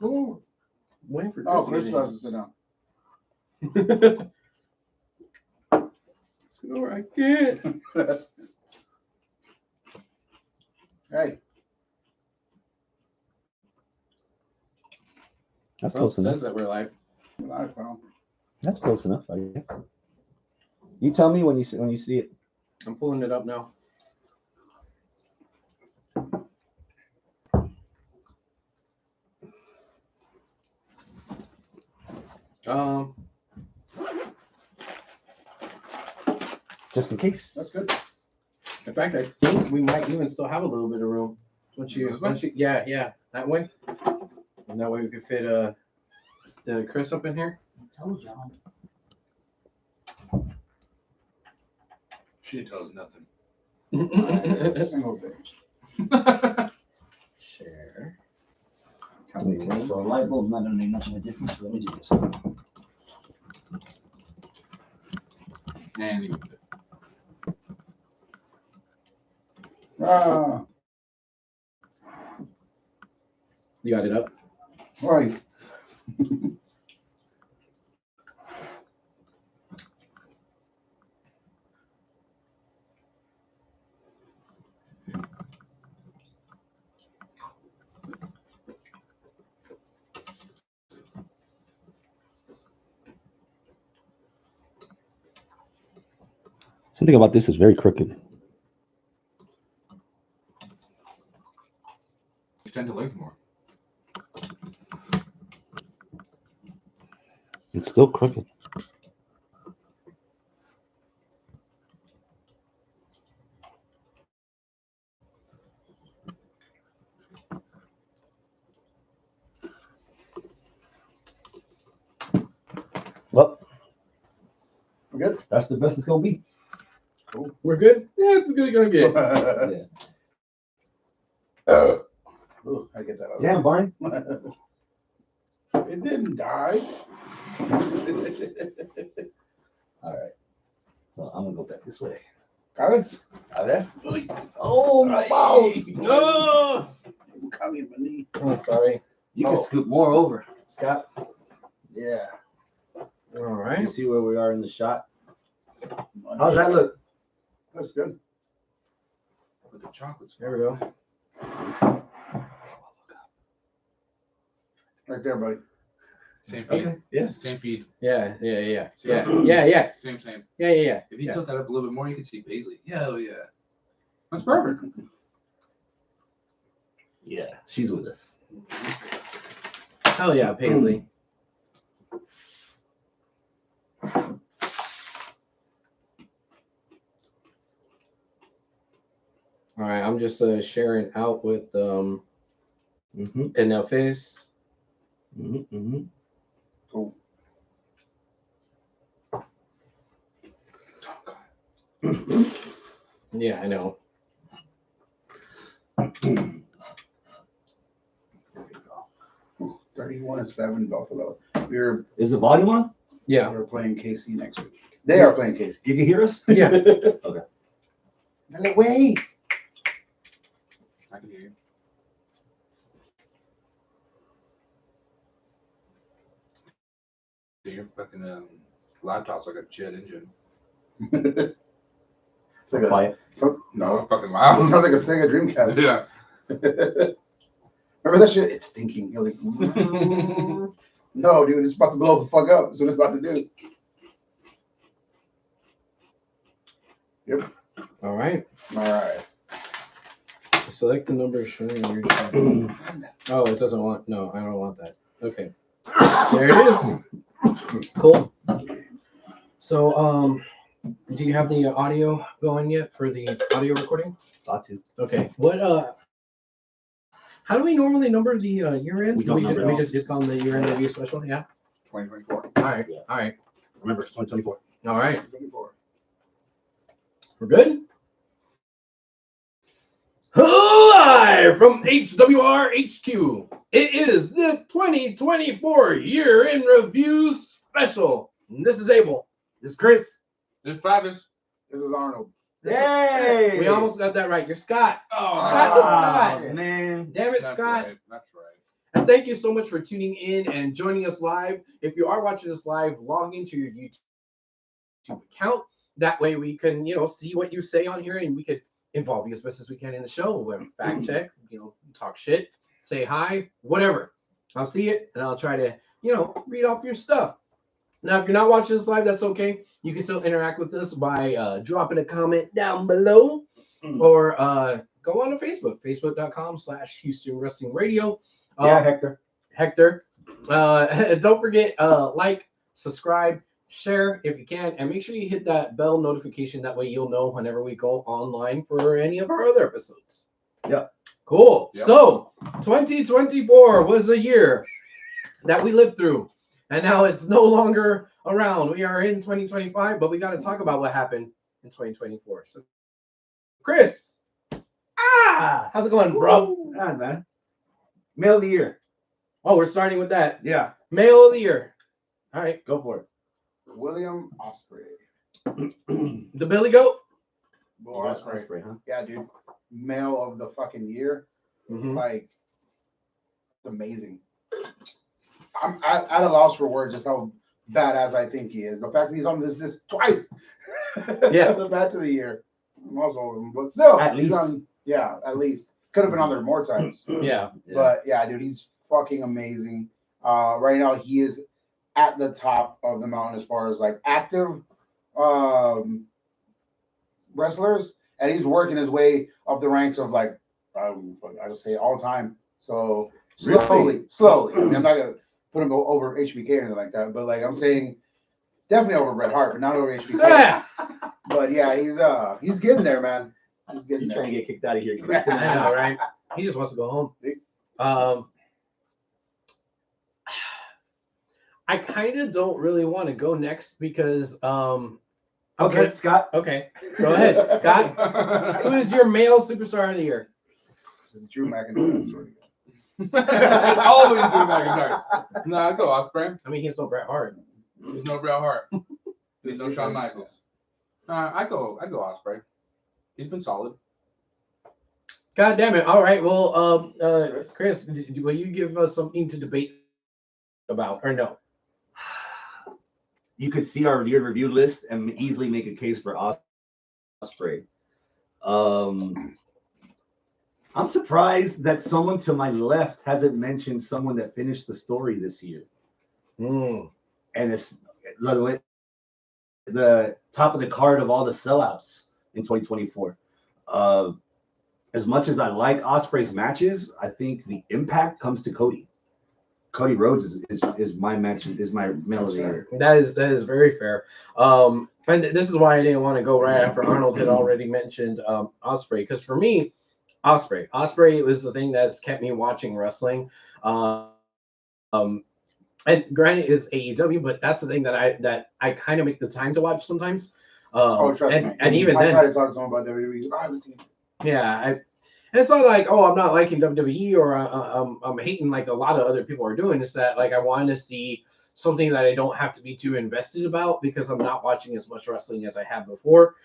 Ooh. Waiting for Oh, Chris Chris to has to sit down. Score, I can't. Hey. That's Well, close it enough. says that we're live. Live, pal. That's close enough, I guess. You tell me when you see it. I'm pulling it up now. Just in case. That's good. In fact, I think we might even still have a little bit of room. Once you, yeah, that way. And that way we could fit Chris up in here. I told y'all. She tells nothing. Single thing. Share. So a light bulb's not gonna make much of a difference. Let me do this. And you Ah, You got it up? right. Something about this is very crooked. extend your legs more. It's still crooked. Well, We're good? that's the best it's gonna be. Cool. We're good? Yeah, it's good gonna get. Ooh, I get that out. Damn, Barney. It didn't die. All right. So I'm gonna go back this way. Got it? A ver. Oh, my balls. Oh! I'm coming, my knee. Oh, sorry. You can scoot more over, Scott. Yeah. All You right. see where we are in the shot? How's that look? That's good. With the chocolates. There we go. Right there, buddy. Same feed. Okay. Yeah. Same feed. Yeah. Same. Yeah. Same. Yeah. If you tilt that up a little bit more, you can see Paisley. Hell yeah. That's perfect. Yeah. She's with us. Hell yeah, Paisley. All right, I'm just sharing out with Enelface. Cool. Yeah, I know. There you go. 31-7 Buffalo. Is the volume on? Yeah. We're playing KC next week. They are playing KC. You can hear us? Yeah. Okay. No way. I can hear you. Dude, your fucking laptop's like a jet engine. It's like Quiet. no. Fucking It loud. sounds like a Sega Dreamcast. Yeah. Remember that shit? It's stinking. You're like, no, dude, it's about to blow the fuck up. That's what it's about to do. Yep. All right. All right. Select the number showing on your chart. Oh, it doesn't want. No, I don't want that. Okay. There it is. Cool. So, do you have the audio going yet for the audio recording? Ought to. Okay. What? How do we normally number the year ends? We don't number we it. just call them the year end review special. Yeah. 2024. All right. Yeah. All right. Remember, it's 2024. All right. We're good. Live from HWR HQ. It is the 2024 year in review special. And this is Abel. This is Chris. There's Travis. This is Arnold. Hey! We almost got that right. You're Scott. Oh, Scott was Scott. Man. man. Damn it, That's Scott. right. That's right. And thank you so much for tuning in and joining us live. If you are watching this live, log into your YouTube account. That way we can, see what you say on here and we could involve you as best as we can in the show. We'll fact check, talk shit, say hi, whatever. I'll see it and I'll try to, read off your stuff. Now, if you're not watching this live, that's okay. You can still interact with us by dropping a comment down below or go on to Facebook, facebook.com/Houston Wrestling Radio. Yeah, Hector. Don't forget, like, subscribe, share if you can, and make sure you hit that bell notification. That way you'll know whenever we go online for any of our other episodes. Yeah. Cool. Yep. So 2024 was the year that we lived through. And now it's no longer around. We are in 2025, but we got to talk about what happened in 2024. So, Chris, how's it going, bro? Ah, man. Male of the year. Oh, we're starting with that. Yeah, Male of the year. All right. go for it. William Ospreay. The Billy Goat. Will Ospreay. Ospreay, huh? Yeah, dude. Male of the fucking year. Mhm. Like, it's amazing. I'm at a loss for words just how badass I think he is. The fact that he's on this twice. Yeah. The match of the year. I'm also over him, but still. At he's least. at least. Could have been on there more times. Yeah. But yeah, dude, he's fucking amazing. Right now he is at the top of the mountain as far as like active wrestlers, and he's working his way up the ranks of like I just say all time. So Really? slowly. I mean, I'm not gonna put him over HBK or anything like that, but like I'm saying, definitely over Bret Hart, but not over HBK. Yeah. But yeah, he's getting there, man. He's getting You're there. trying to get kicked out of here. I know, right? He just wants to go home. I kind of don't really want to go next because Okay, Scott. Okay, go ahead, Scott. Who is your male superstar of the year? This is Drew McIntyre. Always Drew McIntyre. No, I go Ospreay. I mean, he's no Bret Hart. There's no Bret Hart. There's no Shawn Michaels. I go Ospreay. He's been solid. God damn it! All right, well, Chris, will you give us something to debate about or no? You could see our year review list and easily make a case for Ospreay. I'm surprised that someone to my left hasn't mentioned someone that finished the story this year. And it's the top of the card of all the sellouts in 2024. As much as I like Ospreay's matches, I think the impact comes to Cody. Cody Rhodes is my match, is my male of the year. That is very fair. And this is why I didn't want to go right after Arnold had already mentioned Ospreay, because for me, Ospreay was the thing that's kept me watching wrestling. And granted, it's AEW, but that's the thing that I kind of make the time to watch sometimes. Trust me. And even I then, try to talk to someone about WWE. I haven't seen it. yeah, and it's not like, oh, I'm not liking WWE or I'm hating like a lot of other people are doing. It's that like I want to see something that I don't have to be too invested about because I'm not watching as much wrestling as I have before.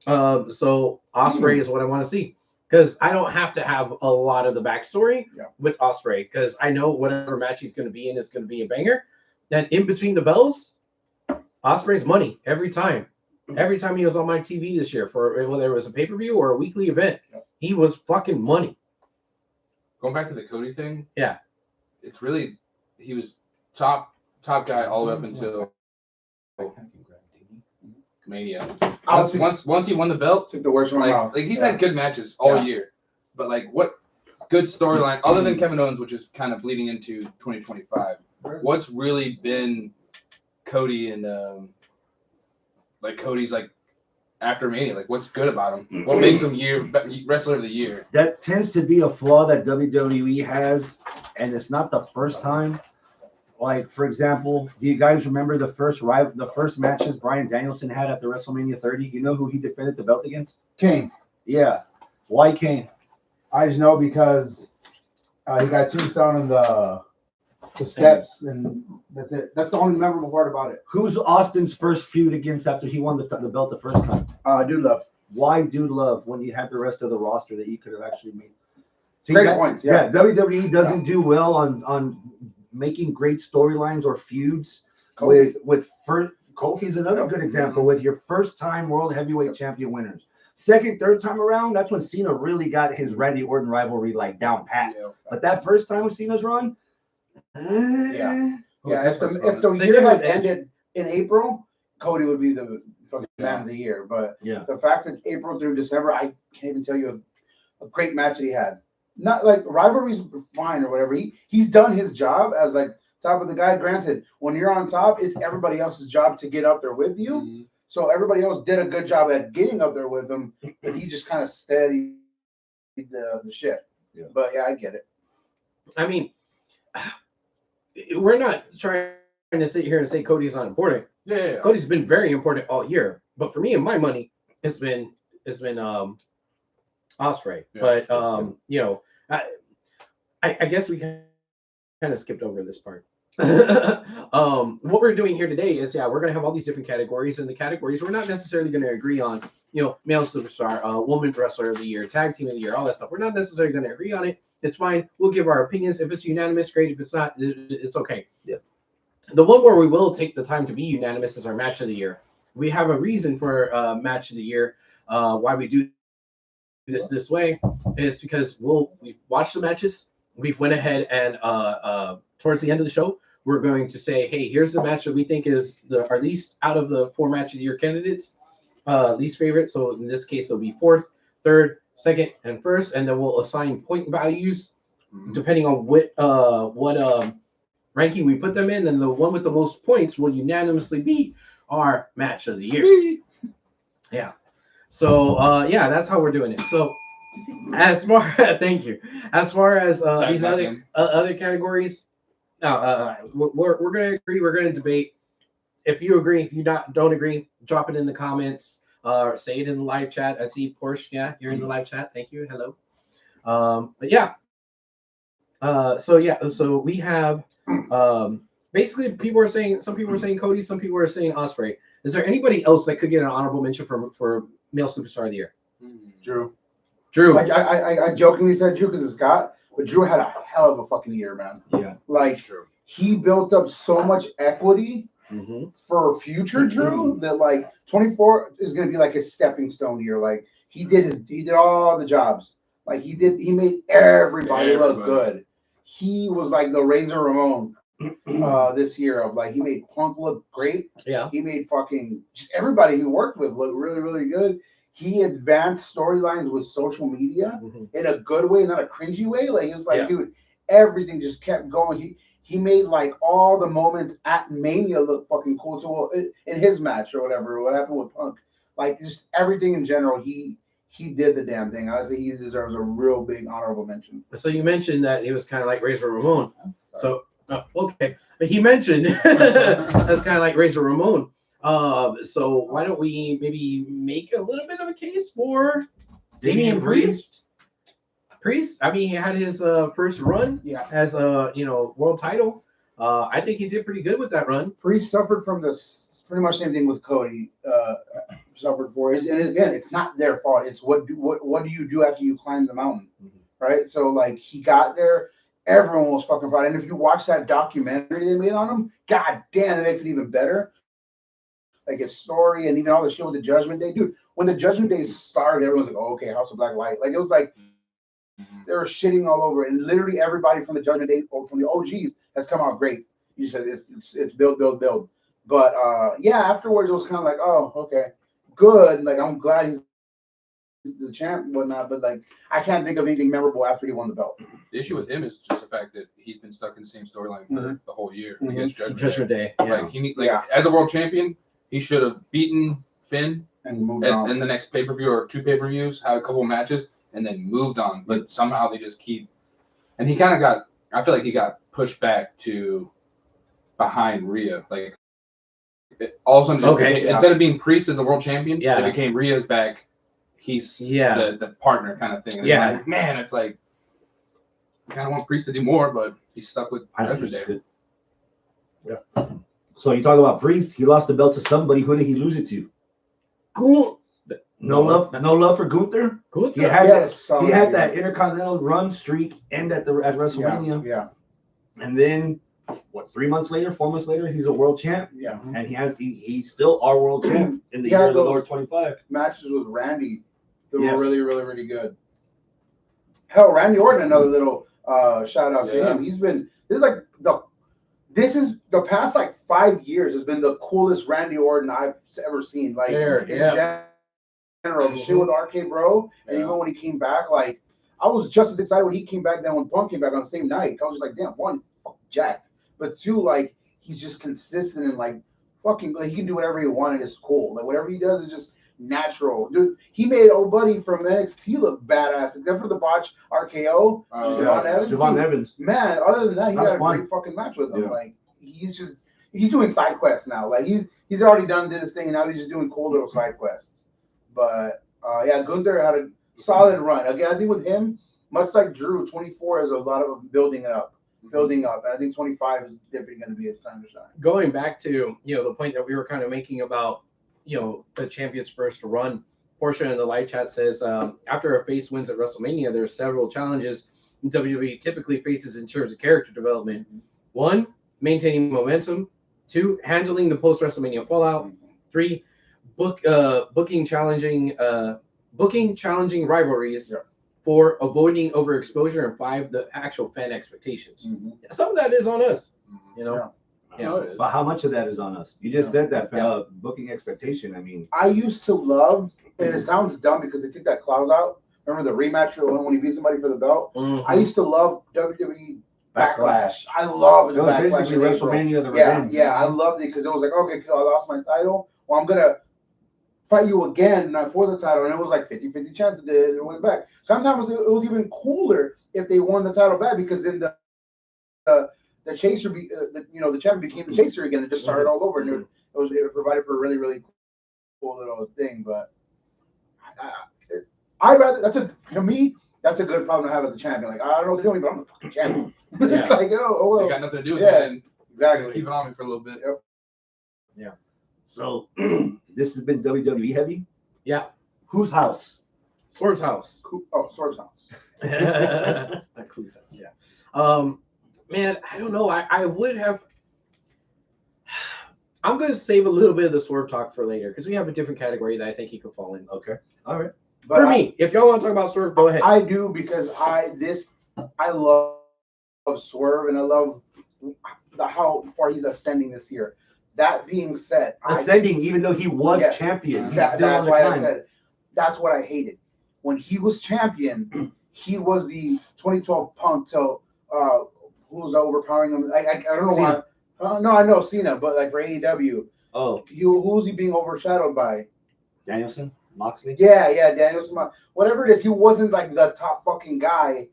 So Ospreay is what I want to see because I don't have to have a lot of the backstory with Ospreay because I know whatever match he's going to be in is going to be a banger. And in between the bells, Ospreay's money every time. Every time he was on my TV this year for whether it was a pay-per-view or a weekly event, he was fucking money. Going back to the Cody thing, yeah, it's really he was top guy all the way up until Mania. Once he won the belt, Took the words from my mouth. like he's had good matches all year, but like what good storyline other than Kevin Owens, which is kind of bleeding into 2025. What's really been Cody and like Cody's like after Mania, like what's good about him? What makes him wrestler of the year? That tends to be a flaw that WWE has, and it's not the first time. Like, for example, do you guys remember the first matches Bryan Danielson had at the WrestleMania 30? You know who he defended the belt against? Kane. Yeah. Why Kane? I just know because he got tombstone in the steps, and that's it. That's the only memorable part about it. Who's Austin's first feud against after he won the belt the first time? Dude Love. Why Dude Love when you had the rest of the roster that you could have actually made? See, Great that- points. Yeah, Yeah. WWE doesn't do well on making great storylines or feuds Kofi. with first. Kofi's another Yep. good example with your first time world heavyweight champion winners. Second, third time around, that's when Cena really got his Randy Orton rivalry like down pat. Yeah. But that first time with Cena's run, Yeah. Who was Yeah, his if the first if the opponent? Same year thing had with Edge. ended in April, Cody would be the fucking Yeah. man of the year. But yeah, the fact that April through December, I can't even tell you a great match that he had. Not like rivalries fine or whatever. He's done his job as like top of the guy. Granted, when you're on top, it's everybody else's job to get up there with you. Mhm. So everybody else did a good job at getting up there with him, but he just kind of steadied the shit. Yeah. But yeah, I get it. I mean, we're not trying to sit here and say Cody's not important. Yeah. Cody's been very important all year, but for me and my money, it's been Ospreay. Yeah, But you know, I guess we kind of skipped over this part. What we're doing here today is we're gonna have all these different categories, and the categories we're not necessarily gonna agree on. You know, male superstar, woman wrestler of the year, tag team of the year, all that stuff. We're not necessarily gonna agree on it. It's fine. We'll give our opinions. If it's unanimous, great. If it's not, it's okay. Yeah. The one where we will take the time to be unanimous is our match of the year. We have a reason for match of the year. Why we do this way is because we've watched the matches. We've went ahead and towards the end of the show, we're going to say, hey, here's the match that we think is our least out of the 4 match of the year candidates, least favorite. So in this case, it'll be 4th, 3rd, 2nd, and 1st, and then we'll assign point values depending on what ranking we put them in, and the one with the most points will unanimously be our match of the year. Yeah. So that's how we're doing it. So as far thank you. As far as these other categories, we're gonna agree. We're gonna debate. If you agree, if you don't agree, drop it in the comments or say it in the live chat. I see Porsche. Yeah, you're in the live chat. Thank you. Hello. But yeah. So we have basically some people are saying Cody, some people are saying Ospreay. Is there anybody else that could get an honorable mention for male superstar of the year? Drew. Drew. I jokingly said Drew because it's Scott, but Drew had a hell of a fucking year, man. yeah. Like he built up so much equity for future Drew that like 24 is gonna be like his stepping stone year. Like he did all the jobs. Like he made everybody look good. He was like the Razor Ramon this year of like he made Punk look great. Yeah. He made fucking just everybody he worked with look really, really good. He advanced storylines with social media in a good way, not a cringy way. Like he was like, dude, everything just kept going. He made like all the moments at Mania look fucking cool. So in his match or whatever, what happened with Punk, like just everything in general, he did the damn thing. I would say he deserves a real big honorable mention. So you mentioned that he was kind of like Razor Ramon. So okay, but he mentioned that's kind of like Razor Ramon. So why don't we maybe make a little bit of a case for Damian Priest? I mean, he had his first run as a world title. I think he did pretty good with that run. Priest suffered from this pretty much same thing with Cody suffered for. And again, it's not their fault. It's what do you do after you climb the mountain, right? So like he got there, everyone was fucking proud. And if you watch that documentary they made on him, god damn, that makes it even better. Like his story and even all the shit with the Judgment Day, dude. When the Judgment Day started, everyone was like, "Oh, okay, House of Black Light." Like it was like they were shitting all over it, and literally everybody from the Judgment Day or from the OGs has come out great. You said it's build. But afterwards it was kind of like, oh, okay, good. Like I'm glad he's the champ and whatnot, but like I can't think of anything memorable after he won the belt. The issue with him is just the fact that he's been stuck in the same storyline for the whole year against Judgment Day. Like as a world champion, he should have beaten Finn And moved on. in the next pay-per-view or 2 pay-per-views, had a couple of matches, and then moved on. But somehow they just keep, and he kind of I feel like he got pushed back to behind Rhea. Like all of a sudden, instead of being Priest as a world champion, it became Rhea's back. He's the partner kind of thing. And it's like, man, it's like I kind of want Priest to do more, but he's stuck with Judgment Day. So you talk about Priest, he lost the belt to somebody. Who did he lose it to? Cool. No love for Gunther. Gunther. He had Yeah, he had that Intercontinental run streak end at WrestleMania, Yeah. and then 3 months later, 4 months later, he's a world champ, Yeah. and he's still our world champ in the year of the Lord 25. Matches with Randy that Yes. were really, really, really good. Hell, Randy Orton, another little shout out to him. This is the past like 5 years has been the coolest Randy Orton I've ever seen. Like in general, the shit with RK Bro, and even when he came back, like I was just as excited when he came back than when Punk came back on the same night. I was just like, damn, one, jacked, but two, like he's just consistent and like fucking, like, he can do whatever he wanted. It's cool. Like whatever he does is just natural, dude. He made old buddy from NXT look badass, except for the botch RKO. Javon Evans. Man, other than that, he That's had a fun. great fucking match with him. Yeah. Like he's doing side quests now. Like he's already did his thing, and now he's just doing cool little side quests. But yeah, Gunther had a solid run. Again, I think with him, much like Drew, 24 is a lot of building up. And I think 25 is definitely going to be his time to shine. Going back to the point that we were kind of making about the champion's first run. Portia in the live chat says after a face wins at WrestleMania, there are several challenges WWE typically faces in terms of character development. 1, maintaining momentum. 2, handling the post WrestleMania fallout. 3, booking challenging rivalries. 4, avoiding overexposure, and 5, the actual fan expectations. Some of that is on us, But how much of that is on us? You just said that booking expectation. I mean, I used to love, and it sounds dumb because they took that clause out. Remember the rematch when he beat somebody for the belt? I used to love WWE Backlash. I love the Backlash. It was basically WrestleMania the Revenge. Yeah, I loved it because it was like, okay, cool, I lost my title. Well, I'm gonna fight you again for the title, and it was like 50-50 chance that they win it back. Sometimes it was even cooler if they won the title back, because then the chaser, the champion became the chaser again. It just started all over, and it provided for a really, really cool little thing. But I'd rather to me that's a good problem to have as a champion. Like, I don't know what they're doing, but I'm the fucking champion. It's like, well. You got nothing to do with it. And Exactly. Keep it on me for a little bit. Yep. Yeah. So this has been WWE heavy. Yeah. Whose house? Swerve's house. Swerve's house. Not Clue's house. Yeah. Man, I don't know. I would have. I'm going to save a little bit of the Swerve talk for later because we have a different category that I think he could fall in. Okay. All right. But for me, if y'all want to talk about Swerve, go ahead. I do, because I love Swerve, and I love how far he's ascending this year. That being said, ascending, even though he was champion, that's why I said that's what I hated. When he was champion, he was the 2012 Punk till who was overpowering him? I don't know Cena. why. No, I know Cena, but like for AEW, who was he being overshadowed by? Danielson, Moxley. Yeah, Danielson. Whatever it is, he wasn't like the top fucking guy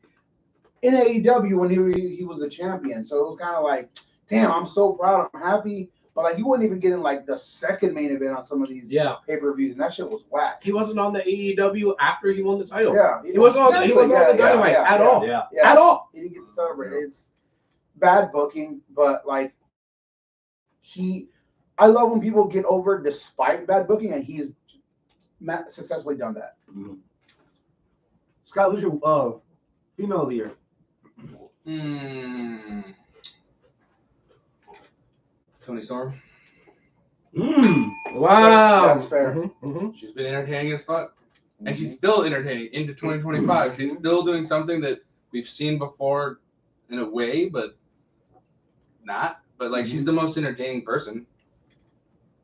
in AEW when he was a champion. So it was kind of like, damn, I'm so proud, I'm happy. But like, he wasn't even getting like the second main event on some of these pay-per-views, and that shit was whack. He wasn't on the AEW after he won the title. Yeah, he wasn't on. He wasn't on the Dynamite at all. Yeah, at all. He didn't get to celebrate. It's bad booking, but like I love when people get over despite bad booking, and he's successfully done that. Mm-hmm. Scott, who's your female of the year? Tony Storm. Wow, that's fair. She's been entertaining as fuck, and she's still entertaining into 2025. She's still doing something that we've seen before, in a way, but not. But like, she's the most entertaining person.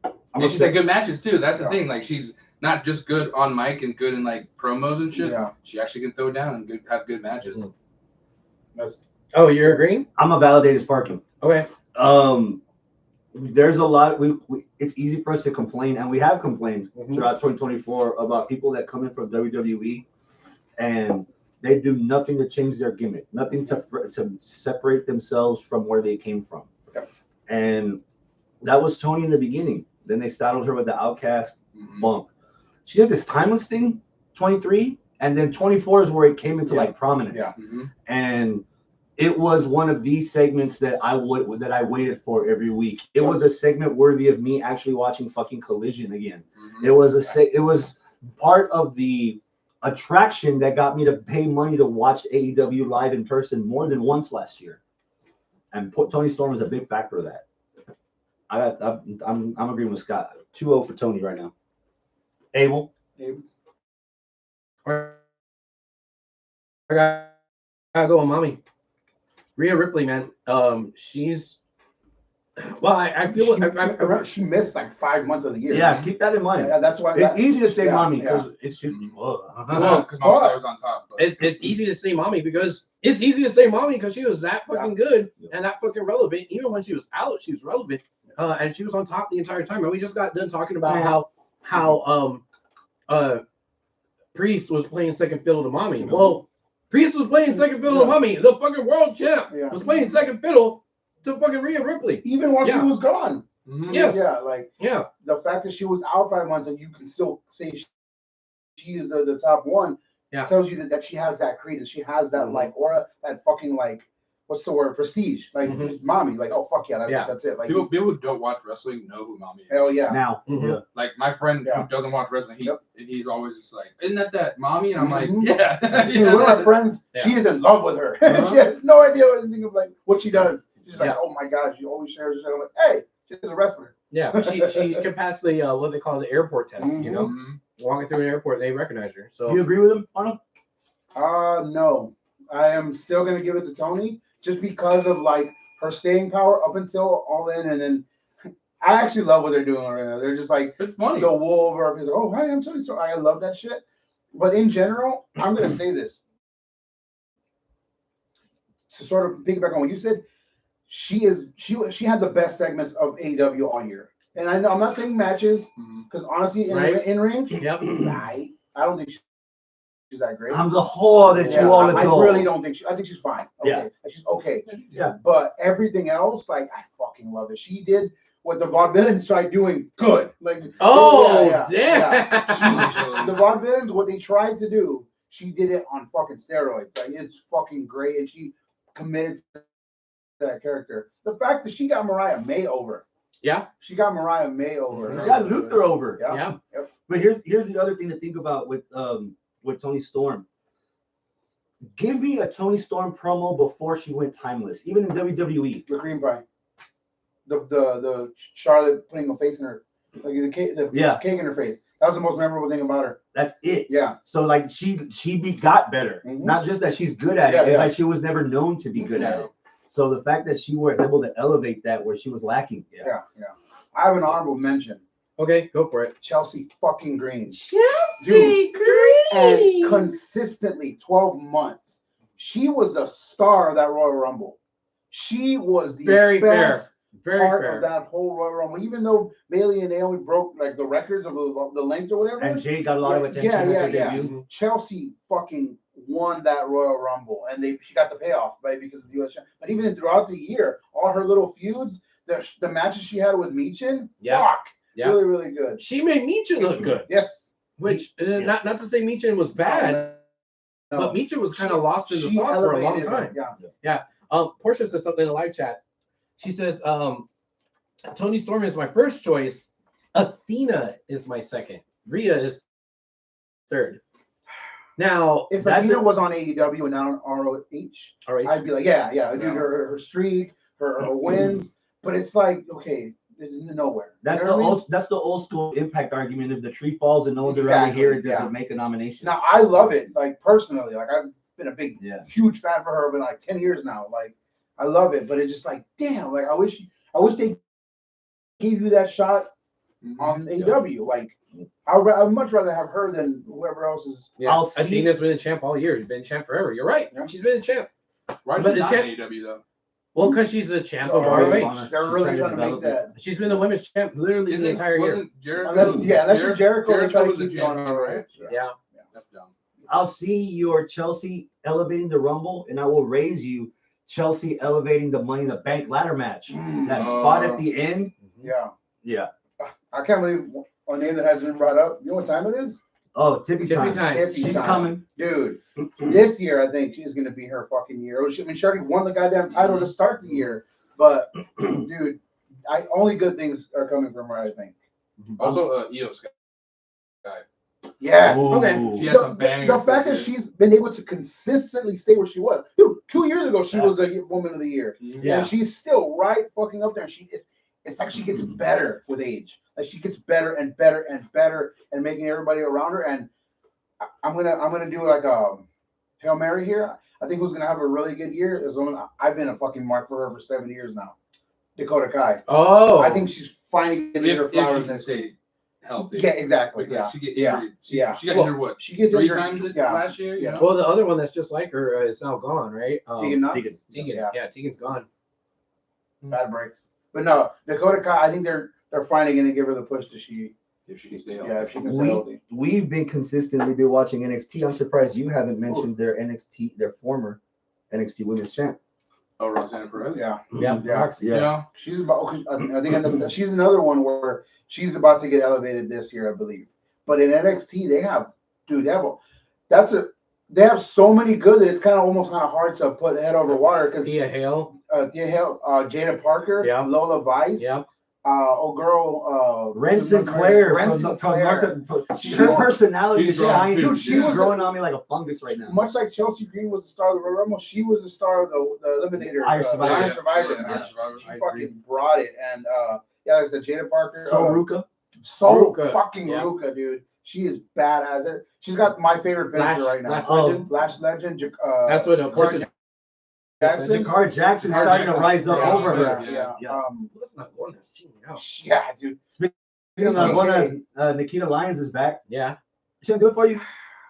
And she's had good matches too. That's the thing. Like, she's not just good on mic and good in like promos and shit. Yeah. She actually can throw down and have good matches. Oh, you're agreeing? I'm a validated Sparky. Okay. There's a lot. It's easy for us to complain, and we have complained throughout 2024 about people that come in from WWE, and they do nothing to change their gimmick, nothing to separate themselves from where they came from. Okay. And that was Tony in the beginning. Then they saddled her with the Outcast bump. She did this Timeless thing, 23, and then 24 is where it came into like prominence. Yeah. And it was one of these segments that I waited for every week. It was a segment worthy of me actually watching fucking Collision again. It was part of the attraction that got me to pay money to watch AEW live in person more than once last year. And Tony Storm is a big factor of that. I'm agreeing with Scott. 2-0 for Tony right now. Abel. I gotta go with mommy. Rhea Ripley, man. She's well. I feel she missed like 5 months of the year. Yeah, keep that in mind. Yeah, that's why It's easy to say mommy yeah. because it's just Well, because Mom's always on top. But. it's easy to say mommy because she was that fucking good and that fucking relevant. Even when she was out, she was relevant. And she was on top the entire time. And we just got done talking about how Priest was playing second fiddle to mommy. Well, Priest was playing second fiddle to mommy. The fucking world champ was playing second fiddle to fucking Rhea Ripley. Even while she was gone. Mm-hmm. Yes. Yeah, the fact that she was out 5 months and you can still say she is the top one tells you that she has that credence. She has that like aura, that fucking like, what's the word? Prestige. Like just mommy. Like, oh fuck yeah, that's it. Like people who don't watch wrestling know who mommy is. Hell yeah. now. Like my friend who doesn't watch wrestling, he's always just like, isn't that mommy? And I'm like, yeah. Actually, one of our friends, she is in love with her. She has no idea anything of like what she does. She's like, oh my god, she always shares her. I'm like, hey, she's a wrestler. Yeah, she can pass the what they call the airport test. You know, walking through an airport, they recognize her. So do you agree with him, Arnold? No, I am still gonna give it to Tony just because of like her staying power up until All In, and then I actually love what they're doing right now. They're just like it's funny. The wool over. He's like, oh hi, I'm Tony. So I love that shit. But in general, I'm gonna say this to sort of piggyback on what you said. She had the best segments of AEW all year, and I know I'm not saying matches because honestly, in ring, I don't think she's that great. I'm the whore that you all adore. I really don't think I think she's fine. Okay, she's okay. Yeah, but everything else, like I fucking love it. She did what the Vaudevillains tried doing good. Like damn. The Vaudevillains, what they tried to do, she did it on fucking steroids. Like it's fucking great, and she committed to that character. The fact that she got Mariah May over. Yeah. She got Mariah May over. She got Luther over. Yeah. Yep. But here's the other thing to think about with Toni Storm. Give me a Toni Storm promo before she went timeless, even in WWE. The cream pie. The Charlotte putting a face in her, like the cake in her face. That was the most memorable thing about her. That's it. Yeah. So like she got better. Not just that she's good at it. It's like she was never known to be good at it. So the fact that she was able to elevate that where she was lacking. Yeah. I have an honorable mention. Okay, go for it. Chelsea fucking Green. Chelsea Green. And consistently 12 months. She was the star of that Royal Rumble. She was the best part of that whole Royal Rumble. Even though Bayley and Naomi broke like the records of the length or whatever. And Jade got a lot of attention. Yeah. Chelsea fucking won that Royal Rumble, and she got the payoff, right, because of the U.S. But even throughout the year, all her little feuds, the matches she had with Michin, really, really good. She made Michin look good. Yes. Which not to say Michin was bad, but Michin was kind of lost in the sauce for a long time. Yeah. Portia says something in the live chat. She says, Toni Storm is my first choice. Athena is my second. Rhea is third. Now, if Athena was on AEW and not on ROH, I'd be like, dude, her streak, her wins, but it's like, okay, it's nowhere. That's the old school Impact argument. If the tree falls and no one's around here, it doesn't make a nomination. Now, I love it, like personally, like I've been a huge fan for her for like 10 years now. Like I love it, but it's just like, damn, like I wish they gave you that shot on AEW. Like I'd much rather have her than whoever else is. Yeah, Athena's been a champ all year. She's been a champ forever. You're right. Yeah. She's been a champ. Why is she not in AEW though? Well, because she's the champ of ROH. They're really trying to make that. She's been the women's champ literally the entire year. Unless Jericho, they try to keep you on ROH. Yeah. That's dumb. I'll see your Chelsea elevating the Rumble, and I will raise you Chelsea elevating the Money in the Bank ladder match. That spot at the end. Yeah. I can't believe a name that hasn't been brought up. You know what time it is? Oh, Tippy time. She's coming. Dude, this year I think she's going to be her fucking year. I mean, she already won the goddamn title to start the year. But, dude, only good things are coming from her, I think. Also, Io Sky. Yes. Okay. She had some bangers. The fact that this year. she's been able to consistently stay where she was. Dude, 2 years ago she was the woman of the year. Yeah. And she's still right fucking up there. And it's like she gets better with age. Like she gets better and better and better and making everybody around her. And I'm gonna do like a Hail Mary here. I think who's gonna have a really good year is I've been a fucking mark for her for 7 years now. Dakota Kai. Oh. I think she's finally getting her If flowers she can next week. stay healthy. Yeah, exactly. Like, Yeah. She get Yeah. injured. Yeah. She got Well, injured what? She gets 3 injured. times Yeah. last year. You Yeah. know? Well, the other one that's just like her is now gone, right? Tegan Knox? Tegan. Tegan. Yeah, Tegan's gone. Bad breaks. But no, Dakota Kai, I think they're finally gonna give her the push that she If she can stay healthy. yeah, if she can stay healthy. We've been consistently been watching NXT. I'm surprised you haven't mentioned their former NXT Women's Champ. Oh, Roxanne Perez. Yeah. Yeah. Yeah. Roxy. You know? She's about I think she's another one where she's about to get elevated this year, I believe. But in NXT they have they have so many good that it's almost hard to put head over water because Thea Hale. Jada Parker, Yeah. Lola Vice, Yeah. Ren Sinclair Ren from Sinclair. her personality She's is growing shining. too. Dude, she was growing on me like a fungus right now. much like Chelsea Green was the star of the Royal Rumble, she was the star of the Eliminator. Irish the Survivor. Irish Survivor Yeah, match. Irish Survivor. She I fucking agree. brought it. And like I said, Jada Parker. So Ruka. So Ruka. fucking Yeah. Ruka, dude. She is badass. She's got my favorite finisher right now. Lash Oh. Legend. Lash Legend. That's what, of course. Jackson. Jakar Jackson's starting to rise up Yeah. over her. Yeah. Yeah. That's not one that's cheating out. Yeah, dude. Speaking of one, Nikita Lyons is back. Yeah. She gonna do it for you?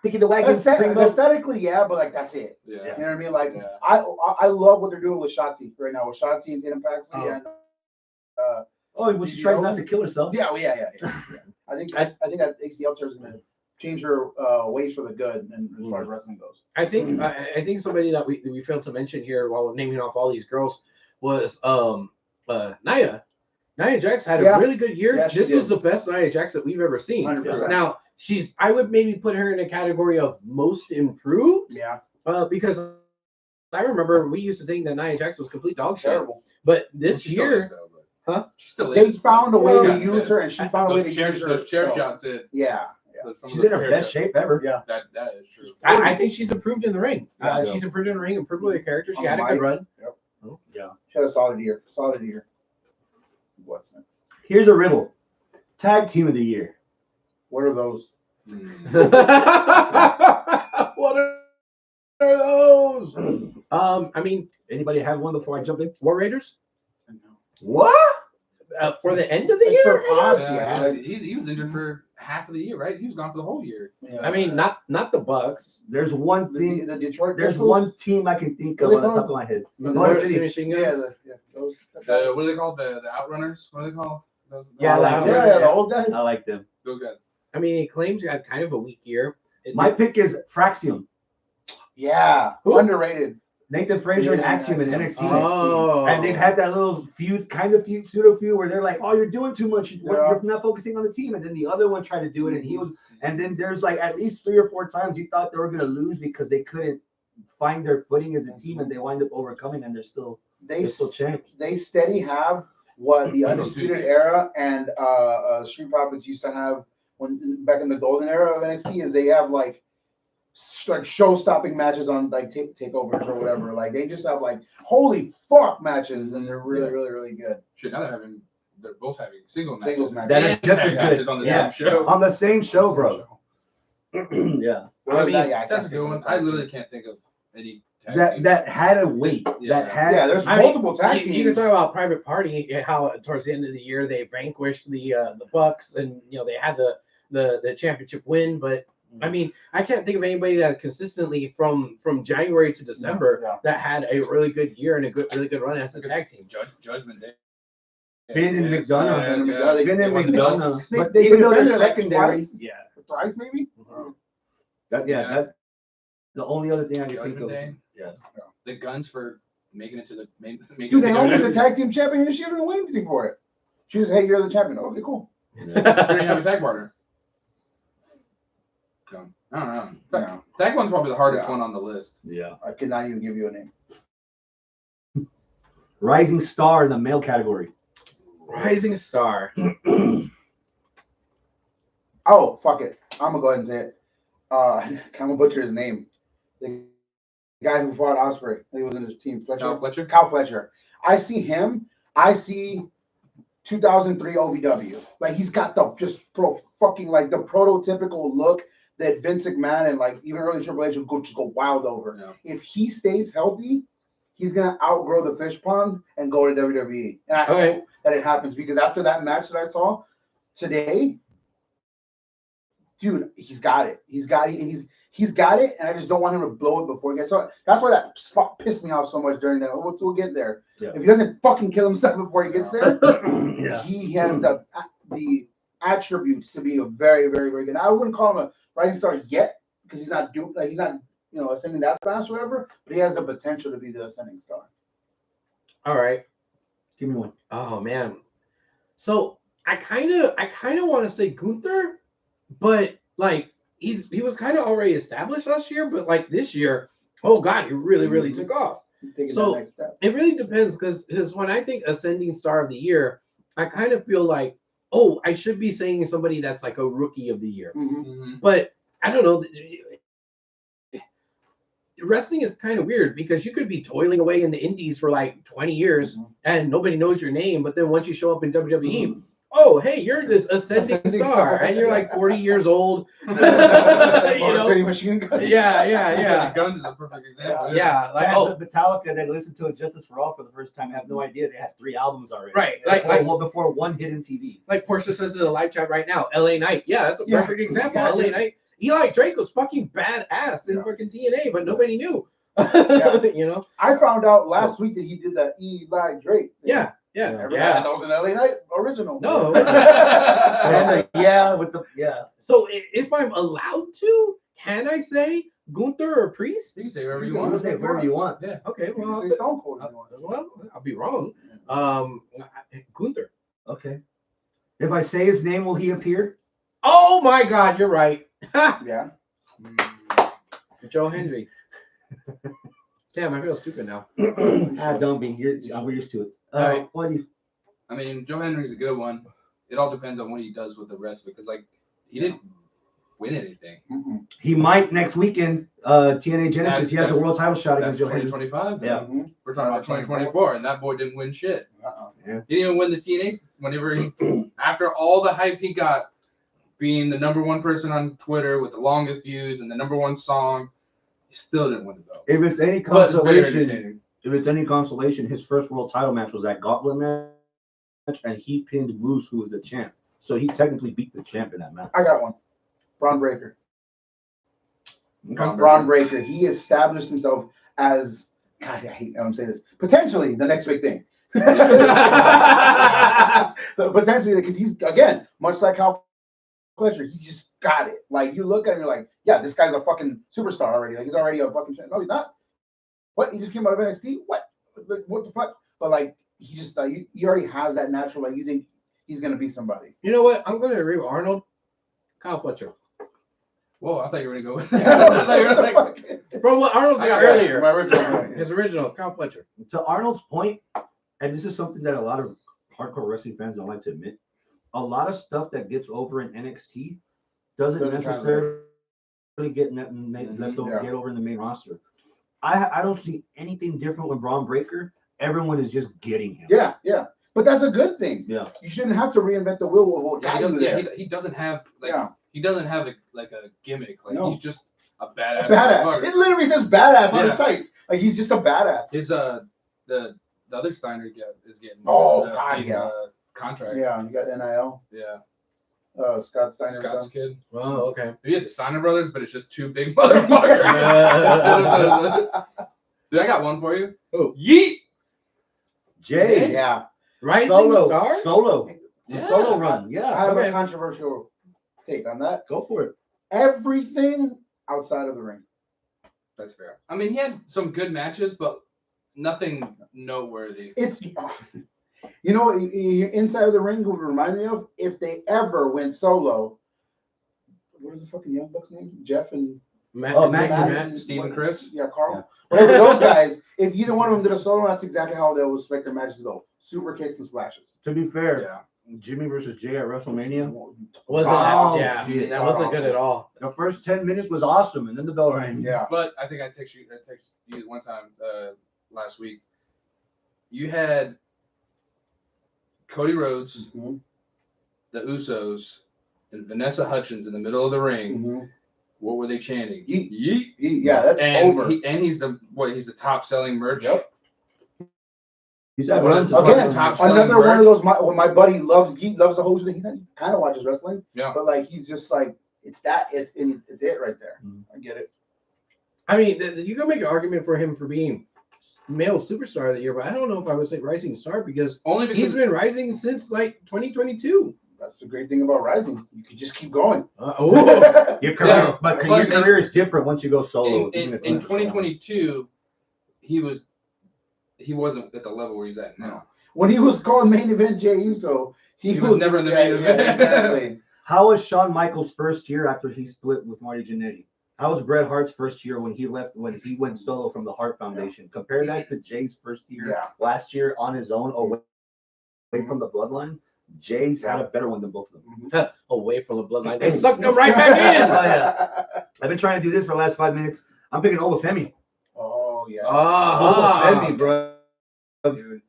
Thinking the wagon. Aesthetically, yeah, but like that's it. Yeah. You know what I mean? Like Yeah. I love what they're doing with Shotzi right now, with Shotzi and Tatum Paxley. Oh. And Oh, when she tries not to kill herself. yeah. I think that ACL tear is gonna change her ways for the good, and as far as wrestling goes. I think somebody that we failed to mention here while naming off all these girls was Nia. Nia Jax had a Yeah. really good year. Yeah, she This did. was the best Nia Jax that we've ever seen. 100%. Now I would maybe put her in a category of most improved, Yeah, because I remember we used to think that Nia Jax was complete dog shit. terrible. But this She still year, is, though, but- huh? She still They is. found a way Well, to use her, and she found a way to Those chair, use her. those chair so, shots in. Yeah, Some of She's those in her chair best shots. shape ever. yeah. That is true. I think she's improved in the ring. Yeah. She's improved in the ring, improved with her character. She On had the a good mic. run. She had a solid year. Solid year. What's next? Here's a riddle. Tag team of the year. What are those? Mm. What are those? I mean, Anybody have one before I jump in? War Raiders What? for the end of the It's year. for Pops, Yeah, yeah. he was injured for half of the year, right? He was gone for the whole year. Yeah. I mean, not the Bucks. There's one thing. the Detroit. There's Pistols? one team I can think of What on are the they top of my head. The Motor Motor City. City Machine Yeah, Guns. those. What are they called? The Outrunners? What are they called? Those, Yeah, those, the Outrunners. Yeah, the old guys. I like them. those guys. I mean, Claims had kind of a weak year. My pick is Fraxium. Yeah, Who? underrated. Nathan Frazier and Yeah, Axiom in Axiom. NXT. Oh, And they've had that little pseudo feud where they're like, "Oh, you're doing too much. You're not focusing on the team." And then the other one tried to do it, and he was. And then there's like at least 3 or 4 times you thought they were gonna lose because they couldn't find their footing as a team, and they wind up overcoming, and they're still champs. They steady have what the Undisputed Era and Street Profits used to have when back in the golden era of NXT is they have like show-stopping matches on like takeovers or whatever. Like they just have like holy fuck matches, and they're really good. Shit, now they're both having singles Singles matches. matches. That are just Tag as matches good. on the Yeah. same show. On the same show, bro. Yeah. Well, I mean, yeah, I That's a can't good one. think of I it. literally can't think of any tag teams. That had a weight. Yeah. That had. Yeah, there's I mean, multiple tag you can teams. talk about Private Party, how towards the end of the year they vanquished the Bucks, and they had the championship win. But I mean, I can't think of anybody that consistently from January to December Yeah. that had a really good year and really good run as a tag team. Judgment Day. Finn and McDonough. Yeah, Finn and won the McDonough. belts. But They even though they're defended, like, secondary. twice. Yeah. Thrice maybe. That's the only other thing I can think Judgment of. Day. Yeah. The Guns for making it to the main. Dude, Naomi's a tag team champion, and she didn't win anything for it. She was, hey, you're the champion. Okay, cool. She didn't have a tag partner. So, I don't know. Yeah. Tag one's probably the hardest Yeah. one on the list. Yeah. I could not even give you a name. Rising star in the male category. Rising Star. I Oh, fuck it. I'm gonna go ahead and say it. I'm gonna butcher his name. The guy who fought Osprey. He was in his team. Fletcher. Kyle Fletcher. Kyle Fletcher. I see him. I see 2003 OVW. Like he's got the fucking like the prototypical look that Vince McMahon and like even early Triple H would just go wild over. Yeah. If he stays healthy, he's gonna outgrow the fish pond and go to WWE. And I hope that it happens because after that match that I saw today, dude, he's got it. He's got it. And he's got it, and I just don't want him to blow it before he gets. So that's why that spot pissed me off so much during that. We'll get there. Yeah. If he doesn't fucking kill himself before he gets there, Yeah. he has the attributes to be a very, very, very good. I wouldn't call him a rising star yet because he's not ascending that fast or whatever. But he has the potential to be the ascending star. All right. Give me one. Oh man. So I kind of want to say Gunther, but like he was kind of already established last year, but like this year, oh god, he really took off. He's taking So, that next step. It really depends because when I think ascending star of the year, I kind of feel like, oh, I should be saying somebody that's like a rookie of the year. Mhm. But I don't know. Wrestling is kind of weird because you could be toiling away in the indies for like 20 years and nobody knows your name, but then once you show up in WWE, oh, hey, you're this ascending star, and you're like 40 years old. you know? City Machine Gun. Yeah. Guns is a perfect example. Yeah, like Fans of Metallica that listened to Justice for All for the first time have no idea they had 3 albums already. Right, like before one hit in TV. like Portia says in the live chat right now, LA Knight. Yeah, that's a Yeah. perfect example. Yeah, LA dude. Knight. Eli Drake was fucking badass in fucking TNA, but nobody knew. Yeah. You know? I found out last week that he did the Eli Drake thing. Yeah. Everybody thought that was an LA Knight original. No, it wasn't. So if I'm allowed to, can I say Gunther or Priest? You can say whatever you You want. want to say whatever you want. Yeah. Okay, You well, can I'll say say, Stone Cold if you want. well, I'll be wrong. Gunther. Okay. If I say his name, will he appear? Oh my God, you're right. Ha! Yeah. Joe Hendry. Damn, I feel stupid now. Don't be. I'm used to it. All right. What do you? I mean, Joe Henry's a good one. It all depends on what he does with the rest because, like, he didn't win anything. Mm-mm. He might next weekend. TNA Genesis. He has a That's- world title shot That's against Joe Hendry. 2025. Yeah. Mhm. We're talking about 2024, and that boy didn't win shit. Uh-uh. He didn't even win the TNA whenever he, after all the hype he got, being the #1 person on Twitter with the longest views and the #1 song, he still didn't win the belt. If it's any But it's very consolation, entertaining. his first world title match was that Gauntlet match, and he pinned Moose, who was the champ. So he technically beat the champ in that match. I got one. Braun Breaker. Braun Braun Breaker. He established himself as, God, I hate I'm saying this, potentially the next big thing. So potentially, because he's, again, much like how Fletcher, he just got it. Like, you look at him, you're like, yeah, this guy's a fucking superstar already. Like, he's already a fucking, no, he's not. What? He just came out of NXT? What? Like, what the fuck? But, like, he just, like, he already has that natural, like, you think he's going to be somebody. You know what? I'm going to agree with Arnold. Kyle Fletcher. Whoa, I thought you were going to go with I thought you were like, From what Arnold said earlier. My original. His original, Kyle Fletcher. To Arnold's point, and this is something that a lot of hardcore wrestling fans don't like to admit, a lot of stuff that gets over in NXT doesn't necessarily get get over in the main roster. I don't see anything different with Braun Breaker. Everyone is just getting him. Yeah, yeah. But that's a good thing. Yeah. You shouldn't have to reinvent the wheel. What got you there? he doesn't have like Yeah. he doesn't have a gimmick. Like No. he's just a badass. Badass. motherfucker. It literally says badass on Yeah. the sites. Like, he's just a badass. His the other Steiner is getting Oh, the God, big, yeah. contract. Yeah, you got NIL. Yeah. Scott Steiner's Scott's son. kid. Oh, okay. He had the Steiner brothers, but it's just two big motherfuckers. Dude, I got one for you. Oh. Yeet. Jay, Yeah. Rising solo star? Yeah. solo run. I Yeah, have Okay. a controversial take on that. go for it. Everything outside of the ring. That's fair. I mean, he had some good matches, but nothing noteworthy. It's, you know, inside of the ring would remind me of if they ever went solo. What is the fucking Young Bucks name? Jeff and Matt, Matt, and Steve and Chris? Yeah, Carl. Yeah. Whatever those guys. If either one of them did a solo, that's exactly how they would expect their matches to go. Super kicks and splashes. To be fair, Yeah. Jimmy versus Jay at WrestleMania. Wasn't Oh, yeah, shit. that wasn't good at all. The first 10 minutes was awesome, and then the bell rang. Yeah. But I think I texted you one time last week. You had Cody Rhodes, Mm-hmm. the Usos, and Vanessa Hudgens in the middle of the ring. Mm-hmm. What were they chanting? Yeet. Yeet. Yeah, that's And over. he's the top selling merch. Yep. He's had One of runs the as Again, well. top selling another one merch. of those. My buddy loves the host. He kind of watches wrestling. Yeah. But like he's just like it's it right there. I get it. I mean, you can make an argument for him for being male superstar of the year, but I don't know if I would say rising star because Only because he's been rising since like 2022. That's the great thing about rising. You can just keep going. Oh, Your career, Yeah, but but your career is different once you go solo. in 2022, he wasn't at the level where he's at now. When he was called main event Jey Uso, he was never in the main event. Exactly. How was Shawn Michaels' first year after he split with Marty Jannetty? How was Bret Hart's first year when he went solo from the Hart Foundation? Compare that to Jay's first year last year on his own away from the bloodline. Jay's had a better one than both of them. away from the bloodline, they sucked him right back in. Oh, yeah. I've been trying to do this for the last 5 minutes. I'm picking Obafemi. Oh yeah. Obafemi, bro. Dude.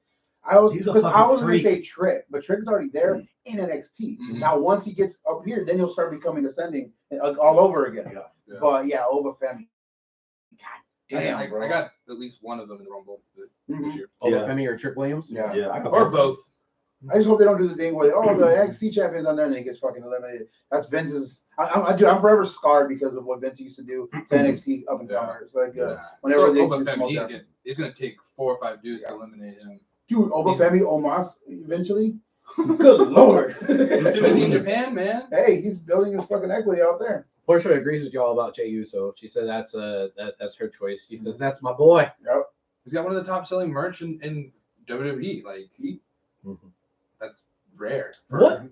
I was He's a because I fucking was going to freak. say Trick, but Trick's already there in NXT. Mhm. Now once he gets up here, then he'll start becoming ascending all over again. Yeah. But yeah, Obafemi. God damn, I bro. got at least one of them in the Rumble this year. Obafemi or Trick Williams. Yeah. Yeah, I got Or both. I just hope they don't do the thing where the NXT champion's on there and then he gets fucking eliminated. That's Vince's. I'm forever scarred because of what Vince used to do to NXT up and comers. Like whenever So they Obafemi, it's going to take 4 or 5 dudes to eliminate him. dude, Obafemi Omos eventually. Good lord. He's too busy in Japan, man. Hey, he's building his fucking equity out there. Portia agrees with y'all about Jey Uso. She said that's that's her choice. She says that's my boy. Yep. He's got one of the top selling merch in WWE. Like that's rare. What?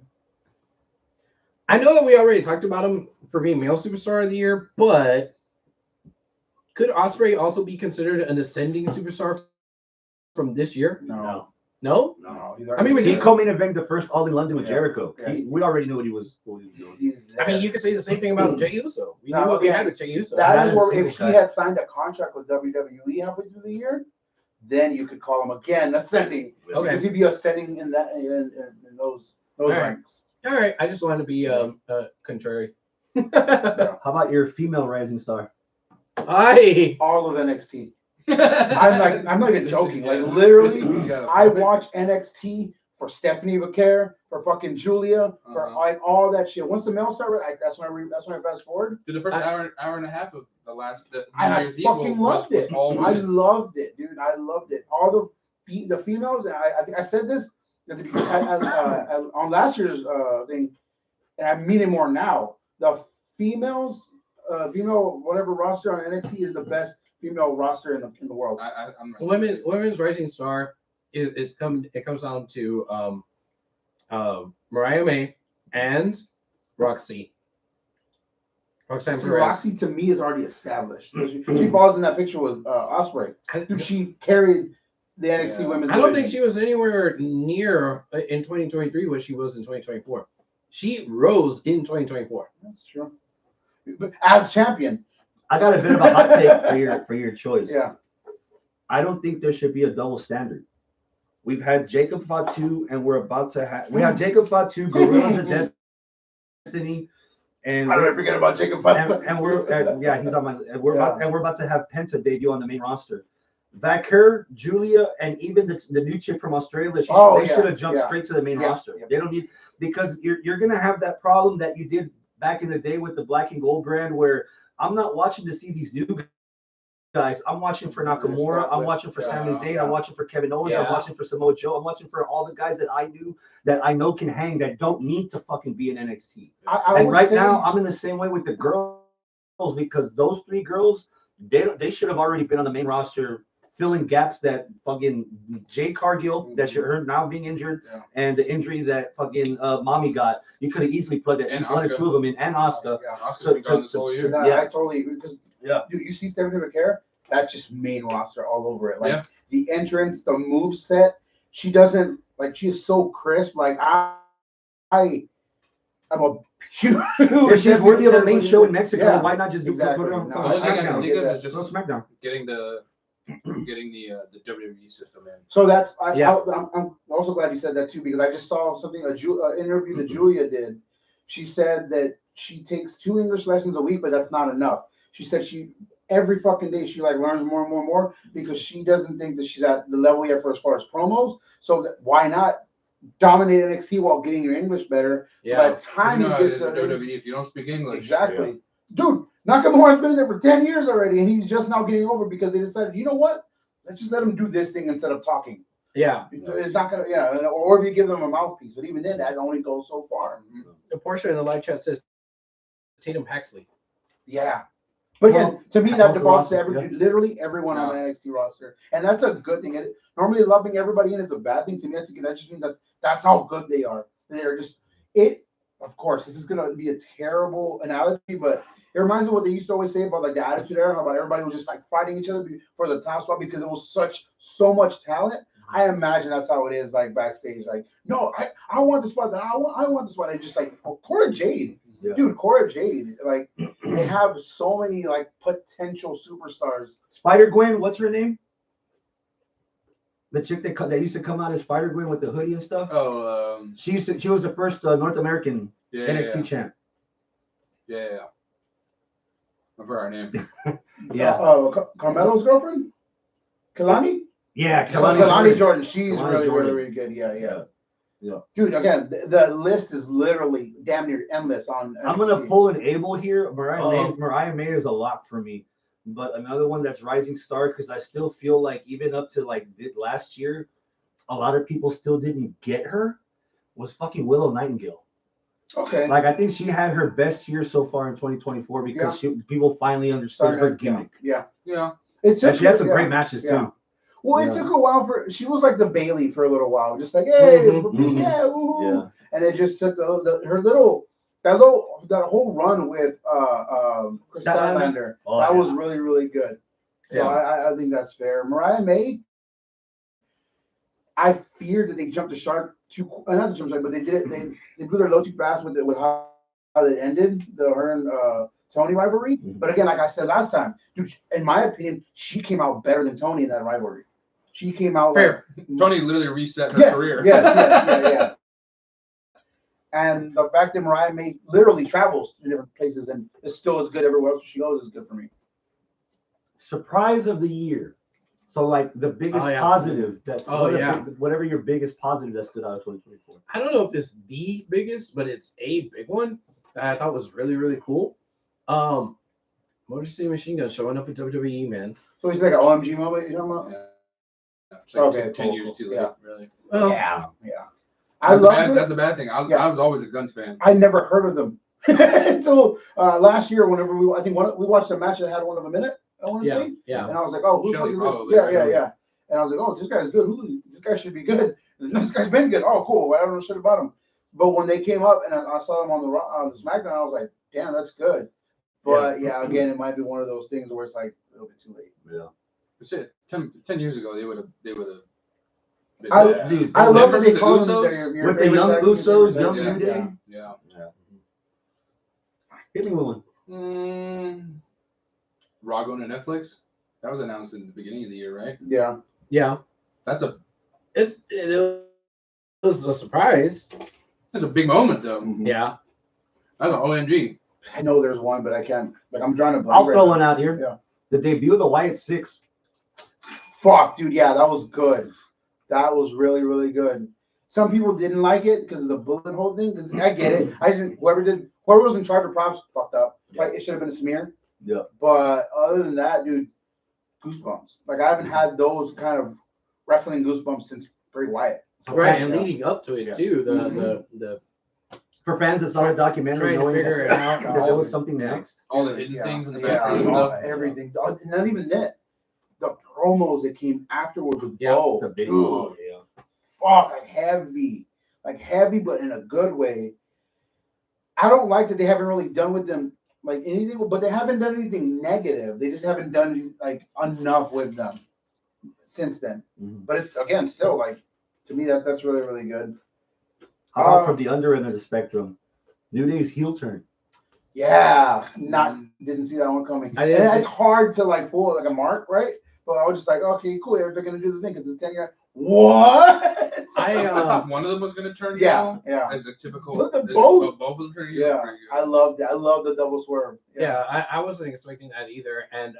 I know that we already talked about him for being male superstar of the year, but could Ospreay also be considered an ascending superstar from this year? No. No? No. I mean, He co-main evented the first All in London with Jericho. Yeah. We already knew what he was doing. I mean, you could say the same thing about Jey Uso. We No, knew what we yeah. had with Jey Uso. That is is where a if he single had signed a contract with WWE halfway through the year, then you could call him again ascending. Okay. Because he'd be ascending in those All right. ranks. All right, I just wanted to be contrary. How about your female rising star? Aye. All of NXT. I'm not even joking. Like literally, I watch NXT for Stephanie Vaquer, for fucking Julia, for like all that shit. Once the mail started, that's when I fast forward. Dude, the first hour and a half of the last New I Year's Eve fucking loved was it. all I women. loved it, dude. I loved it. All the females, and I think I said this on last year's thing, and I mean it more now. The female whatever roster on NXT is the best female roster in the world. I'm right. Women's rising star it comes down to Mariah May and Roxy. Roxanne See, Perez. Roxy to me is already established. She falls in that picture with Ospreay. Dude, she carried the NXT women's. I don't think division. she was anywhere near in 2023 what she was in 2024. She rose in 2024. That's true. But as champion, I got a bit of a hot take for your choice. yeah. I don't think there should be a double standard. We've had Jacob Fatu, and we have Jacob Fatu, Gorillas of Destiny, and I don't forget about Jacob Fatu. and we're he's on my and we're about to have Penta debut on the main roster. Vaquer, Julia, and even the new chick from Australia, they should have jumped straight to the main roster. Yeah. They don't need, because you're gonna have that problem that you did back in the day with the black and gold brand, where I'm not watching to see these new guys. I'm watching for Nakamura. I'm watching for Sami Zayn. I'm watching for Kevin Owens. I'm watching for Samoa Joe. I'm watching for all the guys that I know can hang, that don't need to fucking be in NXT. And right now, I'm in the same way with the girls, because those 3 girls, they should have already been on the main roster, filling gaps that fucking Jade Cargill, that her now being injured, and the injury that fucking Mommy got. You could have easily plugged at least 1 or 2 of them in, and Asuka. Yeah, Oscar's been gone this whole year. I totally agree, because dude, you see Stephanie Vaquer, that's just main roster all over it. Like the entrance, the move set, she is so crisp. Like I'm a huge. If she's worthy of a main show in Mexico, Yeah, why not just do exactly. put her on No, The only thing I can SmackDown? think of Yeah. is just Go SmackDown. getting the WWE system in. So that's Yeah. I'm also glad you said that too, because I just saw something interview that Julia did. She said that she takes 2 English lessons a week, but that's not enough. She said she every fucking day she like learns more and more and more because she doesn't think that she's at the level yet for as far as promos. So why not dominate NXT while getting your English better? So by the time You know you how it get is to in WWE if you don't speak English. exactly, dude, Nakamura's been in there for 10 years already, and he's just now getting over because they decided, you know what? Let's just let him do this thing instead of talking. Yeah. It's not gonna, or if you give them a mouthpiece, but even then, that only goes so far. The Portia in the live chat says Tatum Paxley. Yeah. But again, Well, to me, that also devolves to roster, literally everyone on the NXT roster, and that's a good thing. Normally, loving everybody in is a bad thing. To me, that just means that's how good they are. They're just it. Of course, this is gonna be a terrible analogy, but it reminds me of what they used to always say about like the Attitude Era, about everybody was just like fighting each other for the top spot because it was so much talent. I imagine that's how it is like backstage. Like, no, I want the spot. I want the spot. They just like Cora Jade. Yeah. Dude, Cora Jade, like they have so many like potential superstars. Spider-Gwen, what's her name? The chick that used to come out as Spider-Gwen with the hoodie and stuff. Oh, She was the first North American yeah, NXT champ. Yeah. I forgot her name. Yeah. Carmelo's girlfriend, Kalani. Yeah, Kalani Jordan. She's Kalani really, Jordan. really, really good. Yeah. Yeah. Dude, again, the list is literally damn near endless on. I'm gonna NXT. pull an Abel here. Oh. Mariah May is a lock for me, but another one that's rising star because I still feel like even up to like last year, a lot of people still didn't get her. Was fucking Willow Nightingale. Okay. Like I think she had her best year so far in 2024 because people finally understood her gimmick. Yeah. And she had some great matches Yeah. too. Well, it took a while she was like the Bailey for a little while, just like, hey, yeah, woo-hoo. Yeah. And it just took that whole run with Chris Statlander. That was really, really good. So I think that's fair. Mariah May, I feared that they jumped the shark not the jump shark, but they did it. They blew their load too fast with how it ended, her and Tony rivalry. But again, like I said last time, dude, in my opinion, she came out better than Tony in that rivalry. She came out fair. Tony literally reset her career. Yeah. And the fact that Mariah May literally travels to different places and is still as good everywhere else she goes is good for me. Surprise of the year. So like the biggest positive whatever your biggest positive that stood out of 2024. I don't know if it's the biggest, but it's a big one that I thought was really, really cool. Motor City Machine Gun showing up at WWE, man. So he's like an OMG moment you're talking about? Yeah. It's like 10 years too late, really. Well, Yeah. I love it. That's a bad thing. I was always a Guns fan. I never heard of them until last year. Whenever we watched a match that had one of them in it. I want to say. Yeah. And I was like, oh, who the fuck is probably. this? Yeah. And I was like, oh, this guy's good. This guy should be good. This guy's been good. Oh, cool. I don't know shit about him. But when they came up and I saw them on the SmackDown, I was like, damn, that's good. But again, it might be one of those things where it's like a little bit too late. Yeah. That's it. 10 years ago, they would have. I love that they call them with the young Usos, young New Day. Yeah. Hit me with one. Raw going to Netflix. That was announced in the beginning of the year, right? Yeah. It was a surprise. That's a big moment, though. Yeah. That's an OMG. I know there's one, but I can't. Like I'm drawing a blank. I'll throw one out here. Yeah. The debut of the Wyatt Six. Fuck, dude. Yeah, that was good. That was really, really good. Some people didn't like it because of the bullet hole thing. Because I get it. I just whoever was in charge of props fucked up. Right? It should have been a smear. Yeah. But other than that, dude, goosebumps. Like I haven't had those kind of wrestling goosebumps since Bray Wyatt. Right, and leading up to it too, the for fans that saw the documentary, trying to figure it out, that there was something next. All the hidden things in the background. Everything. Not even that. The promos that came afterwards with Bo. The video. Fuck, like heavy, but in a good way. I don't like that they haven't really done with them like anything, but they haven't done anything negative. They just haven't done like enough with them since then. But it's again still like to me that's really, really good. How about from the under end of the spectrum? New Day's heel turn. Yeah, didn't see that one coming. I And didn't- it's hard to like pull like a mark, right? But I was just like, okay, cool. They're gonna do the thing because it's 10-year. What? I thought one of them was gonna turn Yeah, heel. yeah. As a typical. But the as- both- both of them turn heel. Yeah, Pretty good. I loved it. I love the double swerve. Yeah, I wasn't expecting that either. And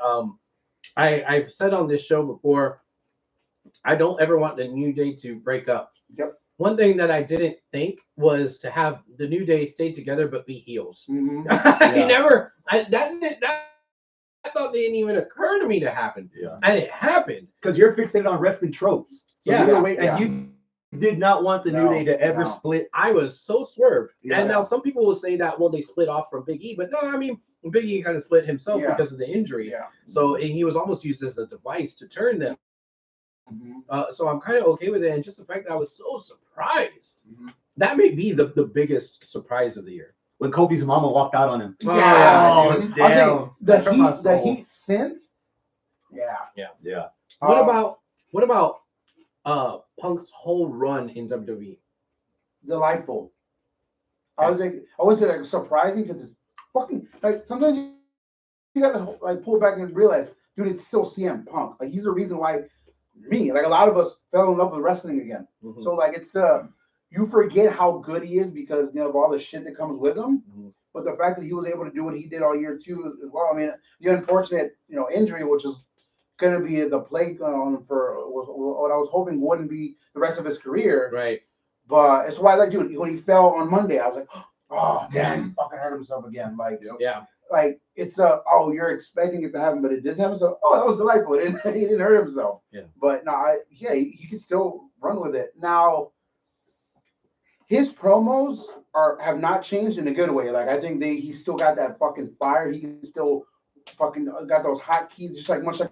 I've said on this show before, I don't ever want the New Day to break up. Yep. One thing that I didn't think was to have the New Day stay together but be heels. Mhm. That thought didn't even occur to me to happen. Yeah. And it happened. Because you're fixated on wrestling tropes. So Yeah. you were waiting, Yeah. and you did not want the New No, Day to ever no. split. I was so swerved. Yeah. And now some people will say that, well, they split off from Big E. But no, I mean, Big E kind of split himself Yeah. because of the injury. Yeah. So he was almost used as a device to turn them. Mhm. So I'm kind of okay with it. And just the fact that I was so surprised. Mhm. That may be the biggest surprise of the year. When Kofi's mama walked out on him. Yeah. Oh, I'll tell you, the That hurt my heat, the soul. heat since. Yeah. Yeah. What about Punk's whole run in WWE? Delightful? I was like, I wouldn't say like surprising because it's fucking like sometimes you gotta like pull back and realize, dude, it's still CM Punk. Like he's the reason why like a lot of us fell in love with wrestling again. Mhm. So like you forget how good he is because of all the shit that comes with him. Mhm. But the fact that he was able to do what he did all year too as well. I mean, the unfortunate injury, which is going to be the plague for what I was hoping wouldn't be the rest of his career. Right. But it's why like dude, when he fell on Monday, I was like, oh damn, he fucking hurt himself again. Like Yeah. like it's you're expecting it to happen, but it did happen. So that was delightful. He didn't hurt himself. Yeah. But no, he can still run with it. Now his promos have not changed in a good way. Like I think he's still got that fucking fire. He can still fucking got those hot keys, just like much like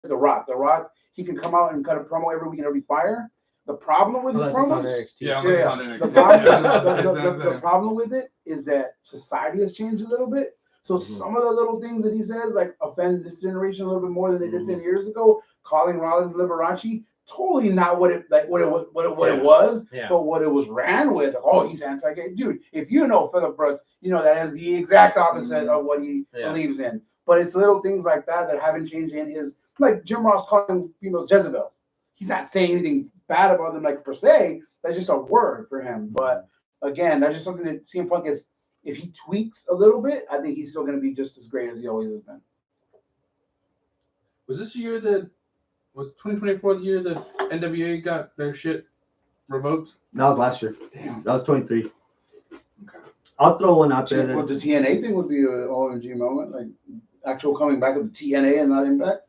The Rock. The Rock, he can come out and cut a promo every week and every fire. The problem with his Unless it's on promos, NXT. Yeah, yeah, on NXT. the problem, Yeah, the problem with it is that society has changed a little bit. So some of the little things that he says, like offend this generation a little bit more than they did 10 years ago, calling Rollins Liberace, totally not what it was, Yeah. but what it was ran with. Like, oh, he's anti-gay, dude. If you know Phillip Brooks, you know that is the exact opposite of what he believes in. But it's little things like that haven't changed in his, like Jim Ross calling females Jezebels. He's not saying anything bad about them, like per se. That's just a word for him. But again, that's just something that CM Punk is. If he tweaks a little bit, I think he's still going to be just as great as he always has been. Was 2024 the year that NWA got their shit revoked? That was last year. Damn. That was 23. Okay. I'll throw one out there. Well, the TNA thing would be an OMG moment, like actual coming back of the TNA and not Impact.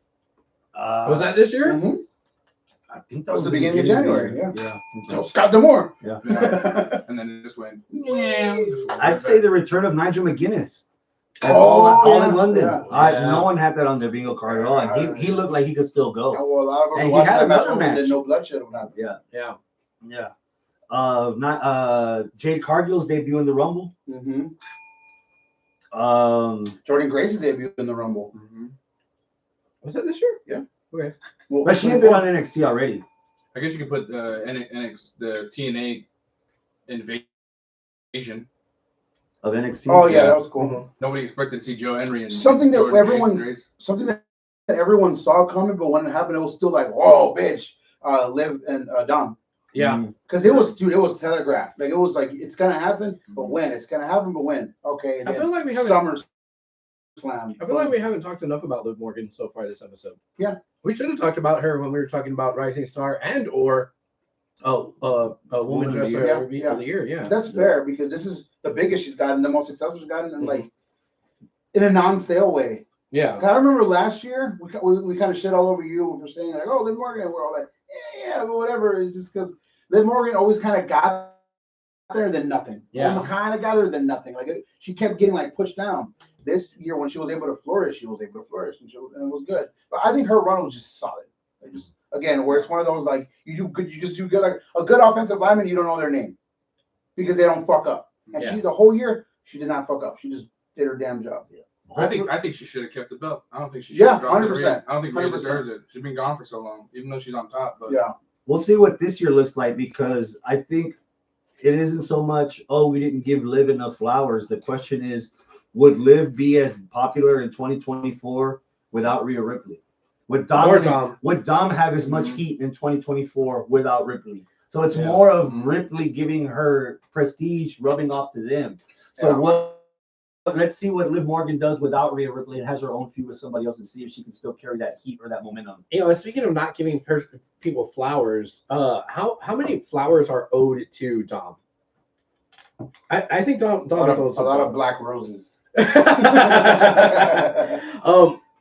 Was that this year? Mm-hmm. I think That was the beginning of January. Yeah. Yeah. Scott D'Amore. Yeah. And then it just went. Yeah. I'd say the return of Nigel McGuinness. Oh, all yeah, in London. yeah. No one had that on their bingo card at all. And he looked like he could still go. Well, a lot of them And he watched had that match another hoping that match. no bloodshed would happen. Yeah. Yeah. Yeah. Jade Cargill's debut in the Rumble. Mm-hmm. Jordan Grace's debut in the Rumble. Was that this year? Yeah. Okay. Well, But she had been on NXT already. I guess you could put the TNA invasion. Of NXT. Oh yeah, that was cool. Mhm. Nobody expected to see Joe Henry and Something that Jordan everyone- Grace. Something that everyone saw coming, but when it happened, it was still like, "Whoa, bitch!" Liv and Dom, Yeah. because it was telegraphed. Like it was like it's gonna happen, but when? It's gonna happen, but when? Okay. And I then feel like we haven't. Summer Slam. I feel like we haven't talked enough about Liv Morgan so far this episode. Yeah. We should have talked about her when we were talking about Rising Star and or a Woman Woman of the Dresser Year. of the Year. Yeah. That's fair because this is the biggest she's gotten, the most successful she's gotten, and like in a non-stale way. Yeah. I remember last year we kind of shit all over you for saying like, "Oh, Liv Morgan," we're all like, "Yeah, but whatever." It's just because Liv Morgan always kind of got there, then nothing. Yeah. Kind of got there, then nothing. Like she kept getting like pushed down. This year, when she was able to flourish, and it was good. But I think her run was just solid. Like just again, where it's one of those like you just do good, like a good offensive lineman, you don't know their name because they don't fuck up. And Yeah. she the whole year she did not fuck up. She just did her damn job. I think she should have kept the belt. I don't think she should Yeah, have dropped it. 100%. I don't think Rhea 100%. deserves it. She's been gone for so long, even though she's on top. But Yeah. We'll see what this year looks like because I think it isn't so much, oh, we didn't give Liv enough flowers. The question is, would Liv be as popular in 2024 without Rhea Ripley? Would Dom have as much heat in 2024 without Ripley? So it's more of Ripley giving her prestige, rubbing off to them. So let's see what Liv Morgan does without Rhea Ripley and has her own feud with somebody else and see if she can still carry that heat or that momentum. You know, speaking of not giving people flowers, how many flowers are owed to Dom? I think Dom is owed a lot of black roses.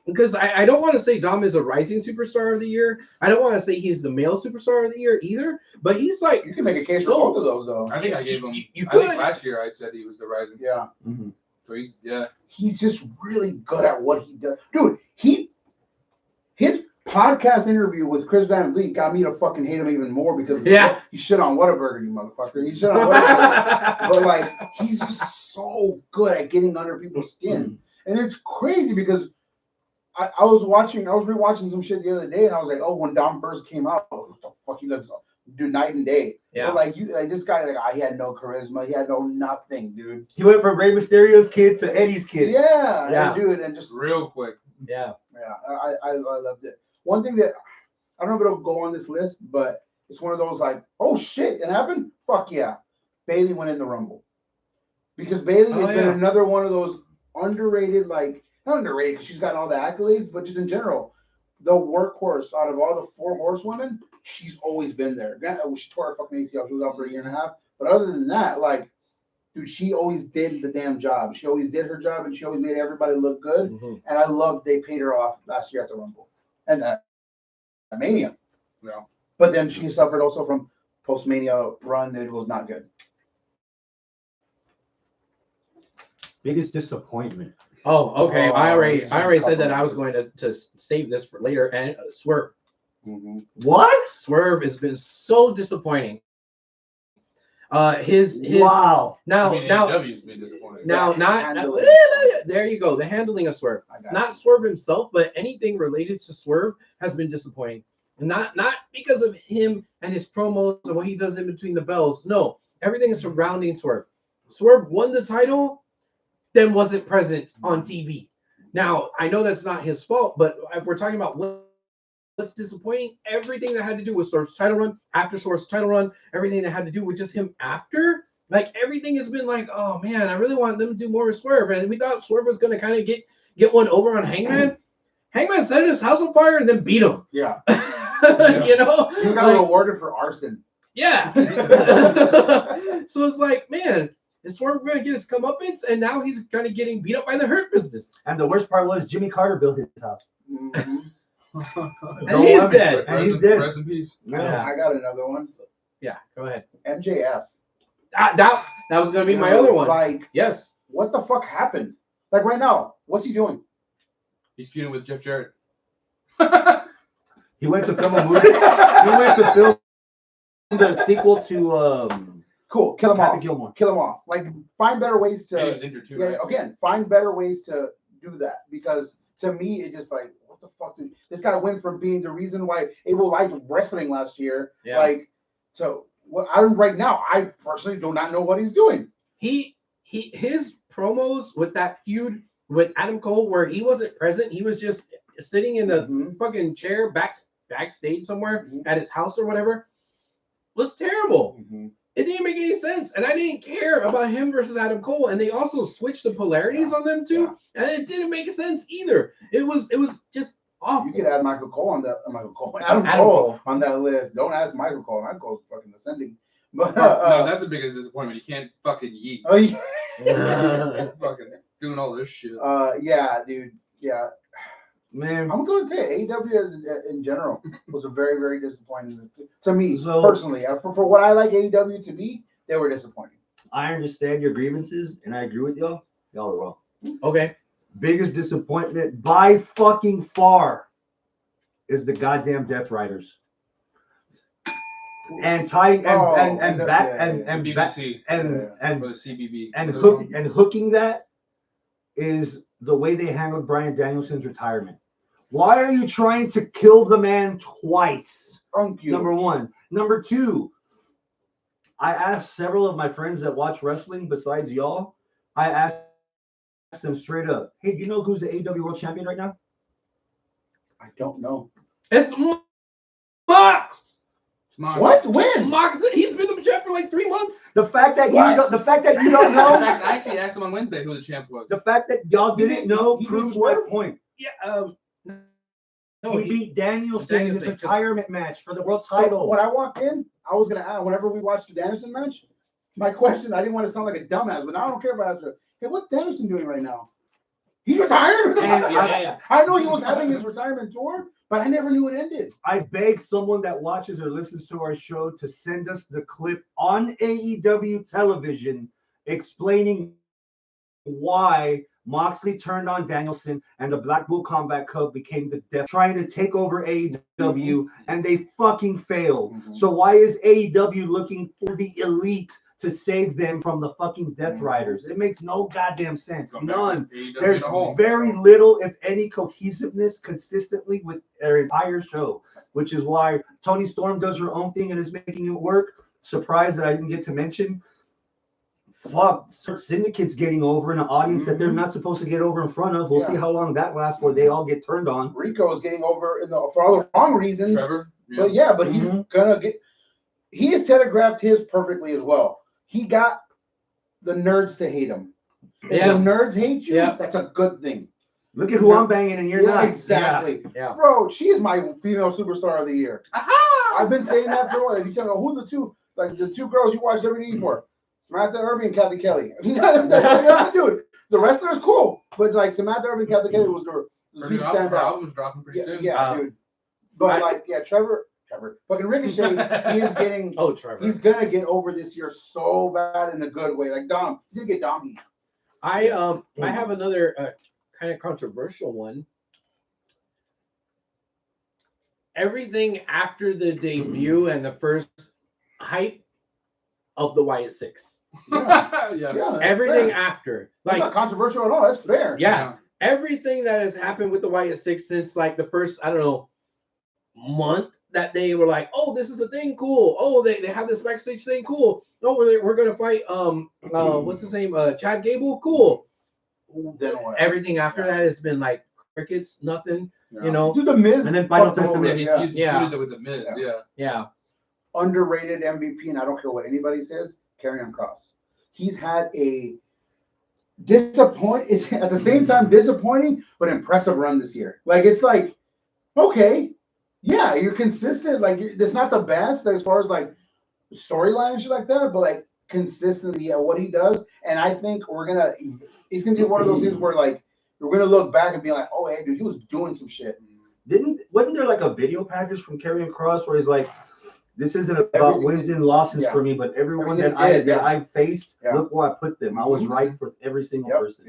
Because I don't want to say Dom is a rising superstar of the year. I don't want to say he's the male superstar of the year either. But he's like, you can make a case for both of those though. I think I gave him. You I think last year I said he was the rising. Yeah. Mm-hmm. So he's just really good at what he does, dude. His podcast interview with Chris Van Vliet got me to fucking hate him even more because he shit on Whataburger, you motherfucker. He shit on Whataburger, but like he's just so good at getting under people's skin, and it's crazy because I was rewatching some shit the other day, and I was like, oh, when Dom first came out, what the fuck, he looks do night and day. Yeah. But this guy, he had no charisma, he had no nothing, dude. He went from Rey Mysterio's kid to Eddie's kid. Yeah. And dude, and just real quick. Yeah. I loved it. One thing that I don't know if it'll go on this list, but it's one of those like, oh shit, it happened? Fuck yeah. Bailey went in the Rumble. Because Bailey has been another one of those underrated, like, not underrated because she's gotten all the accolades, but just in general, the workhorse out of all the 4 horsewomen, she's always been there. She tore her fucking ACL. She was out for a year and a half. But other than that, like, dude, she always did the damn job. She always did her job, and she always made everybody look good. Mm-hmm. And I loved they paid her off last year at the Rumble. And Mania. Yeah. But then she suffered also from post-Mania run. It was not good. Biggest disappointment. Oh, okay. I already said that I was going to save this for later. And Swerve. Mm-hmm. What? Swerve has been so disappointing. His wow. Now AEW's been disappointing. Now there you go. The handling of Swerve. Not Swerve himself, but anything related to Swerve has been disappointing. Not because of him and his promos and what he does in between the bells. No, everything is surrounding Swerve. Swerve won the title, then wasn't present on TV. Now, I know that's not his fault, but if we're talking about what's disappointing, everything that had to do with Swerve's title run, after Swerve's title run, everything that had to do with just him after, like everything has been like, oh man, I really want them to do more with Swerve. And we thought Swerve was going to kind of get one over on Hangman. Hangman set his house on fire and then beat him. Yeah. You know? He got rewarded for arson. Yeah. So it's like, man, is Swerve going to get his comeuppance? And now he's kind of getting beat up by the Hurt Business. And the worst part was Jimmy Carter built his house. Mm-hmm. And he's dead. And he's dead. Rest in peace. Yeah. I got another one. Yeah, go ahead. MJF. That was going to be my other one. Like, yes. What the fuck happened? Like right now, what's he doing? He's feuding with Jeff Jarrett. He went to film a movie. He went to film the sequel to Cool. Kill him off. Gilmore. Kill him off. Like, find better ways to. He was injured too. Yeah. Right? Again, find better ways to do that because to me, it just like, what the fuck? This guy went from being the reason why Abel liked wrestling last year. Yeah. Like, so what? Right now, I personally do not know what he's doing. His promos with that feud with Adam Cole, where he wasn't present, he was just sitting in the fucking chair backstage somewhere at his house or whatever, was terrible. It didn't make any sense, and I didn't care about him versus Adam Cole. And they also switched the polarities on them too, and it didn't make sense either. It was just awful. You could add Michael Cole on that. Adam Cole on that list. Don't ask Michael Cole. Michael Cole's fucking ascending. But no, that's the biggest disappointment. You can't fucking yeet. Oh yeah. Fucking doing all this shit. Yeah, dude. Yeah. Man, I'm going to say AEW in general was a very, very disappointing to me personally. For what I like AEW to be, they were disappointing. I understand your grievances, and I agree with y'all. Y'all are wrong. Okay. Biggest disappointment by fucking far is the goddamn Death Riders. And tying and BBC and for the CBB and hooking that is the way they handled Bryan Danielson's retirement. Why are you trying to kill the man twice? Thank you. Number one. Number two, I asked several of my friends that watch wrestling besides y'all. I asked them straight up, hey, do you know who's the AEW World Champion right now? I don't know. It's Mox. Smart. What? When? Mox. He's been the champ for like 3 months. The fact that What? you don't In know, fact, I actually asked him on Wednesday who the champ was. the fact that y'all didn't know he proves didn't my swerve? point. Yeah. No, He beat Danielson in his Danielson just- retirement match for the world So title. when I walked in, I was gonna ask whenever we watched the Danielson match. My question, I didn't want to sound like a dumbass, but now I don't care about it. Hey, what's Danielson doing right now? He's retired. And Yeah. I know he was having his retirement tour, but I never knew it ended. I beg someone that watches or listens to our show to send us the clip on AEW television explaining why Moxley turned on Danielson and the Blackpool Combat Club became the death, trying to take over AEW, and they fucking failed. Mhm. So why is AEW looking for the elite to save them from the fucking Death Riders? It makes no goddamn sense. Go back to None. AEW There's as a whole. very little, if any, cohesiveness consistently with their entire show, which is why Tony Storm does her own thing and is making it work. Surprised that I didn't get to mention. Fuck, Syndicate's getting over in an audience that they're not supposed to get over in front of. We'll see Yeah. how long that lasts before they all get turned on. Rico is getting over for all the wrong reasons. Trevor. But yeah, but he's gonna get. He has telegraphed his perfectly as well. He got the nerds to hate him. If Yeah. the nerds hate you, Yeah. that's a good thing. Look at who I'm banging and you're Yeah, not. exactly. Yeah. Bro, she is my female superstar of the year. Aha! I've been saying that for a while. You tell me who the two, like the two girls you watch every day for? Samantha Irving and Kathy Kelly. Dude, the wrestler is cool, but like Samantha Irving and Kathy Kelly was the Her two new album, stand her out. album's dropping pretty Yeah, soon. yeah, dude. But Trevor, fucking Ricochet, he is getting. Oh, Trevor. He's gonna get over this year so bad in a good way. Like Dom, he's gonna get Dom. I have another kind of controversial one. Everything after the debut and the first hype of the Wyatt Six. yeah. Yeah, that's Everything fair. after, That's like, not controversial at all. That's fair. yeah, everything that has happened with the Wyatt Six since like the first, I don't know, month that they were like, oh, this is a thing, cool. Oh, they have this backstage thing, cool. No, we're gonna fight what's his name? Chad Gable, cool. Then what? Everything after that has been like crickets, nothing, you know. Dude, the Miz. And then Final fucked him over. Testament. Yeah, Yeah. he did it with the Miz. Yeah. Yeah. Underrated MVP, and I don't care what anybody says. Karrion Kross. He's had a at the same time disappointing but impressive run this year. Like it's like, okay, yeah, you're consistent. Like it's not the best as far as like storyline and shit like that, but like consistently at what he does. And I think he's gonna do one of those things where like we're gonna look back and be like, oh hey, dude, he was doing some shit. Wasn't there like a video package from Karrion Kross where he's like, this isn't about Everything- wins and losses yeah. for me, but everyone Everything that did, yeah. I faced, Yeah. look where I put them. I was Mhm. right for every single Yep, person.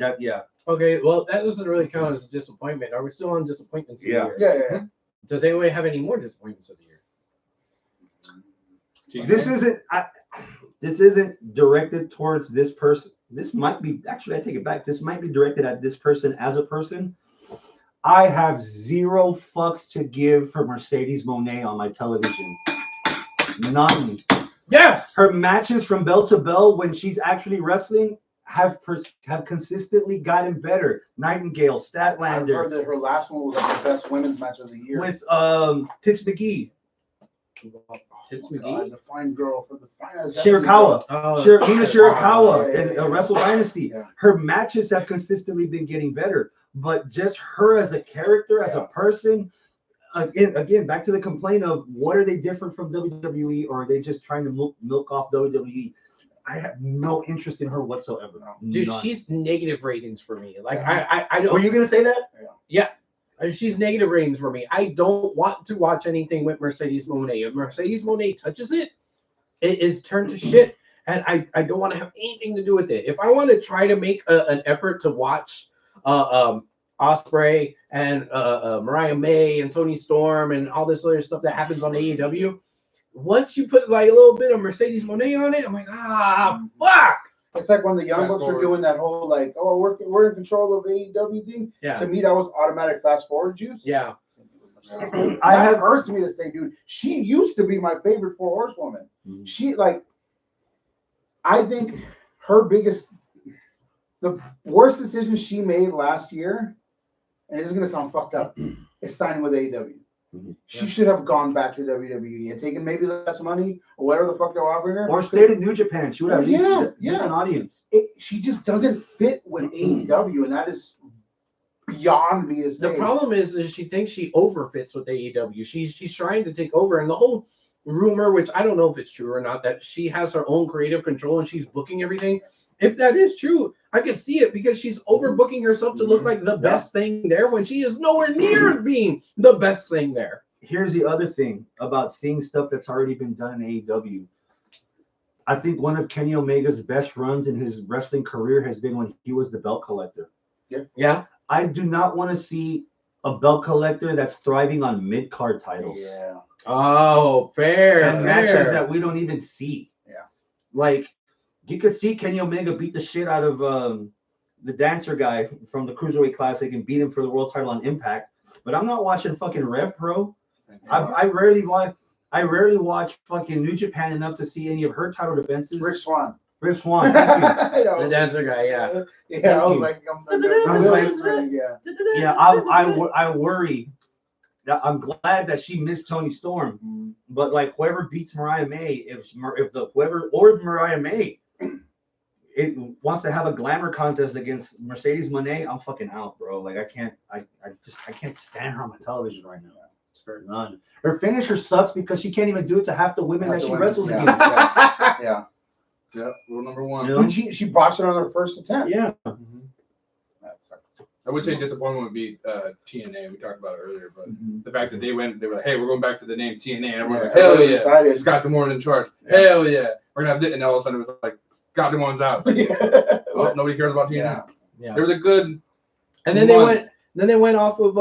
yep. Yeah. Okay, well, that doesn't really count as a disappointment. Are we still on disappointments of Yeah. the year? Yeah. Does anyone have any more disappointments of the year? This isn't directed towards this person. This might be actually, I take it back. This might be directed at this person as a person. I have zero fucks to give for Mercedes Moné on my television. None. Yes. Her matches from bell to bell when she's actually wrestling have consistently gotten better. Nightingale, I've heard Statlander, that her last one was like the best women's match of the year. with Tits McGee, Tits God, McGee. the fine girl for the fine. Shirakawa. Oh, Mina Shirakawa yeah, in yeah. Wrestle Dynasty. Yeah. Her matches have consistently been getting better, but just her as a character, as a person, again, back to the complaint of what are they different from WWE, or are they just trying to milk off WWE? I have no interest in her whatsoever. Dude, None. she's negative ratings for me. Like I don't. Were you gonna say that? She's negative ratings for me. I don't want to watch anything with Mercedes Moné. If Mercedes Moné touches it, it is turned to shit. And I don't want to have anything to do with it. If I want to try to make an effort to watch Ospreay and Mariah May and Tony Storm and all this other stuff that happens on AEW, once you put like a little bit of Mercedes Moné on it, I'm like, fuck. It's like when the Young Fast Bucks were forward. doing that whole like, oh, we're in control of AEW thing. Yeah. To me, that was automatic fast forward juice. Yeah. That hurts me to say, dude. She used to be my favorite 4-horsewoman. She I think the worst decision she made last year, and this is gonna sound fucked up, is signing with AEW. She should have gone back to WWE and taken maybe less money or whatever the fuck they're offering her. Or stayed in New Japan. She would have an audience. She just doesn't fit with AEW, and that is beyond me to say. The problem is she thinks she overfits with AEW. She's trying to take over, and the whole rumor, which I don't know if it's true or not, that she has her own creative control and she's booking everything. If that is true, I can see it because she's overbooking herself to look like the best thing there when she is nowhere near being the best thing there. Here's the other thing about seeing stuff that's already been done in AEW. I think one of Kenny Omega's best runs in his wrestling career has been when he was the belt collector. Yeah. I do not want to see a belt collector that's thriving on mid-card titles. Yeah. Oh, fair. And matches that we don't even see. Yeah. Like, you could see Kenny Omega beat the shit out of the dancer guy from the Cruiserweight Classic and beat him for the world title on Impact. But I'm not watching fucking Rev Pro. I rarely watch fucking New Japan enough to see any of her title defenses. Rich Swann. Rich Swann. Thank you. The dancer guy, yeah. Yeah, I was like, I worry. That I'm glad that she missed Toni Storm, but like whoever beats Mariah May, if Mariah May wants to have a glamour contest against Mercedes Moné, I'm fucking out, bro. Like I can't stand her on my television right now. It's fair none. Her finisher sucks because she can't even do it to half the women that she wrestles against. Yeah. Yeah, rule number one. You know? And she botched it on her first attempt. Yeah. That sucks. I would say disappointment would be TNA. We talked about it earlier, but the fact that they were like, hey, we're going back to the name TNA. And everyone's like, hell yeah. Excited. Scott D'Amore in charge. Hell yeah. We're going to have this. And all of a sudden it was like, Scott D'Amore's out. It's like, oh, nobody cares about TNA. Yeah. There was a good. And then they went off of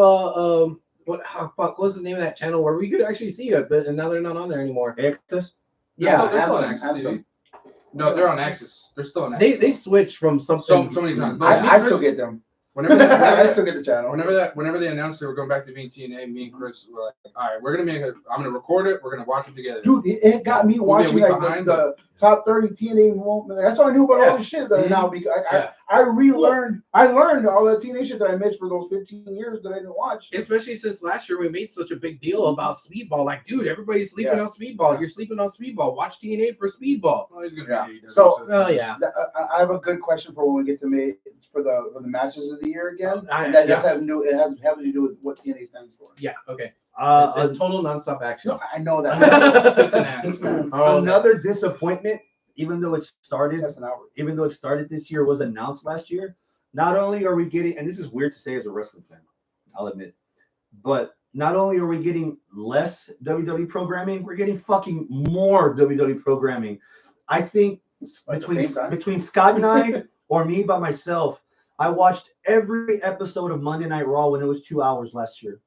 what was the name of that channel where we could actually see it, but now they're not on there anymore. Access? Yeah. No, they're still on Access TV. No, they're on Access. They're still on Access. They switched from something so many times. But I still get them. Whenever I still get the channel. Whenever they announced they were going back to being TNA, me and Chris were like, all right, I'm gonna record it. We're gonna watch it together. Dude, it got me watching like the top 30 TNA moment. That's all I knew about all the shit now because I relearned. I learned all the TNA shit that I missed for those 15 years that I didn't watch. Especially since last year we made such a big deal about Speedball. Like, dude, everybody's sleeping on Speedball. Yeah. You're sleeping on Speedball. Watch TNA for Speedball. Oh, he's gonna be so, I have a good question for when we get to for the matches of the year again. And that does have it has heavily to do with what TNA stands for. Yeah. Okay. It's total nonstop action. No, I know that. It's an ass. Another disappointment, even though it started this year, was announced last year. Not only are we getting, and this is weird to say as a wrestling fan, I'll admit, but not only are we getting less WWE programming, we're getting fucking more WWE programming. I think between Scott and I, or me by myself, I watched every episode of Monday Night Raw when it was 2 hours last year.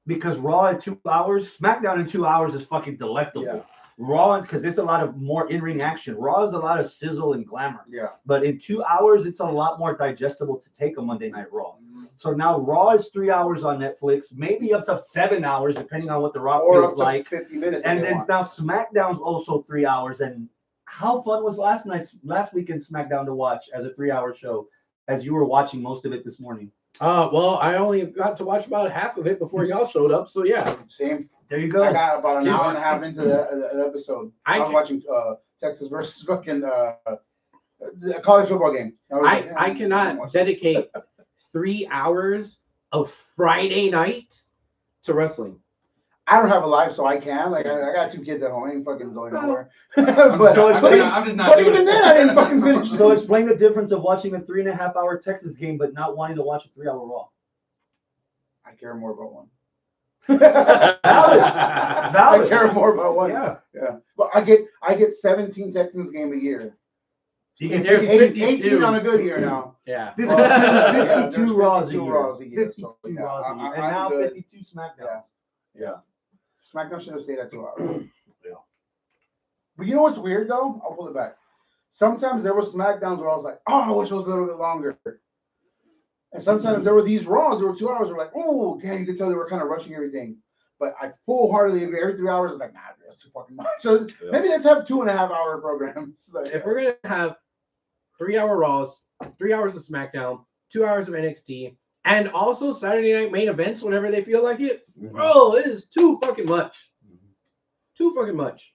Because Raw in 2 hours, SmackDown in 2 hours is fucking delectable. Yeah. Raw, because it's a lot of more in-ring action. Raw is a lot of sizzle and glamour. Yeah. But in 2 hours, it's a lot more digestible to take a Monday Night Raw. Mm-hmm. So now Raw is 3 hours on Netflix, maybe up to 7 hours, depending on what the Raw feels like. 50 minutes. And then now SmackDown's also 3 hours. And how fun was last weekend's SmackDown to watch as a 3 hour show, as you were watching most of it this morning? Well, I only got to watch about half of it before y'all showed up. So yeah. Same. There you go. I got about an hour and a half into the episode. I was watching Texas versus fucking the college football game. I cannot dedicate 3 hours of Friday night to wrestling. I don't have a life, so I can. Like I got 2 kids at home. I ain't fucking going nowhere. I'm just not doing even then, I didn't fucking finish. So explain the difference of watching a 3.5 hour Texas game, but not wanting to watch a 3 hour Raw. I care more about one. Valid. I care more about one. Yeah. But I get 17 Texans game a year. You get 18 on a good year now. Yeah. 52 Raws a year. 52 Raws a year. And now 52 SmackDown. Yeah. SmackDown should have stayed at 2 hours. Yeah. But you know what's weird though? I'll pull it back. Sometimes there were SmackDowns where I was like, oh, I wish it was a little bit longer. And sometimes there were these Raws that were 2 hours. We're like, oh, damn, you could tell they were kind of rushing everything. But I full-heartedly agree. Every 3 hours is like, nah, that's too fucking much. So maybe let's have 2.5-hour programs. Like, If we're gonna have 3-hour Raws, 3 hours of SmackDown, 2 hours of NXT, and also Saturday night main events whenever they feel like it, bro, it is too fucking much. Too fucking much.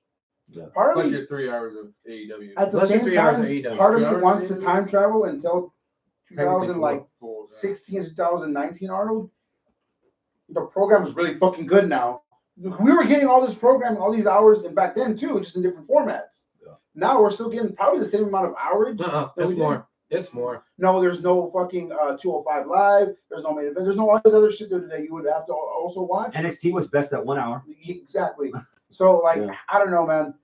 part Plus of me, your 3 hours of AEW. at the Plus your same 3 hours of time, AEW. part of 2 me hours wants of to AEW? time travel until Technically 2016, 2019, Arnold. The program is really fucking good now. We were getting all this programming, all these hours, and back then too, just in different formats. Yeah. Now we're still getting probably the same amount of hours. It's more. It's more. No, there's no fucking 205 Live. There's no main event. There's no all this other shit that you would have to also watch. NXT was best at 1 hour. Exactly. So like, Yeah. I don't know, man.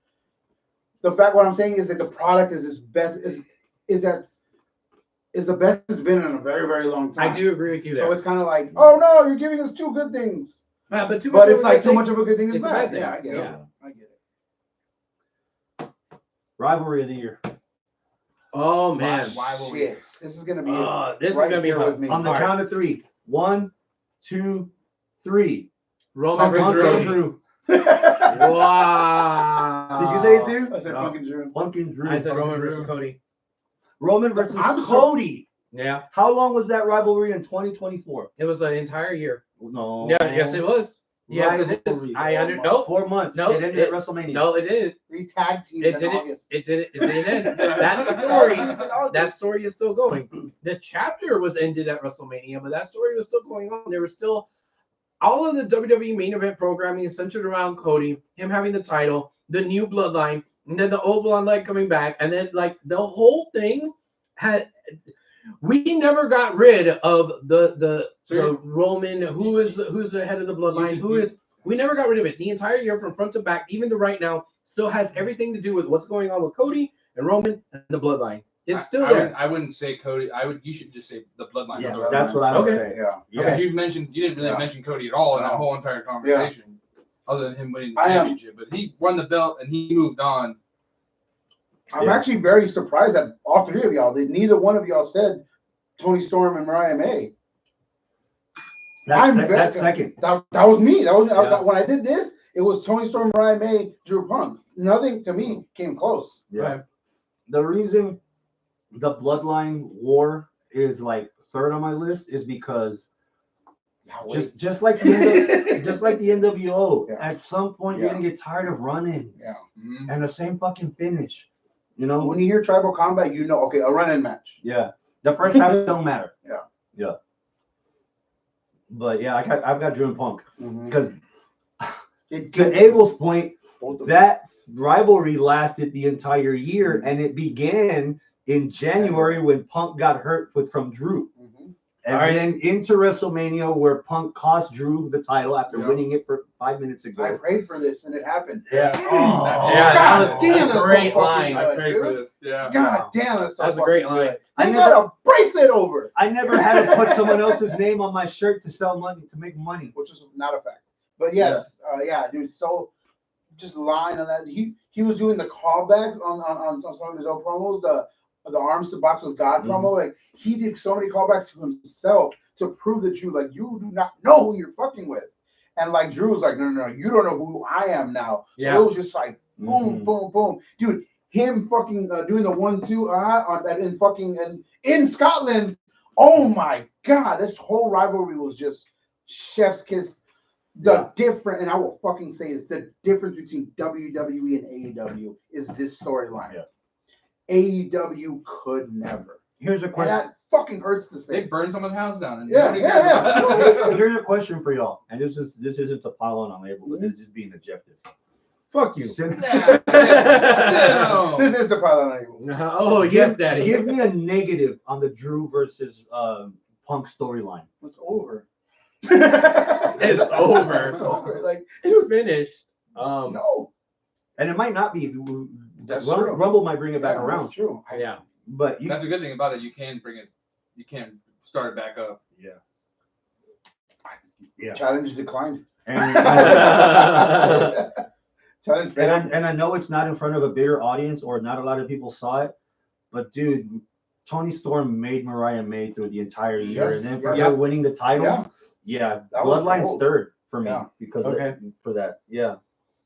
The fact, what I'm saying is that the product is its best. Is the best it's been in a very, very long time. I do agree with you there. So it's kind of like, oh no, you're giving us two good things. But too much But of it's a like good too thing. much of a good thing is It's a bad. bad thing. Yeah, I get Yeah. it. I get it. Rivalry of the year. Oh man. Shit. This is gonna be This right is gonna be here hard. with me. On the Alright. count of 3. 1, 2, 3. Roman versus Punk and Cody. Drew. Wow. Did you say it too? I said No. fucking Drew. Punk and Drew. I said Punk Roman and versus Drew. Cody. Roman versus I'm so- Cody. Yeah. How long was that rivalry in 2024? It was an entire year. No. Yeah. Yes, it was. Yes, it is. Rivalry. I under no. 4 months. No, It ended at WrestleMania. No, it didn't. They tag teamed It in didn't. August. It didn't. It didn't end. That story is still going. The chapter was ended at WrestleMania, but that story was still going on. There was still all of the WWE main event programming is centered around Cody, him having the title, the new bloodline, and then the old bloodline coming back, and then like the whole thing had. We never got rid of the Roman who's the head of the bloodline, we never got rid of it. The entire year from front to back, even to right now, still has everything to do with what's going on with Cody and Roman and the bloodline. It's still there. I wouldn't say Cody. You should just say the bloodline Yeah, story. that's what I would Okay. say. Yeah. Yeah. Because you didn't really Yeah. mention Cody at all in that No. whole entire conversation, other than him winning the I am- championship. But he won the belt and he moved on. I'm Yeah. actually very surprised that all three of y'all, neither one of y'all said Tony Storm and Mariah May. That's very- second. That was me. That was Yeah. when I did this. It was Tony Storm, Mariah May, Drew Punk. Nothing to me came close. Yeah. Right. The reason the bloodline war is like third on my list is because just like the NWO, Yeah. at some point Yeah. you're gonna get tired of running Yeah. and the same fucking finish. You know? When you hear tribal combat, you know, okay, a run-in match. Yeah. The first half don't matter. Yeah. Yeah. But yeah, I've got Drew and Punk because to Abel's point, that rivalry lasted the entire year, and it began in January when Punk got hurt from Drew. And All right. then into WrestleMania where Punk cost Drew the title after Yeah. winning it for 5 minutes I ago. prayed for this and it happened. Yeah. Oh, Yeah, God that was damn, a that's so great fucking line. good, I prayed for dude. this. Yeah. God damn, that's so That's a great fucking line. good. I I got a bracelet over, I never had to put someone else's name on my shirt to sell money, to make money. which is not a fact. But yes, yeah, dude. So just lying on that. He was doing the callbacks on some of his old promos, the arms to box with God promo. Like he did so many callbacks to himself to prove that you do not know who you're fucking with. And like Drew was like, no, you don't know who I am now. So Yeah. it was just like boom, boom, boom, dude. Him fucking doing the 1-2 on that in fucking and in Scotland. Oh my God, this whole rivalry was just chef's kiss. The different, and I will fucking say this: the difference between WWE and AEW is this storyline. Yeah. AEW could never. Here's a And question. that fucking hurts to They say. burned someone's house down. And Yeah, nobody yeah, cared yeah. about it. Here's a question for y'all, and this isn't to pile on Abel, but this is just being objective. Fuck you. Yeah. Yeah. This is the pilot. Oh yes, Daddy. Give me a negative on the Drew versus Punk storyline. It's over. It's over. It's over. Like, It's finished. no. And it might not be. That's true. Rumble might bring it back Yeah, around. that's true. Yeah. But That's a good thing about it. You can bring it. You can start it back up. Yeah. Challenge declined. And, Challenge failed. and I know it's not in front of a bigger audience or not a lot of people saw it, but dude, Tony Storm made Mariah May through the entire year, Yes, and then for yes. her winning the title, Yeah. yeah, That was Bloodline's cold. third for me Yeah. because Okay. for that. Yeah.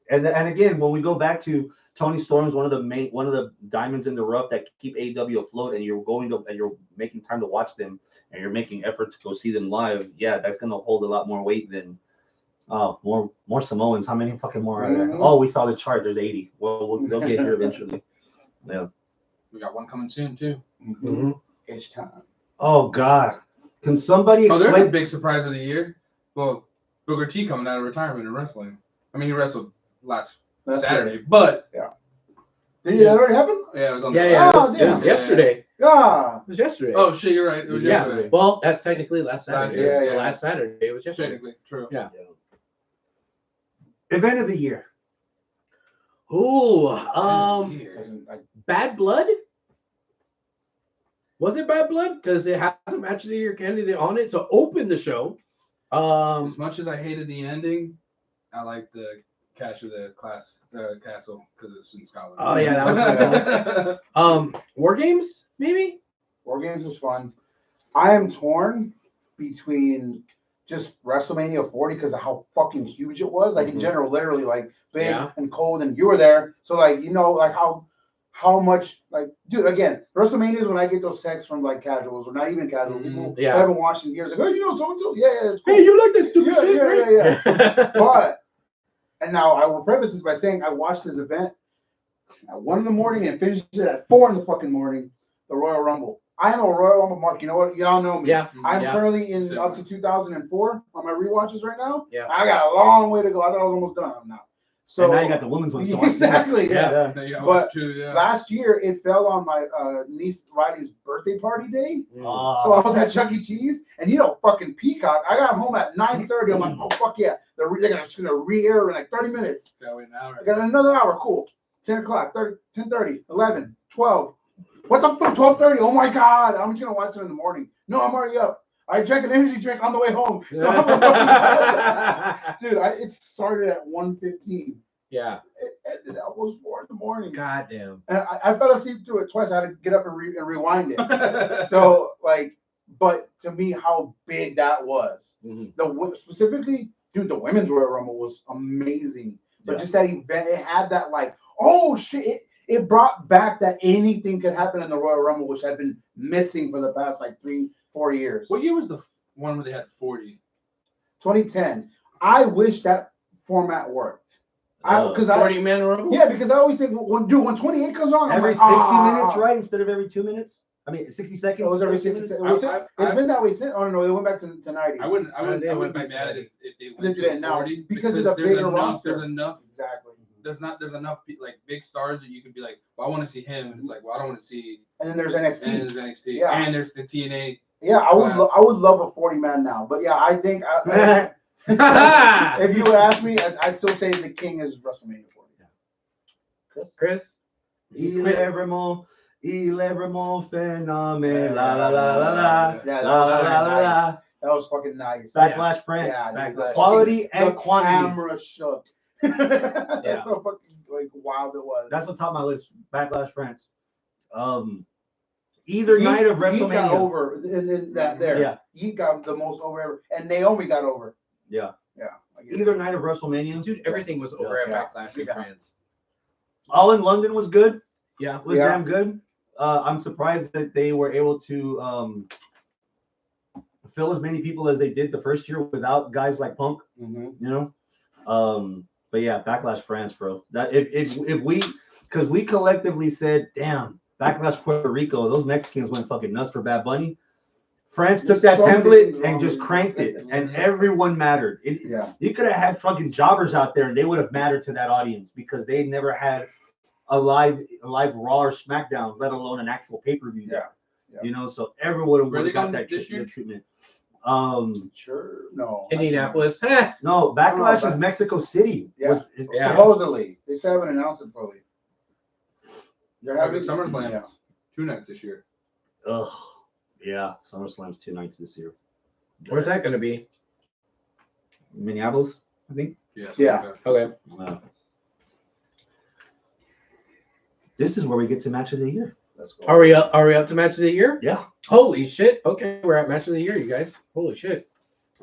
And again, when we go back to Tony Storm's one of the diamonds in the rough that keep AEW afloat, and you're making time to watch them, and you're making effort to go see them live. Yeah, that's gonna hold a lot more weight than more Samoans. How many fucking more are there? Mhm. Oh, we saw the chart. There's 80. Well, they'll get here eventually. Yeah. We got one coming soon too. Mm-hmm. It's time. Oh God. Can somebody Oh, there's a explain? big surprise of the year. Well, Booker T coming out of retirement in wrestling. I mean, he wrestled last That's Saturday, but Did that already happen? yeah, it was on. Yeah, the yeah. Oh, It was damn. yesterday. Yeah. It was yesterday. Oh shit, you're right. It was yeah. yesterday. Well, that's technically last Saturday. Yeah, The yeah. last Saturday. It was yesterday. Technically, true. Yeah. Event of the year. Ooh, Year. Bad Blood. Was it Bad Blood? Because it has a match of the year candidate on it to open the show. As much as I hated the ending, I like the Cash of the Castle because it's in Scotland. Oh, yeah, that was War Games, maybe. War Games was fun. I am torn between just WrestleMania 40 because of how fucking huge it was. Like in Mhm. general, literally like big Yeah. and cold, and you were there. So like like how much like dude again, WrestleMania is when I get those texts from like casuals or not even casual people Yeah. who haven't watched in years. Like, oh, you know so and so, yeah, it's cool. Hey, you like that stupid Yeah, shit, yeah, right? yeah. But and now I will preface this by saying I watched this event at 1 a.m. and finished it at 4 a.m. the Royal Rumble. I am a Royal Rumble mark. You know what? Y'all know me. Yeah. I'm Yeah. currently in Same up here. to 2004 on my rewatches right now. Yeah. I got a long way to go. I thought I was almost done. I'm not. So And now you got the women's ones to watch. exactly. Yeah. No, you got But watch too, yeah. Last year it fell on my niece Riley's birthday party day. Oh, So I was at Chuck E. Cheese, and fucking Peacock. I got home at 9:30. I'm like, oh fuck yeah, they're gonna re-air in like 30 minutes. Gotta wait an hour. I got another hour. Cool. 10 o'clock, 10:30, 11, 12. What the fuck? 12:30. Oh my god, I'm just gonna watch it in the morning. No, I'm already up. I drank an energy drink on the way home. So I'm fucking dude, it started at 1:15. Yeah. It ended at almost 4 in the morning. God damn. And I fell asleep through it twice. I had to get up and rewind it. So like, but to me, how big that was. Specifically, dude, the women's Royal Rumble was amazing. But just that event, it had that like, oh shit, it brought back that anything could happen in the Royal Rumble, which had been missing for the past like 3-4 years. What year was the one where they had 40? 2010. I wish that format worked. Because 40-man Rumble? yeah, because I always think when 28 comes on, every I'm like, 60 minutes, right? Instead of every 2 minutes. I mean, 60 seconds. It was every 60 seconds. It's been that way since. Oh no, they went back to 90. I wouldn't they be went back to mad that. if they They went did it to now 40 because of the there's bigger enough. roster. There's enough. Exactly. There's enough like big stars that you could be like, well, I want to see him, and it's like, well, I don't want to see. And then there's NXT. And there's NXT. Yeah. And there's the TNA. Yeah, I would love a 40-man now. But yeah, I think if you would ask me, I'd still say the king is WrestleMania 40. Chris? Il est vraiment phénoménal. La la la la la. Yeah, La la la la la. That was fucking nice. Backlash France. Yeah, dude, Backlash. Quality and the quantity. camera shook. That's so fucking like wild it was. That's what top of my list. Backlash France. Either night of He got WrestleMania. over in that there. Yeah. He got the most over ever, and Naomi got over. Yeah. Yeah. Either night of WrestleMania. Dude, everything was over at Yeah. Backlash in Yeah. France. All in London was good. Yeah. Was Yeah. damn good. I'm surprised that they were able to fill as many people as they did the first year without guys like Punk. Mm-hmm. You know. But yeah, Backlash France, bro. That if we, because we collectively said, damn, Backlash Puerto Rico, those Mexicans went fucking nuts for Bad Bunny. France took that So many template things and wrong just with cranked it. it, and everyone mattered. Yeah. You could have had fucking jobbers out there, and they would have mattered to that audience because they never had a live Raw or SmackDown, let alone an actual pay-per-view. Yeah. Yeah. You know, so everyone Where would they have got going that this year? treatment. Sure. No. Indianapolis. No, Backlash Oh, is Mexico City. Yeah. Yeah. Supposedly, they still haven't announced it fully. They're Having having SummerSlam Yeah. 2 nights this year. Ugh. Yeah, SummerSlam's 2 nights this year. Where's that going to be? Minneapolis, I think. Yeah. Yeah. Okay. This is where we get to match of the year. Let's go. Are we up to match of the year? Yeah. Holy shit. Okay, we're at match of the year, you guys. Holy shit.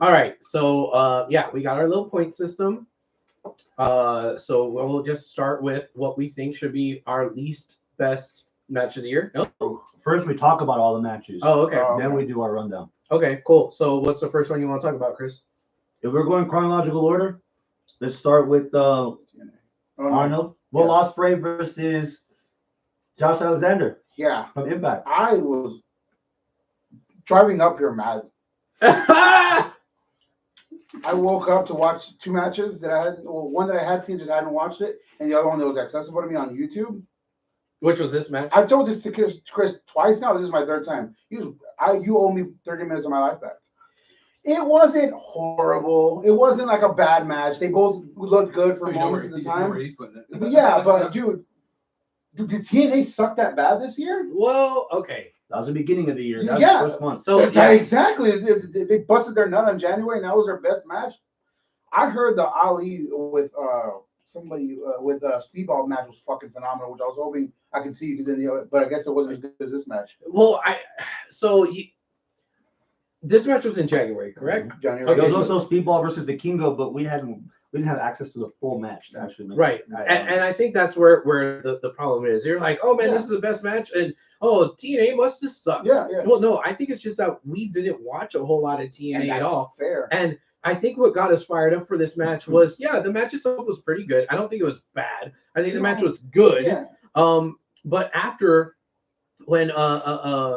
All right, so yeah, we got our little point system. So we'll just start with what we think should be our least best match of the year. No? First, we talk about all the matches. Oh, okay. Then we do our rundown. Okay, cool. So what's the first one you want to talk about, Chris? If we're going chronological order, let's start with Arnold. Will Ospreay versus Josh Alexander Yeah, from Impact. I was driving up here mad. I woke up to watch two matches that I had. Well, one that I had seen, just hadn't watched it, and the other one that was accessible to me on YouTube. Which was this match? I've told this to Chris twice now. This is my third time. You owe me 30 minutes of my life back. It wasn't horrible. It wasn't like a bad match. They both looked good for moments at the time. He's putting it. But yeah, but dude, did TNA suck that bad this year? Well, okay. That was the beginning of the year. That was Yeah. the first month. So Yeah, exactly. They busted their nut in January, and that was their best match. I heard the Ali with somebody with Speedball match was fucking phenomenal, which I was hoping I could see because but I guess it wasn't as good as this match. well, this match was in January, correct? January. There was Okay, so- also Speedball versus the Kingo, but we didn't have access to the full match to actually make Right. it. And I think that's where the problem is. You're like, oh man, Yeah. this is the best match, and oh, TNA must have sucked. Yeah, yeah. Well, no, I think it's just that we didn't watch a whole lot of And TNA at that's all. fair. And I think what got us fired up for this match was, yeah, the match itself was pretty good. I don't think it was bad. I think the match was good. Yeah. But after when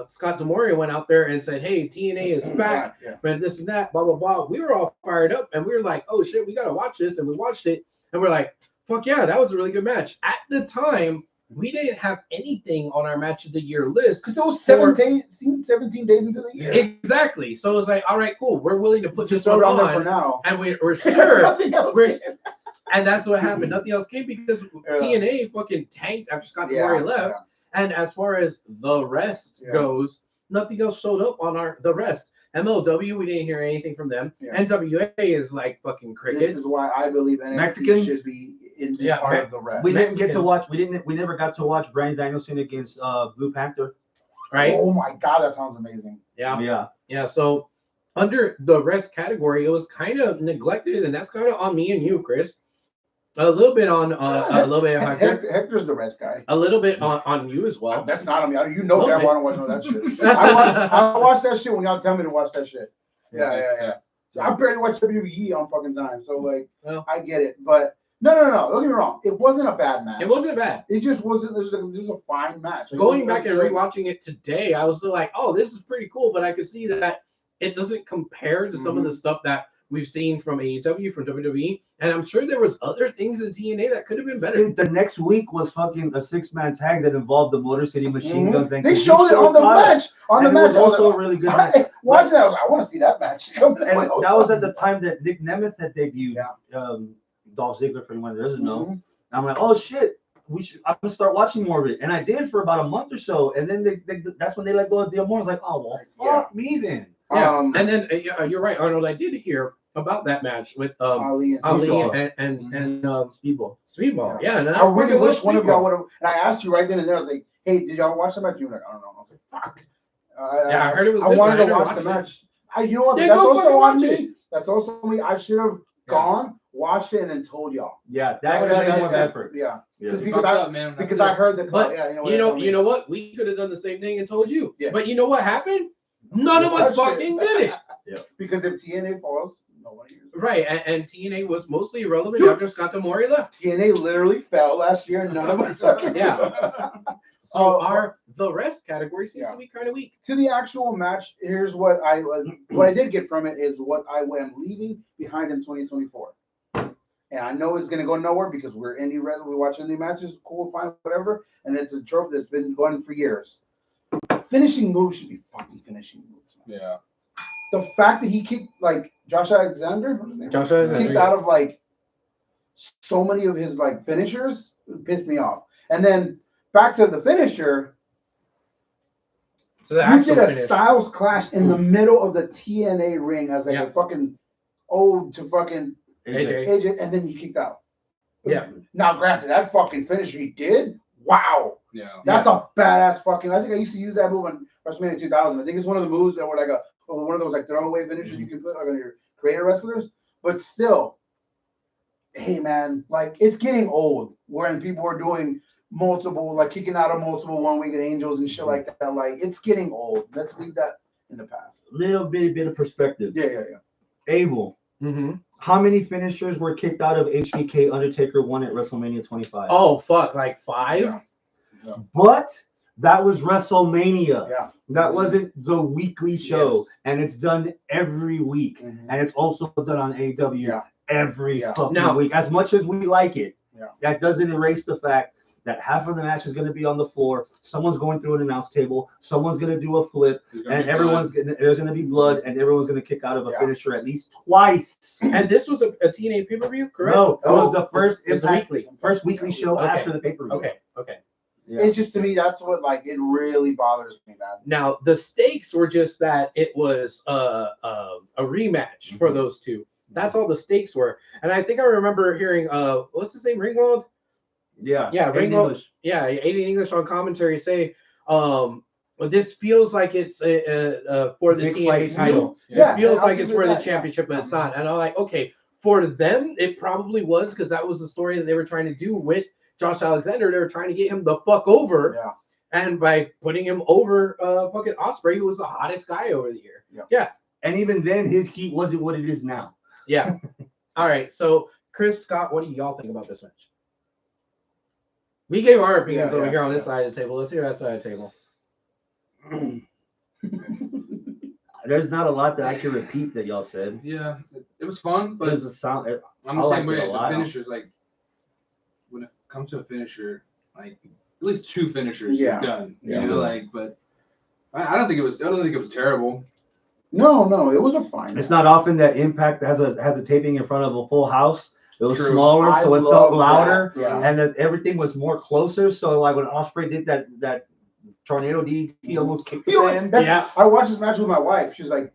Scott D'Amore went out there and said, hey, TNA is back, Yeah. man, this and that, blah, blah, blah, we were all fired up and we were like, oh shit, we got to watch this. And we watched it and we're like, fuck yeah, that was a really good match. At the time, we didn't have anything on our match of the year list. Because it was 17 days into the year. Exactly. So it was like, all right, cool. We're willing to put Just this one throw it on there for on. now. And we're sure. Nothing else. We're- And that's what happened. Nothing else came because TNA fucking tanked after Scott D'Amore left. And as far as the rest goes, nothing else showed up on the rest. MLW, we didn't hear anything from them. Yeah. NWA is like fucking crickets. This is why I believe NXT Mexicans? should be in Yeah, part of the rest. We didn't get to Mexicans. watch. We never got to watch Bryan Danielson against Blue Panther. Right? Oh my god, that sounds amazing. Yeah. Yeah. So under the rest category, it was kind of neglected, and that's kind of on me and you, Chris. A little bit on a little bit on Hector. Hector's the rest guy. A little bit on you as well. That's not on me. You know Okay. that I don't watch none of that shit. I watch that shit when y'all tell me to watch that shit. Yeah. So I barely watch WWE on fucking time, so like Well. I get it. But no. Don't get me wrong. It wasn't a bad match. It wasn't bad. It just wasn't. It was just a fine match. Like, Going back and rewatching it today, I was like, oh, this is pretty cool, but I could see that it doesn't compare to some of the stuff that we've seen from AEW, from WWE, and I'm sure there was other things in TNA that could have been better. The next week was fucking a 6-man tag that involved the Motor City Machine Guns. And They showed it on the match. On the And match, it was also a really good match. Watch that. I was like, I want to see that match. And that was at the time that Nick Nemeth had debuted. Dolph Ziggler, for anyone that doesn't know. And I'm like, oh shit, I'm gonna start watching more of it. And I did for about a month or so. And then that's when they let go of D'Amore. I was like, oh well, fuck me then. Yeah, and then you're right, Arnold. I did hear about that match with Ali and Speedball. Speedball. Yeah, and I really wish one of y'all Speedball. would have. And I asked you right then and there. I was like, "Hey, did y'all watch the match?" You were like, "I don't know." I was like, "Fuck." Yeah, I heard it was. I good, wanted but to I watch didn't the watch match. You know what? Then That's go also fucking on watch me. it. That's also me. I should have gone, watched it, and then told y'all. Yeah, that would have been more effort. Yeah, Yeah. because I heard the. But yeah, You know what? We could have done the same thing and told you. Yeah. But you know what happened? None of us fucking did it. Because if TNA falls, nobody. Right, and TNA was mostly irrelevant Dude. after Scott D'Amore left. TNA literally fell last year, and none of us fucking. Yeah. So the rest category seems to be kind of weak. To the actual match, here's what I did get from it is what I am leaving behind in 2024. And I know it's gonna go nowhere because we're indie red, we watch indie matches, cool, fine, whatever. And it's a trope that's been going for years. Finishing moves should be fucking finishing moves. Yeah. The fact that he kicked like Josh Alexander, what's his name? Josh Alexander, kicked out of like so many of his like finishers, pissed me off. And then back to the finisher. So the You actual did a finish. Styles clash in the middle of the TNA ring as like Yeah. a fucking ode to fucking AJ. AJ, and then you kicked out. Yeah. Now, granted, that fucking finisher he did, wow, Yeah. that's a badass fucking. I think I used to use that move in WrestleMania 2000. I think it's one of the moves that were like one of those like throwaway finishers you can put like on your greater wrestlers, but still, hey man, like it's getting old when people are doing multiple, like kicking out of multiple 1 week angels and shit like that. Like it's getting old. Let's leave that in the past. Little bit of perspective. Yeah. Abel, Mm-hmm. how many finishers were kicked out of HBK Undertaker 1 at WrestleMania 25? Oh fuck, like 5? Yeah. But that was WrestleMania. Yeah. That wasn't the weekly show, Yes. and it's done every week, Mhm. and it's also done on AEW Yeah. every Yeah. fucking Now- week. As much as we like it, Yeah. that doesn't erase the fact that half of the match is going to be on the floor. Someone's going through an announce table. Someone's going to do a flip, There's gonna and be there's going to be blood, and everyone's going to kick out of a Yeah. finisher at least twice. And this was a TNA pay-per-view, correct? No, it was the first It was a Impact- weekly. first weekly show Okay. after the pay-per-view. Okay. Yeah. It's just, to me, that's what, like, it really bothers me, man. Now the stakes were just that it was a rematch for those two. That's all the stakes were. And I think I remember hearing what's his name, Ringwald? Yeah. Yeah, Aiden Ringwald. English. Yeah, Aiden English on commentary say, well, this feels like it's for the Big TNA fight. title. Yeah, It feels I'll like give it's you for the that, yeah. championship, but it's not. And I'm like, okay, for them, it probably was, because that was the story that they were trying to do with Josh Alexander. They were trying to get him the fuck over. Yeah. And by putting him over fucking Ospreay, who was the hottest guy over the year. Yeah. And even then, his heat wasn't what it is now. Yeah. All right. So, Chris, Scott, what do y'all think about this match? We gave our opinions Yeah, over yeah, here on this yeah. side of the table. Let's hear that side of the table. There's not a lot that I can repeat that y'all said. Yeah, it was fun, But but it's a sound. I'm I the liked same it way. a lot. The finishers, like when it comes to a finisher, like at least 2 finishers, Yeah. you're done. Yeah. You know, like, but I don't think it was. I don't think it was terrible. No, it was a fine. It's not often that Impact has a taping in front of a full house. It was True. smaller, I so it love felt louder, that, yeah. and that everything was more closer. So like when Ospreay did that tornado DDT, almost kicked the You know, fan. that's- Yeah. I watched this match with my wife. She's like,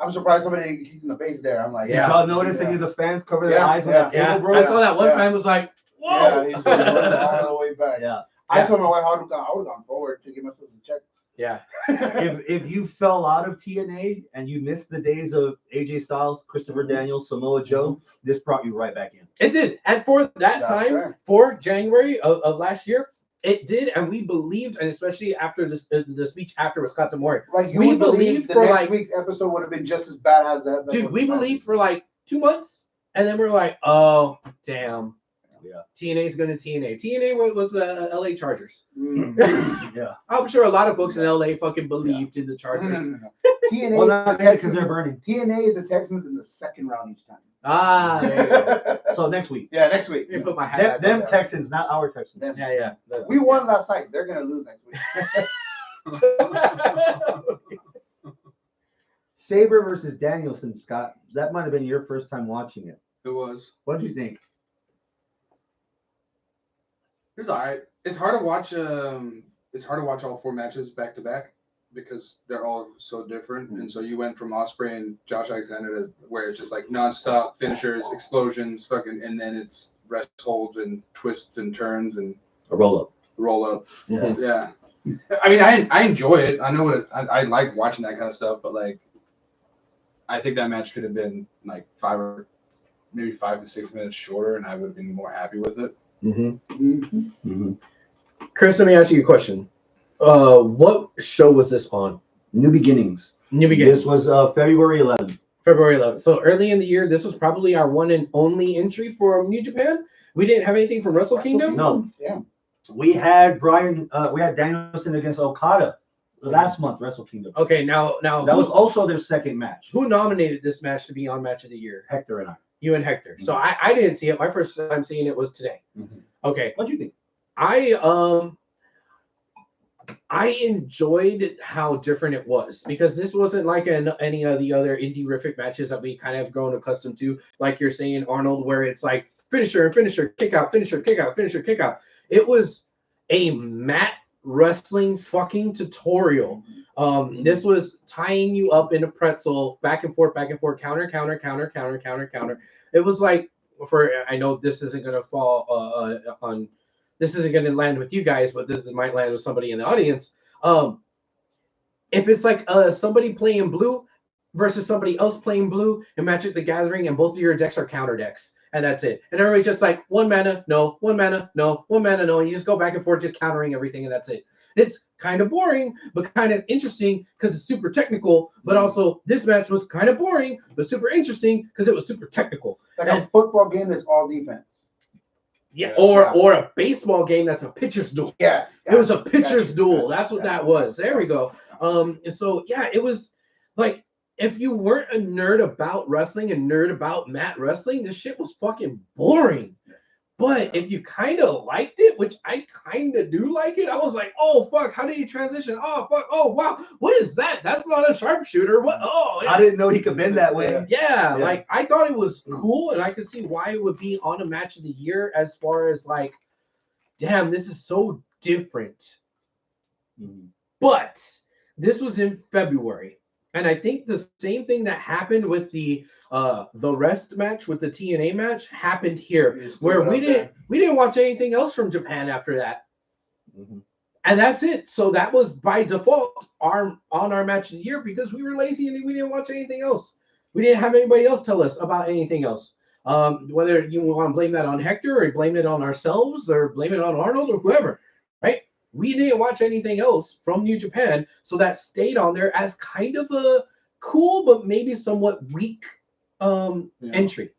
I'm surprised somebody didn't kick in the face there. I'm like, Did yeah. y'all notice any of the fans cover their eyes when that Yeah. table broke? I saw that one Yeah. fan was like, Yeah, whoa. he's running all the way back. Yeah. I told my wife I would have gone forward to give myself some checks. Yeah. If you fell out of TNA and you missed the days of AJ Styles, Christopher Daniels, Samoa Joe, this brought you right back in. It did. And for that That's time, right. for January of last year, it did. And we believed, and especially after this, the speech after with Scott Demore, Like you We would believe believed the for, next like- week's episode would have been just as bad as that. dude, we believed for like 2 months. And then we're like, oh, damn. Yeah. TNA's going to TNA. TNA was LA Chargers. Yeah. I'm sure a lot of folks in LA fucking believed in the Chargers. No. TNA Well, is not the because Texans. they're burning. TNA is the Texans in the second round each time. Ah, there you go. So next week, Yeah, next week. Let me put my hat them back Texans, not our Texans. Them. on. Yeah. We won last night. They're gonna lose next week. Sabre versus Danielson, Scott. That might have been your first time watching it. It was. What did you think? It was alright. It's hard to watch. It's hard to watch all 4 matches back to back because they're all so different. And so you went from Ospreay and Josh Alexander to where it's just like nonstop finishers, explosions, fucking, and then it's rest holds and twists and turns and A roll up. roll up. Yeah. Yeah. I mean, I enjoy it. I know what I like watching that kind of stuff, but like, I think that match could have been like 5 to 6 minutes shorter, and I would have been more happy with it. Chris, let me ask you a question. What show was this on? New Beginnings. New Beginnings. This was February 11th. February 11th. So early in the year, this was probably our one and only entry for New Japan. We didn't have anything from Wrestle Kingdom. No. Yeah. We had Danielson against Okada last month, Wrestle Kingdom. Okay, now That was also their second match. who nominated this match to be on Match of the Year? Hector and I. You and Hector. So I didn't see it. My first time seeing it was today. Okay. What'd you think? I enjoyed how different it was because this wasn't like any of the other indie-rific matches that we kind of grown accustomed to. Like you're saying, Arnold, where it's like finisher and finisher, kick out, finisher, kick out, finisher, kick out. It was a mat wrestling fucking tutorial. This was tying you up in a pretzel, back and forth, counter, counter, counter, counter, counter, counter. It was like, I know this isn't gonna fall this isn't gonna land with you guys, but this might land with somebody in the audience. If it's like somebody playing blue, versus somebody else playing blue in Magic the Gathering, and both of your decks are counter decks, and that's it. And everybody's just like, 1 mana, no, 1 mana, no, 1 mana, no. And you just go back and forth, just countering everything, and that's it. It's kind of boring, but kind of interesting because it's super technical. But also, this match was kind of boring, but super interesting because it was super technical. Like a football game that's all defense. Yeah, or a baseball game that's a pitcher's duel. Yes. It was a pitcher's duel. That's what that was. There we go. And so yeah, it was like if you weren't a nerd about wrestling and nerd about mat wrestling, this shit was fucking boring. But if you kind of liked it, which I kind of do like it, I was like, oh fuck, how did he transition? Oh fuck, oh wow, what is that? That's not a sharpshooter. What? Oh, I didn't know he could bend that way. yeah, like I thought it was cool, and I could see why it would be on a match of the year. As far as like, damn, this is so different. But this was in February, and I think the same thing that happened with the rest match with the TNA match happened here, where we didn't watch anything else from Japan after that, and that's it. So that was by default on our match of the year because we were lazy and we didn't watch anything else. We didn't have anybody else tell us about anything else. Whether you want to blame that on Hector or blame it on ourselves or blame it on Arnold or whoever, right? We didn't watch anything else from New Japan, so that stayed on there as kind of a cool but maybe somewhat weak entry.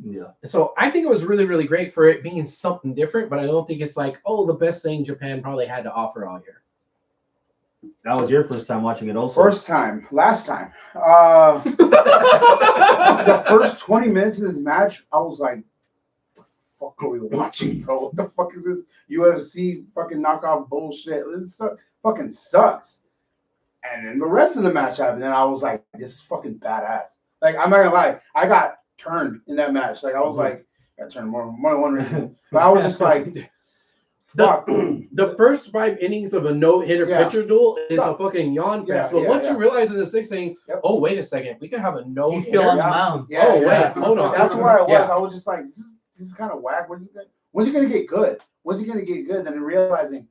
Yeah. So I think it was really, really great for it being something different, but I don't think it's like, oh, the best thing Japan probably had to offer all year. That was your first time watching it also. First time. Last time. The first 20 minutes of this match, I was like, what the fuck are we watching, bro? What the fuck is this UFC fucking knockoff bullshit? This stuff fucking sucks. And then the rest of the match happened, and I was like, this is fucking badass. Like, I'm not gonna lie, I got turned in that match. Like, I was like, I got turned more than one reason. But I was just like, fuck. The first 5 innings of a no-hitter pitcher duel is a fucking yawn fest. But once you realize in the 6th inning, oh, wait a second, we can have a no-hitter. He's still on the mound. Oh, wait, hold on. That's where I was. I was just like, this is kind of whack. When's it gonna get good? When's it gonna get good? Then realizing,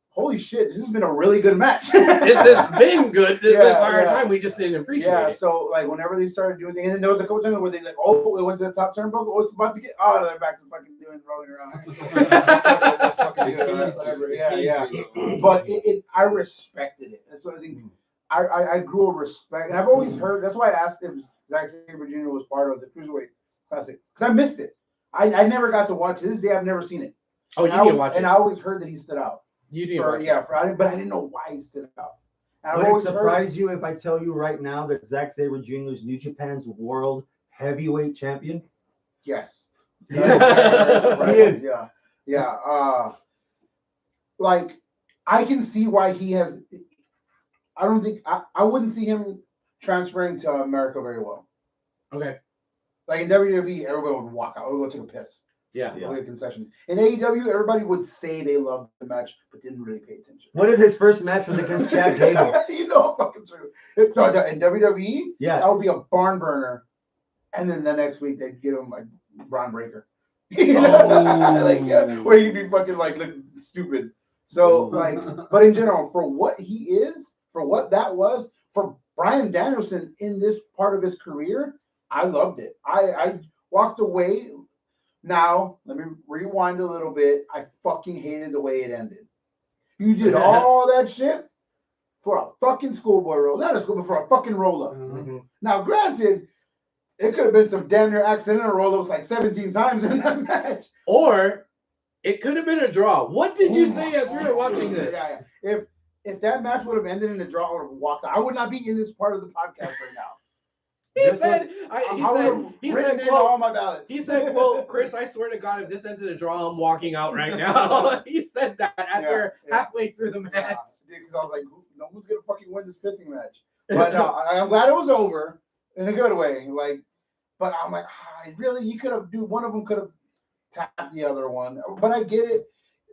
holy shit, this has been a really good match. This has been good this entire time. We just didn't appreciate it. So like whenever they started doing things, and then there was a couple times where they like, oh, it went to the top turnbuckle. Oh, it's about to get. Oh, they're back to fucking doing rolling around. But I respected it. That's what I think. I grew a respect, and I've always heard. That's why I asked if Zack Sabre Jr. was part of the Cruiserweight Classic because I missed it. I never got to watch it. To this day, I've never seen it. Oh, you didn't watch it. And I always heard that he stood out. You didn't watch it. But I didn't know why he stood out. Would it surprise you if I tell you right now that Zack Sabre Jr. is New Japan's world heavyweight champion? Yes. He is. Yeah. Like, I can see why he has. I don't think I wouldn't see him transferring to America very well. Okay. Like in WWE, everybody would walk out. Would go take a piss. Yeah. Concessions. In AEW, everybody would say they loved the match, but didn't really pay attention. What if his first match was against Chad Gable? You know, fucking true. In WWE, yeah, that would be a barn burner. And then the next week they'd give him like Braun Breaker. You know? Where he'd be fucking like look stupid. So like, but in general, for what he is, for what that was, for Bryan Danielson in this part of his career, I loved it. I walked away. Now, let me rewind a little bit. I fucking hated the way it ended. You did all that shit for a fucking schoolboy roll. Not a schoolboy, for a fucking roll-up. Now, granted, it could have been some damn near accidental roll-ups like 17 times in that match. Or it could have been a draw. What did you say as we were watching this? If that match would have ended in a draw, I would have walked out. I would not be in this part of the podcast right now. He said, all my ballots. He said, well, Chris, I swear to God, if this ends in a draw, I'm walking out right now. He said that after halfway through the match. Because I was like, no one's going to fucking win this pissing match. But no, I'm glad it was over in a good way. Like, but I'm like, really? You could have, one of them could have tapped the other one. But I get it.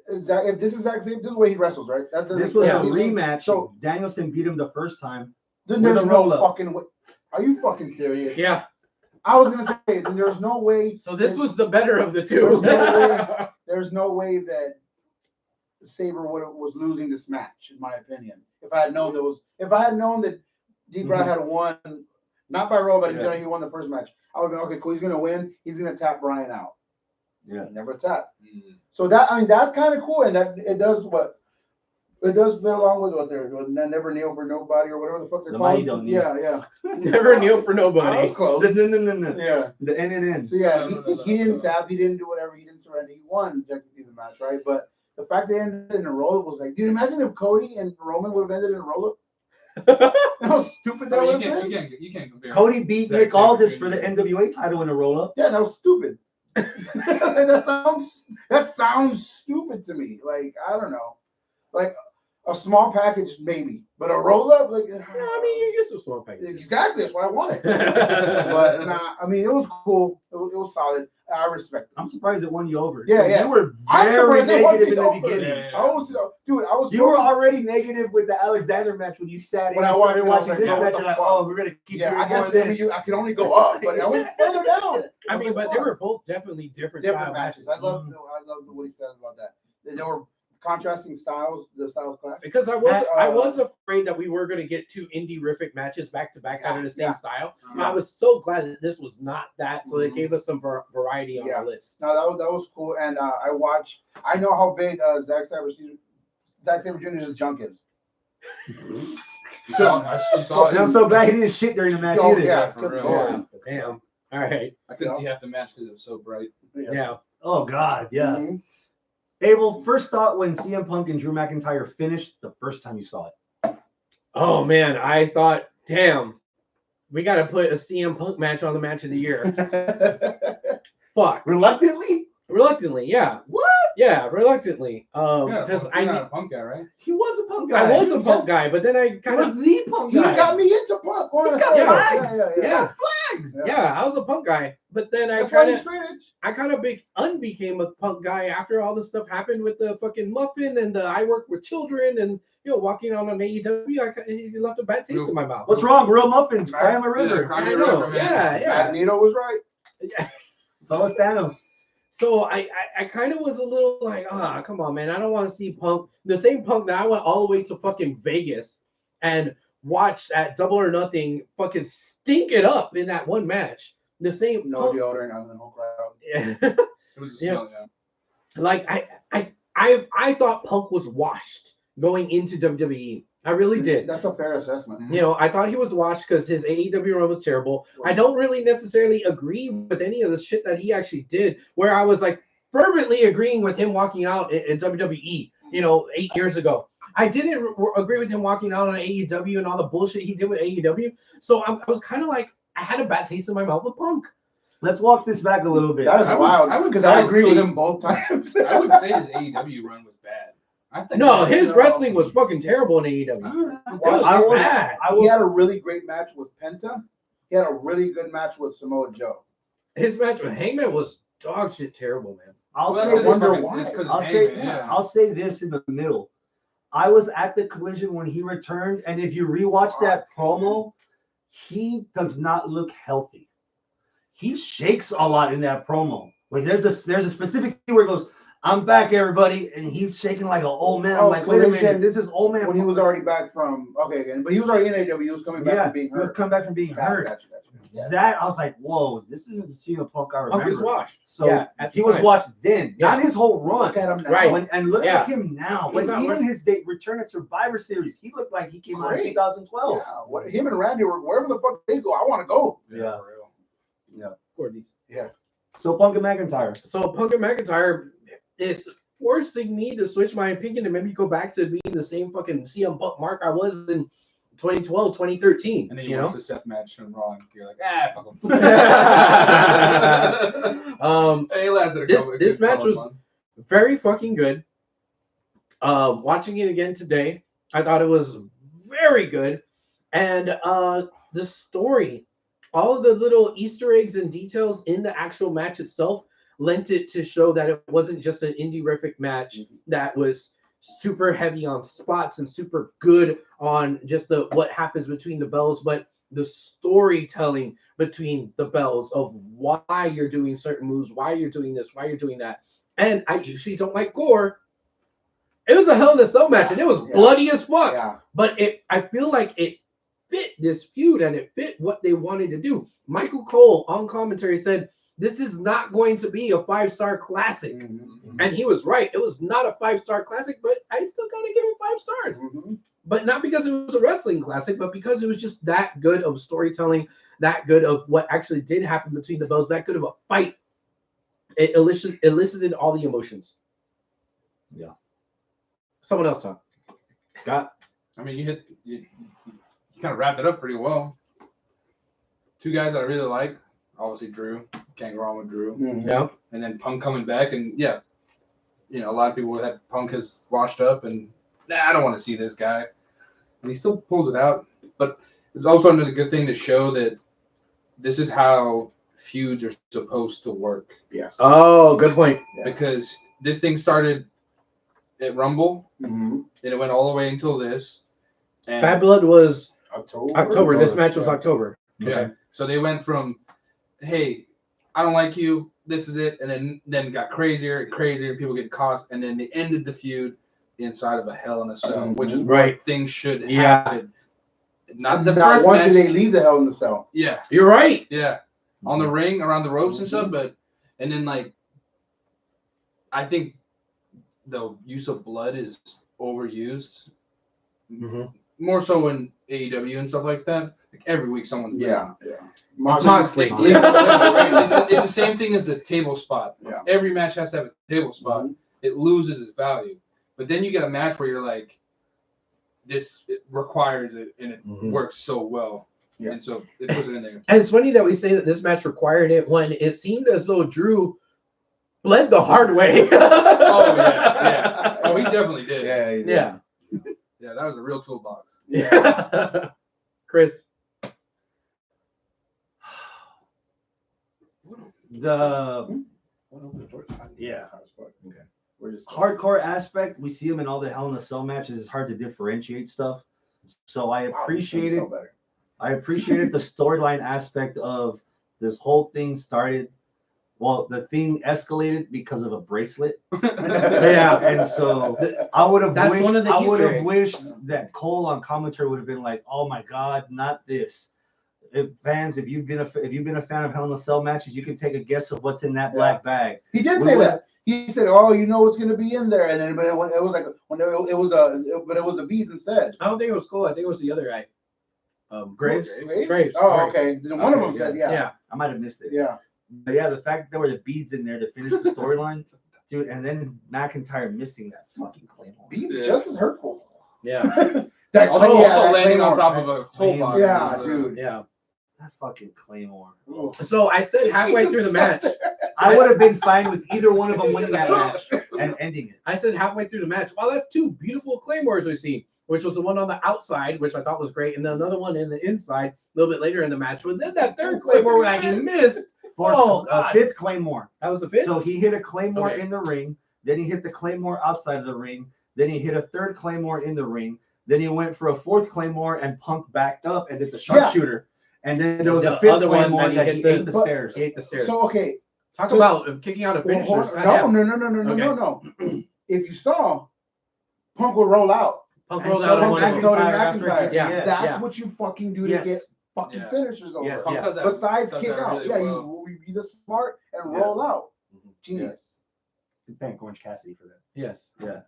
If this is Zack Sabre, this is the way he wrestles, right? This was a rematch. So Danielson beat him the first time. Then there's no fucking way. Are you fucking serious? Yeah. I was gonna say, then there's no way. So this was the better of the two. There's no way that Sabre was losing this match, in my opinion. If I had known that D-Bry had won, not by roll, but in Yeah. general, he won the first match. I would have been, okay, cool, he's going to win. He's going to tap Brian out. Yeah. Never tap. Mm. So that's kind of cool. And that it does what? It does fit along with what they're doing. Never kneel for nobody or whatever the fuck they're The called. mighty don't kneel. Yeah. Never kneel for I nobody. was close. No. Yeah. The N. So yeah, he didn't tap, he didn't do whatever, he didn't surrender, he won technically the match, right? But the fact they ended in a roll up was like, dude, imagine if Cody and Roman would have ended in a roll up. How stupid that I would mean, have been. you can't compare. Cody beat Zack Nick Sabre Aldis Jr. for the NWA title in a roll up. Yeah, that was stupid. that sounds stupid to me. Like, I don't know. Like a small package maybe, but a roll up, like Yeah, I mean, you're used to small packages. exactly, that's what I wanted. But nah, I mean, it was cool. It was solid. I respect it. I'm surprised it won you over. Yeah. You were I'm very surprised it won negative me in the over. beginning. Yeah. I was You were already negative with the Alexander match when you sat in When I and watched started it, I was watching like, this no, match. what You're the like, fuck? oh, we're gonna keep yeah, doing I more guess of this. I can only go up, but I went further down. I mean, but they were both definitely different different style matches. I love what he says about that. They were contrasting styles, the styles clash. Because I was afraid that we were going to get two indie-rific matches back to back out of the same style. And I was so glad that this was not that, so it gave us some variety on the list. No, that was cool, and I know how big Zack Sabre Jr.'s junk is. You saw it. And I'm so glad he didn't shit during the match Oh, either. yeah, for good real. lord. Damn. All right. I couldn't see half the match because it was so bright. Yeah. Oh God, yeah. Mhm. Abel, first thought when CM Punk and Drew McIntyre finished the first time you saw it. Oh man, I thought, damn, we got to put a CM Punk match on the match of the year. Fuck. Reluctantly, yeah. What? Yeah, reluctantly. Yeah, Because you're not a punk guy, right? He was a Punk guy. I was a Punk guy, but then I He kind was of the Punk He guy. got me into Punk. He got flags. He Yeah. got flags. I was a Punk guy, but then That's why he's I kind of unbecame a Punk guy after all the stuff happened with the fucking muffin and the I work with children and walking on an AEW. He left a bad taste in my mouth. What's wrong? Real muffins. Cry on the river. Yeah, I know. Yeah. Magneto was right. So was Thanos. So I kind of was a little like, come on, man. I don't want to see Punk, the same Punk that I went all the way to fucking Vegas and watched at Double or Nothing fucking stink it up in that one match. The same No Punk. deodorant on the whole crowd. Yeah. It was a smell, yeah. Like I thought Punk was washed going into WWE. I really did. That's a fair assessment. I thought he was washed because his AEW run was terrible. I don't really necessarily agree with any of the shit that he actually did, where I was like fervently agreeing with him walking out in WWE, 8 years ago. I didn't agree with him walking out on AEW and all the bullshit he did with AEW. So I was kind of like, I had a bad taste in my mouth with Punk. Let's walk this back a little bit. That is wild. I would because say I agree with he- him both times. I would say his AEW run was bad. I think No, his wrestling was fucking terrible in AEW. He had a really great match with Penta. He had a really good match with Samoa Joe. His match with Hangman was dog shit terrible, man. I'll Well, say that's this. wonder fucking- why. it's 'cause of I'll say, Hangman, yeah. I'll say this in the middle. I was at the Collision when he returned, and if you rewatch that promo, he does not look healthy. He shakes a lot in that promo. Like there's a specific scene where he goes, "I'm back, everybody," and he's shaking like an old man. I'm like, wait a minute, this is old man. When he was already back from but he was already in AEW. He was coming back from being he was hurt. coming back from being hurt. Gotcha. Yeah. That I was like, whoa, this isn't the CM Punk I remember. Punk was washed. So Yeah, at the he was time. watched then, not his whole run. Look at him now. Right. And look Yeah. at him now. He's But not even worth- his return at Survivor Series, he looked like he came out in Great. 2012. Yeah, him and Randy were wherever the fuck they go. I want to go. Yeah. for real. Yeah. So Punk and McIntyre. So Punk and McIntyre is forcing me to switch my opinion and maybe go back to being the same fucking CM Punk mark I was in 2012, 2013. And then you you know? watch the Seth match on Raw, and you're like, fuck him. Hey, it lasted This match was very fucking good. Watching it again today, I thought it was very good. And the story, all of the little Easter eggs and details in the actual match itself lent it to show that it wasn't just an indie-rific match that was super heavy on spots and super good on just what happens between the bells, but the storytelling between the bells of why you're doing certain moves, why you're doing this, why you're doing that. And I usually don't like gore. It was a Hell in a Cell match, and it was bloody as fuck. Yeah. But I feel like it fit this feud and it fit what they wanted to do. Michael Cole on commentary said, this is not going to be a 5-star classic. Mm-hmm. And he was right. It was not a 5-star classic, but I still gotta give it 5 stars. Mm-hmm. But not because it was a wrestling classic, but because it was just that good of storytelling, that good of what actually did happen between the bells, that good of a fight. It elicited all the emotions. Yeah. Someone else talk. Scott. I mean, you kind of wrapped it up pretty well. 2 guys that I really like, obviously Drew, can't go wrong with Drew, Mm-hmm. Yeah. and then Punk coming back, and yeah, you know, a lot of people had Punk has washed up, and I don't want to see this guy, and he still pulls it out. But it's also another good thing to show that this is how feuds are supposed to work, Yes. Oh, good point. because this thing started at Rumble, Mm-hmm. and it went all the way until this. And Bad Blood was October. This match was Yeah. October. Yeah. So they went from, hey, I don't like you, this is it, and then got crazier and crazier, people get caught, and then they ended the feud inside of a Hell in a Cell, which is Right. what things should Yeah. happen. Not the Not first once match. did they leave the Hell in the Cell. Yeah, You're right. yeah. On the ring, around the ropes and stuff, and then like, I think the use of blood is overused. Mhm. More so in AEW and stuff like that. Like every week someone's bleeding. Yeah. Moxley. It's the same thing as the table spot. Yeah. Every match has to have a table spot. It loses its value. But then you get a match where you're like, this it requires it, and it works so well. Yeah. And so it puts it in there. And it's funny that we say that this match required it when it seemed as though Drew bled the hard way. Oh, yeah. Oh, he definitely did. Yeah. He did. Yeah. Yeah, that was a real toolbox. Yeah. Chris. The yeah. Okay. We're just Hardcore aspect, we see him in all the Hell in a Cell matches. It's hard to differentiate stuff. So I appreciated the storyline aspect of this whole thing started. Well, the thing escalated because of a bracelet. Yeah. And so I would have That's wished, one of the I would Easter have eggs. wished that Cole on commentary would have been like, "Oh my God, not this." If you've been a fan of Hell in a Cell matches, you can take a guess of what's in that black bag. He did say that. He said, "Oh, you know what's going to be in there," and then but it was like it was a bees instead. I don't think it was Cole. I think it was the other guy. Graves. Graves. Oh, okay. Then one of them said, "Yeah." Yeah. I might have missed it. Yeah. But yeah, the fact that there were the beads in there to finish the storyline, dude, and then McIntyre missing that fucking claymore. Bees just as hurtful. Yeah. That Also, that landing on Claymore. top of a toolbox. Yeah, dude. Yeah. That fucking claymore. So I said halfway through the match, I would have been fine with either one of them winning that match and ending it. I said halfway through the match, wow, that's 2 beautiful claymores we see, which was the one on the outside, which I thought was great, and then another one in the inside a little bit later in the match. But then that third claymore that he missed. Fifth claymore. That was the 5th? So he hit a claymore Okay. in the ring, then he hit the claymore outside of the ring, then he hit a third claymore in the ring, then he went for a 4th claymore and Punk backed up and did the sharpshooter. And then there was The a 5th other one claymore that that he he hit ate the the- stairs. He ate the stairs. So okay. Talk so- about kicking out a finisher. No. If you saw, Punk will roll out. Punk And rolled so out did on one of them. So did after McIntyre. Yeah. That's what you fucking do to Yes. get fucking Yeah. finishers over. Yes. Punk does that- Besides does kick that out. really Yeah, well. you be the smart and Yeah. roll out. Mhm. Genius. Thank Orange Cassidy for that. Yes. Yeah.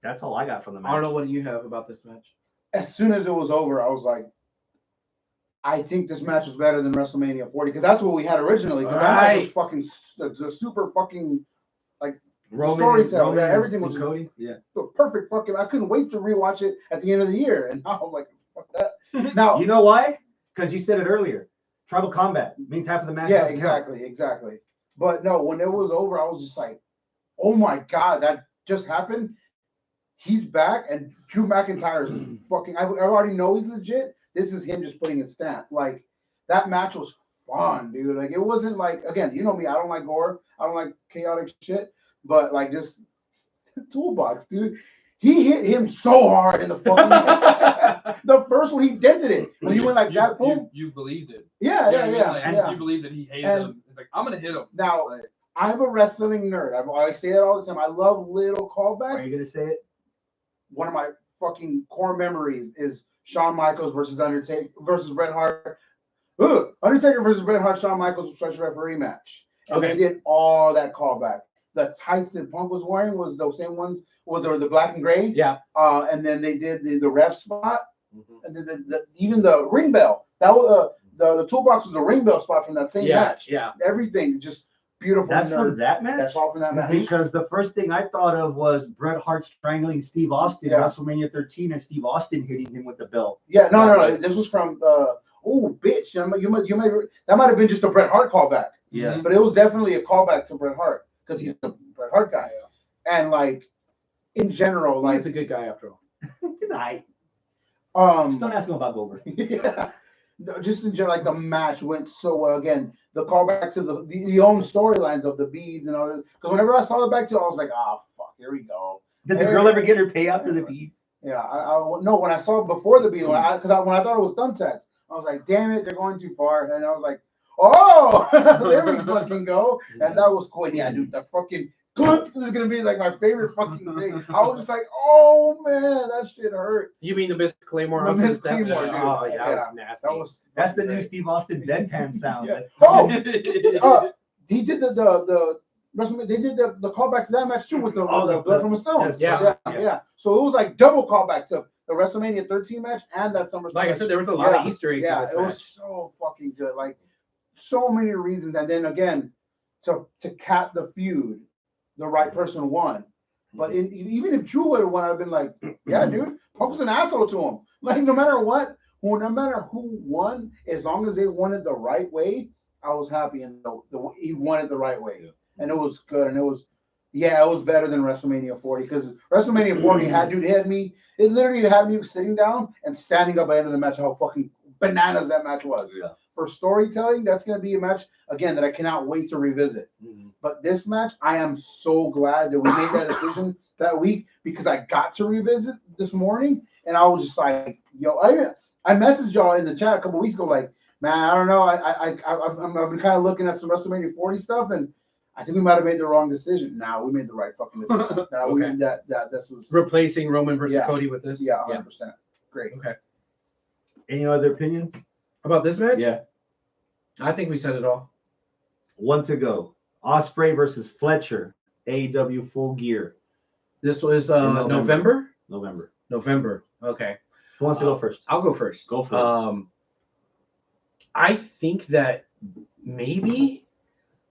That's all I got from the match. Arnold, what do you have about this match? As soon as it was over, I was like, I think this match was better than WrestleMania 40 because that's what we had originally. Because that match was fucking the super fucking storytelling. Yeah, everything was Cody. Yeah. the perfect fucking. I couldn't wait to rewatch it at the end of the year, and now I'm like, fuck that. Now, You know why? Because you said it earlier. Tribal combat means half of the match. yeah, doesn't count. exactly. But no, when it was over, I was just like, oh my god, that just happened. He's back, and Drew McIntyre is fucking. I already know he's legit. This is him just putting his stamp. Like that match was fun, dude. Like it wasn't like again, you know me. I don't like gore. I don't like chaotic shit. But like this toolbox, dude. He hit him so hard in the fucking the first one. He dented it when he went like that. Boom. You believed it. Yeah. And you believed that he hated him. It's like, I'm going to hit him. Now, Like, I'm a wrestling nerd. I say that all the time. I love little Are callbacks. you gonna say it? One of my fucking core memories is Shawn Michaels versus Undertaker versus Bret Hart. Undertaker versus Bret Hart, Shawn Michaels special referee match. And they did all that callback. The tights that Punk was wearing was those same ones with the black and gray. Yeah. And then they did the ref spot, and then even the ring bell. That was the toolbox was the ring bell spot from that same match. Yeah. Everything just beautiful. That's from that match? That's all from that match. Because the first thing I thought of was Bret Hart strangling Steve Austin at WrestleMania 13 and Steve Austin hitting him with the belt. Yeah, no. This was from bitch. That might have been just a Bret Hart callback. Yeah. But it was definitely a callback to Bret Hart because he's the Bret Hart guy. And like in general, like he's a good guy after all. He's alright. Just don't ask him about Goldberg. Yeah. No, just in general, like the match went so well. Again, the callback to the own storylines of the beads and all this. Because whenever I saw the back to, I was like, fuck, here we go. Did the girl ever get her payout for the beads? Yeah, no. When I saw it before the bead, when I thought it was thumbtacks, I was like, damn it, they're going too far. And I was like, oh, there we fucking go. And that was cool. Yeah, dude, the fucking clunk is gonna be like my favorite fucking thing. I was just like, oh man, that shit hurt. You mean the Miss Claymore? The onto Miss step? Claymore, dude. Oh yeah, that Yeah, was nasty. That's the new Steve Austin deadpan sound. Yeah. He did the WrestleMania. They did the callback to that match too with the blood from a stone. Yes, Yeah. So it was like double callback to the WrestleMania 13 match and that SummerSlam. Like I said, there was a lot of Easter eggs in this it match. was so fucking good. Like so many reasons, and then again to cap the feud, the right person won. But even if Drew would have won, I'd have been like, yeah, dude, Punk was an asshole to him. Like no matter what, no matter who won, as long as they won it the right way, I was happy. And he won it the right way, and it was good, and it was better than WrestleMania 40 because WrestleMania 40 it literally had me sitting down and standing up at the end of the match. How fucking bananas that match was. Yeah. For storytelling, that's going to be a match again that I cannot wait to revisit. But this match, I am so glad that we made that decision that week because I got to revisit this morning, and I was just like, yo, I messaged y'all in the chat a couple weeks ago, like, man, I don't know, I've been kind of looking at some WrestleMania 40 stuff, and I think we might have made the wrong decision. Now we made the right fucking decision. This was replacing Roman versus Cody with this. Yeah, 100%. Great. Okay. Any other opinions about this match? Yeah, I think we said it all. One to go. Ospreay versus Fletcher. AEW Full Gear. This was November. Okay. Who wants to go first? I'll go first. Go for it. I think that maybe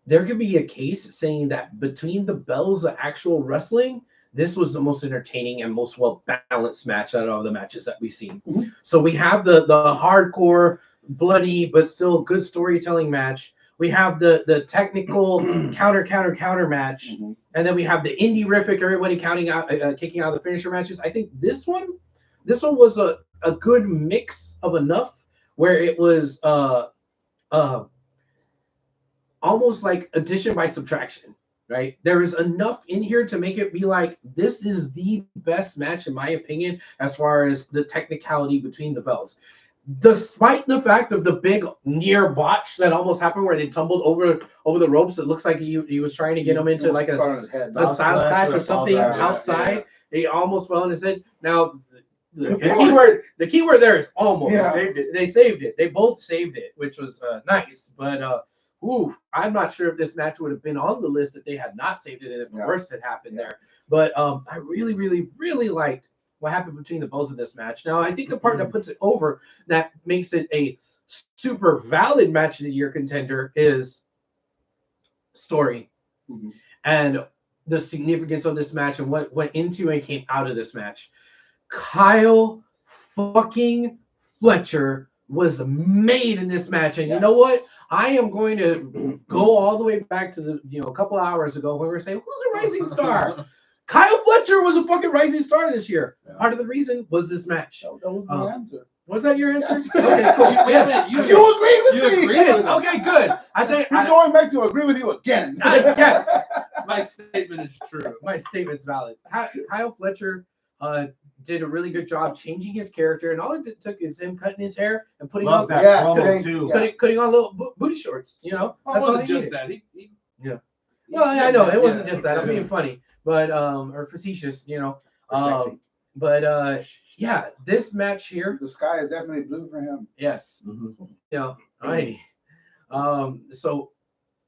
there could be a case saying that between the bells of actual wrestling, this was the most entertaining and most well-balanced match out of all the matches that we've seen. So we have the hardcore, bloody, but still good storytelling match. We have the technical counter match. And then we have the indie-rific, everybody kicking out the finisher matches. I think this one was a good mix of enough where it was almost like addition by subtraction, right? There is enough in here to make it be like, this is the best match, in my opinion, as far as the technicality between the bells. Despite the fact of the big near botch that almost happened where they tumbled over the ropes, it looks like he was trying to get him into like a style clash or something outside. He almost fell on his head. Now, the keyword there is almost. Yeah. They saved it. They both saved it, which was nice. But I'm not sure if this match would have been on the list if they had not saved it and if the worst had happened there. But I really, really, really liked what happened between the bells of this match. Now, I think the part that puts it over, that makes it a super valid match of the year contender, is story and the significance of this match and what went into and came out of this match. Kyle fucking Fletcher was made in this match, and you know what? I am going to go all the way back to a couple hours ago when we were saying, who's a rising star? Kyle Fletcher was a fucking rising star this year. Part of the reason was this match. That was my answer. Was that your answer? Yes. Okay, cool. Yes. You agree with me. Okay, good. I think we're going back to agree with you again. Yes. My statement is true. My statement's valid. Kyle Fletcher did a really good job changing his character, and all it took is him cutting his hair and putting on cutting on little booty shorts. You know, that's all just that. Well, I know it wasn't just that. I'm being funny, but or facetious. You know, But yeah, this match here, The sky is definitely blue for him. yes, Mhm. yeah, I so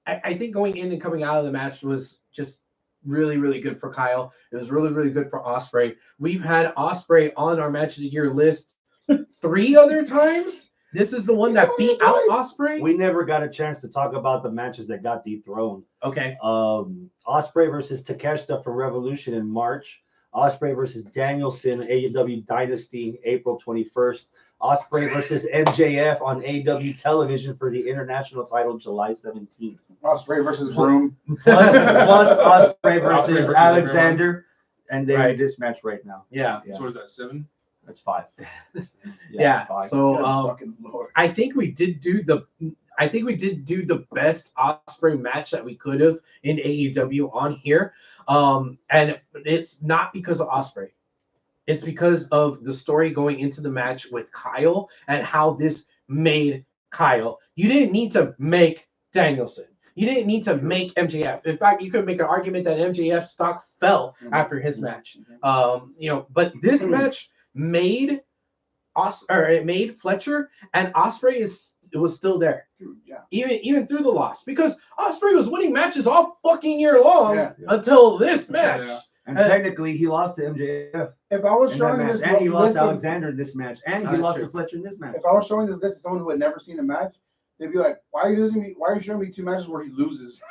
I think going in and coming out of the match was just really, really good for Kyle. It was really, really good for Ospreay. We've had Ospreay on our match of the year list 3 other times. This is the one that beat out Ospreay. We never got a chance to talk about the matches that got dethroned. Okay. Ospreay versus Takeshita for Revolution in March. Ospreay versus Danielson, AEW Dynasty, April 21st. Ospreay versus MJF on AEW television for the international title, July 17th. Ospreay versus Broom. Plus Ospreay versus versus Alexander, and then Right. this match right now. Yeah. Yeah. So what is that, 7? That's 5. Yeah. 5. So Good fucking Lord. I think we did do the best Ospreay match that we could have in AEW on here. And it's not because of Ospreay. It's because of the story going into the match with Kyle and how this made Kyle. You didn't need to make Danielson. You didn't need to make MJF. In fact, you could make an argument that MJF stock fell after his match. But this match made it made Fletcher, and Ospreay was still there. Yeah. Even through the loss, because Ospreay was winning matches all fucking year long Yeah. until this match. Yeah. And technically, he lost to MJF If I was in that showing match, this, and he lost list to of- Alexander in this match, and he That's lost true. to Fletcher in this match. if I was showing this list to someone who had never seen a match, they'd be like, "Why are you losing me? Why are you showing me 2 matches where he loses?"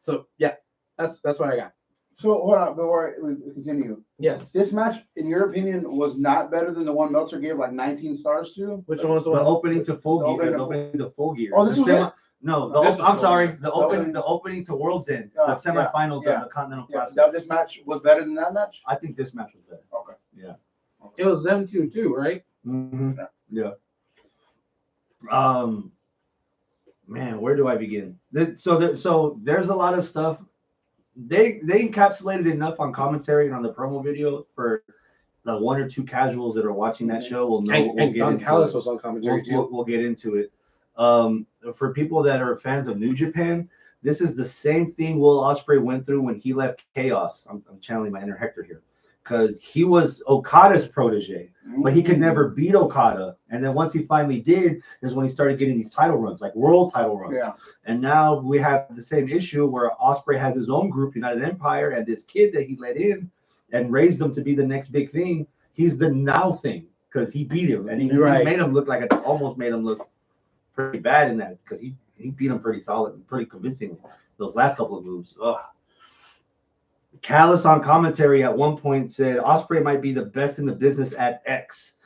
So yeah, that's what I got. So hold on, before we continue. Yes. This match, in your opinion, was not better than the one Meltzer gave like 19 stars to? Which one was the The one? opening to full The gear. opening The to- opening to full gear. Oh, this The was it? No, No, this is I'm full sorry. gear. The opening to World's End, Yeah, the semifinals yeah, of the Continental Yeah, Classic. this match was better than that match? I think this match was better. Okay. Yeah. It was them two too, right? Mm-hmm. Yeah. Man, where do I begin? So there's a lot of stuff. They encapsulated enough on commentary and on the promo video for the 1 or 2 casuals that are watching that show will know. And get Don into Callis it. was on commentary too. We'll get into it. For people that are fans of New Japan, this is the same thing Will Ospreay went through when he left Chaos. I'm channeling my inner Hector here, because he was Okada's protege, but he could never beat Okada. And then once he finally did, is when he started getting these title runs, like world title runs. Yeah. And now we have the same issue where Ospreay has his own group, United Empire, and this kid that he let in and raised him to be the next big thing. He's the now thing because he beat him, and he Right. made him look like almost made him look pretty bad in that, because he beat him pretty solid and pretty convincingly. Those last couple of moves. Ugh. Callis on commentary at one point said Ospreay might be the best in the business at X,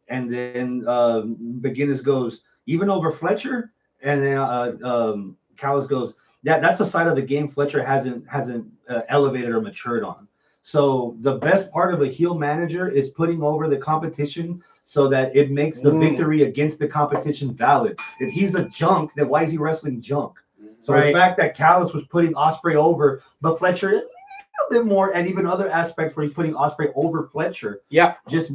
and then McGinnis goes even over Fletcher, and then Callis goes, yeah, that's a side of the game Fletcher hasn't elevated or matured on. So the best part of a heel manager is putting over the competition so that it makes the victory against the competition valid. If he's a junk, then why is he wrestling junk? So Right. the fact that Callis was putting Ospreay over, but Fletcher a little bit more, and even other aspects where he's putting Ospreay over Fletcher. Yeah. Just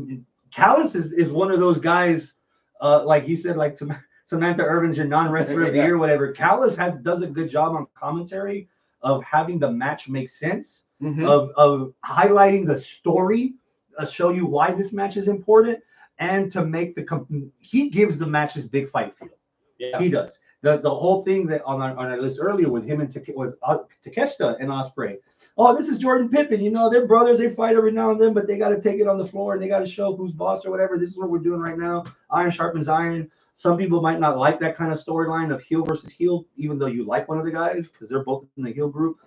Callis is one of those guys, like you said, like Samantha Irvin's your non-wrestler of the year, whatever. Callis does a good job on commentary of having the match make sense, of highlighting the story, show you why this match is important, and to make he gives the matches big fight feel. Yeah. He does. The whole thing that on our list earlier with him and Takeshita and Ospreay. Oh, this is Jordan Pippen. You know, they're brothers. They fight every now and then, but they got to take it on the floor and they got to show who's boss or whatever. This is what we're doing right now. Iron sharpens iron. Some people might not like that kind of storyline of heel versus heel, even though you like one of the guys because they're both in the heel group.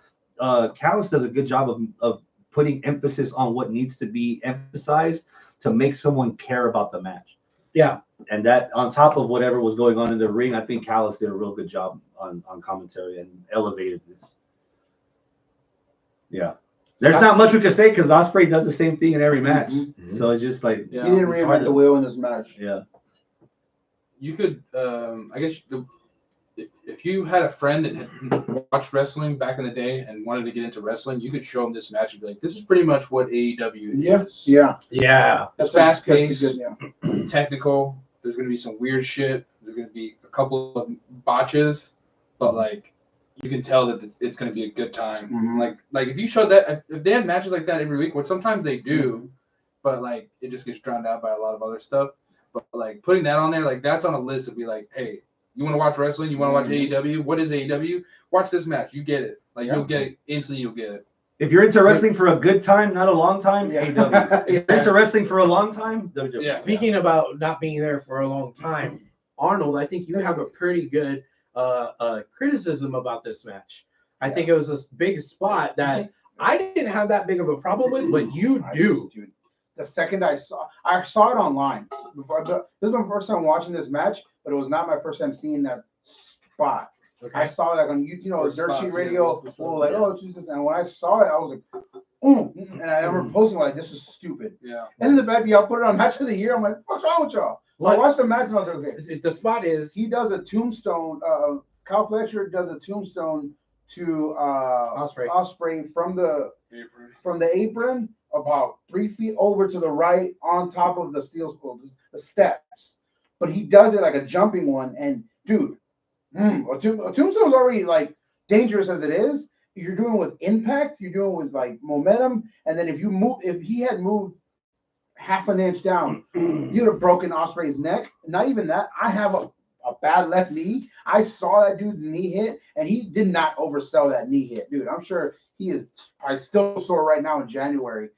Callis does a good job of putting emphasis on what needs to be emphasized to make someone care about the match. Yeah. And that on top of whatever was going on in the ring, I think Callis did a real good job on commentary and elevated this. Yeah. There's not much we could say because Ospreay does the same thing in every match. So it's just like, Yeah. He didn't it's hard reinvent to- the wheel in this match. yeah. You could, I guess, if you had a friend that had watched wrestling back in the day and wanted to get into wrestling, you could show them this match and be like, "This is pretty much what AEW is. Yeah. Yeah. It's fast That's paced, good, yeah. technical. There's going to be some weird shit. There's going to be a couple of botches, but like you can tell that it's going to be a good time. Mhm. Like if you showed that, if they had matches like that every week, which sometimes they do, but like it just gets drowned out by a lot of other stuff. But like putting that on there, like that's on a list to be like, hey, you want to watch wrestling? You want to watch AEW? What is AEW? Watch this match. You get it. Like you'll get it instantly. You'll get it. If you're into wrestling for a good time, not a long time, Yeah. AEW. If you're into wrestling for a long time, WWE. Yeah. Speaking about not being there for a long time, Arnold, I think you have a pretty good criticism about this match. I think it was a big spot that I didn't have that big of a problem with, but you do. Dude, the second I saw it online. This is my first time watching this match, but it was not my first time seeing that spot. I saw it like on Or Dirt spots, Sheet yeah, Radio. multiple spots, Well, like, yeah. oh Jesus! And when I saw it, I was like, and I remember posting like, this is stupid. Yeah. And then the fact y'all put it on Match of the Year, I'm like, what's wrong with y'all? So I watched the match and I was like, okay. The spot is He does a tombstone. Kyle Fletcher does a tombstone to Ospreay from the apron about 3 feet over to the right on top of the steel spool, the steps. But he does it like a jumping one, and dude, a tombstone's already like dangerous as it is. You're doing with impact, you're doing with like momentum, and then if he had moved half an inch down, you'd have broken Ospreay's neck. Not even that. I have a bad left knee. I saw that dude's knee hit, and he did not oversell that knee hit, dude. I'm sure he is probably still sore right now in January.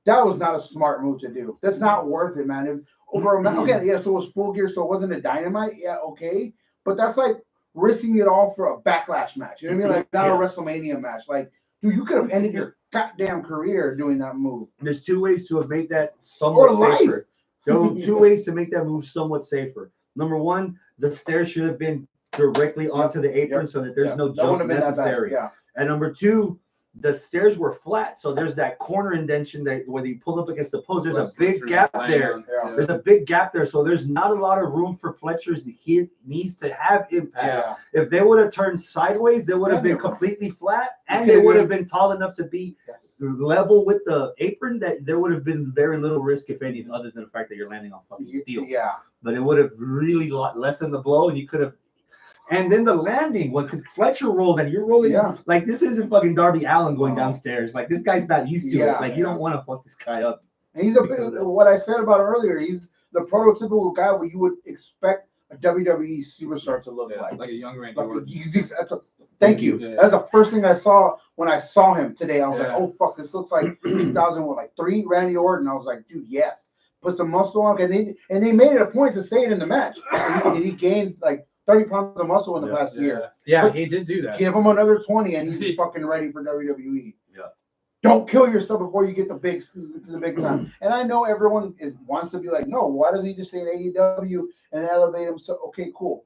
That was not a smart move to do. That's not worth it, man. If over a match, okay, yeah, so it was Full Gear, so it wasn't a Dynamite, yeah, okay, but that's like risking it all for a backlash match. You know what I mean? Like not a WrestleMania match. Like, dude, you could have ended your goddamn career doing that move. There's two ways to have made that somewhat Or safer. There were two ways to make that move somewhat safer. Number one, the stairs should have been directly onto the apron so that there's no That jump wouldn't have been that bad. necessary. Yeah. And number two, the stairs were flat, so there's that corner indentation that whether you pull up against the post, there's a big gap there. Yeah. There's a big gap there, so there's not a lot of room for Fletcher's. He needs to have impact. Yeah. If they would have turned sideways, they would have been completely flat, and they would have been tall enough to be level with the apron. That there would have been very little risk, if any, other than the fact that you're landing on fucking steel. Yeah. But it would have really lessened the blow, and you could have. And then the landing one, because Fletcher rolled and you're rolling, like this isn't fucking Darby Allin going downstairs. Like this guy's not used to it. Like you don't want to fuck this guy up. And he's what I said about earlier. He's the prototypical guy what you would expect a WWE superstar to look like. Like a young Randy Orton. Thank you. Yeah. That's the first thing I saw when I saw him today. I was like, Yeah. oh fuck, this looks like 2003 Randy Orton. I was like, dude, yes. Put some muscle on, and they made it a point to say it in the match. And he gained like 30 pounds of muscle in the past year. Yeah, he did do that. Give him another 20, and he's fucking ready for WWE. Yeah. Don't kill yourself before you get to the big time. And I know everyone wants to be like, no, why doesn't he just stay in AEW and elevate him? So okay, cool.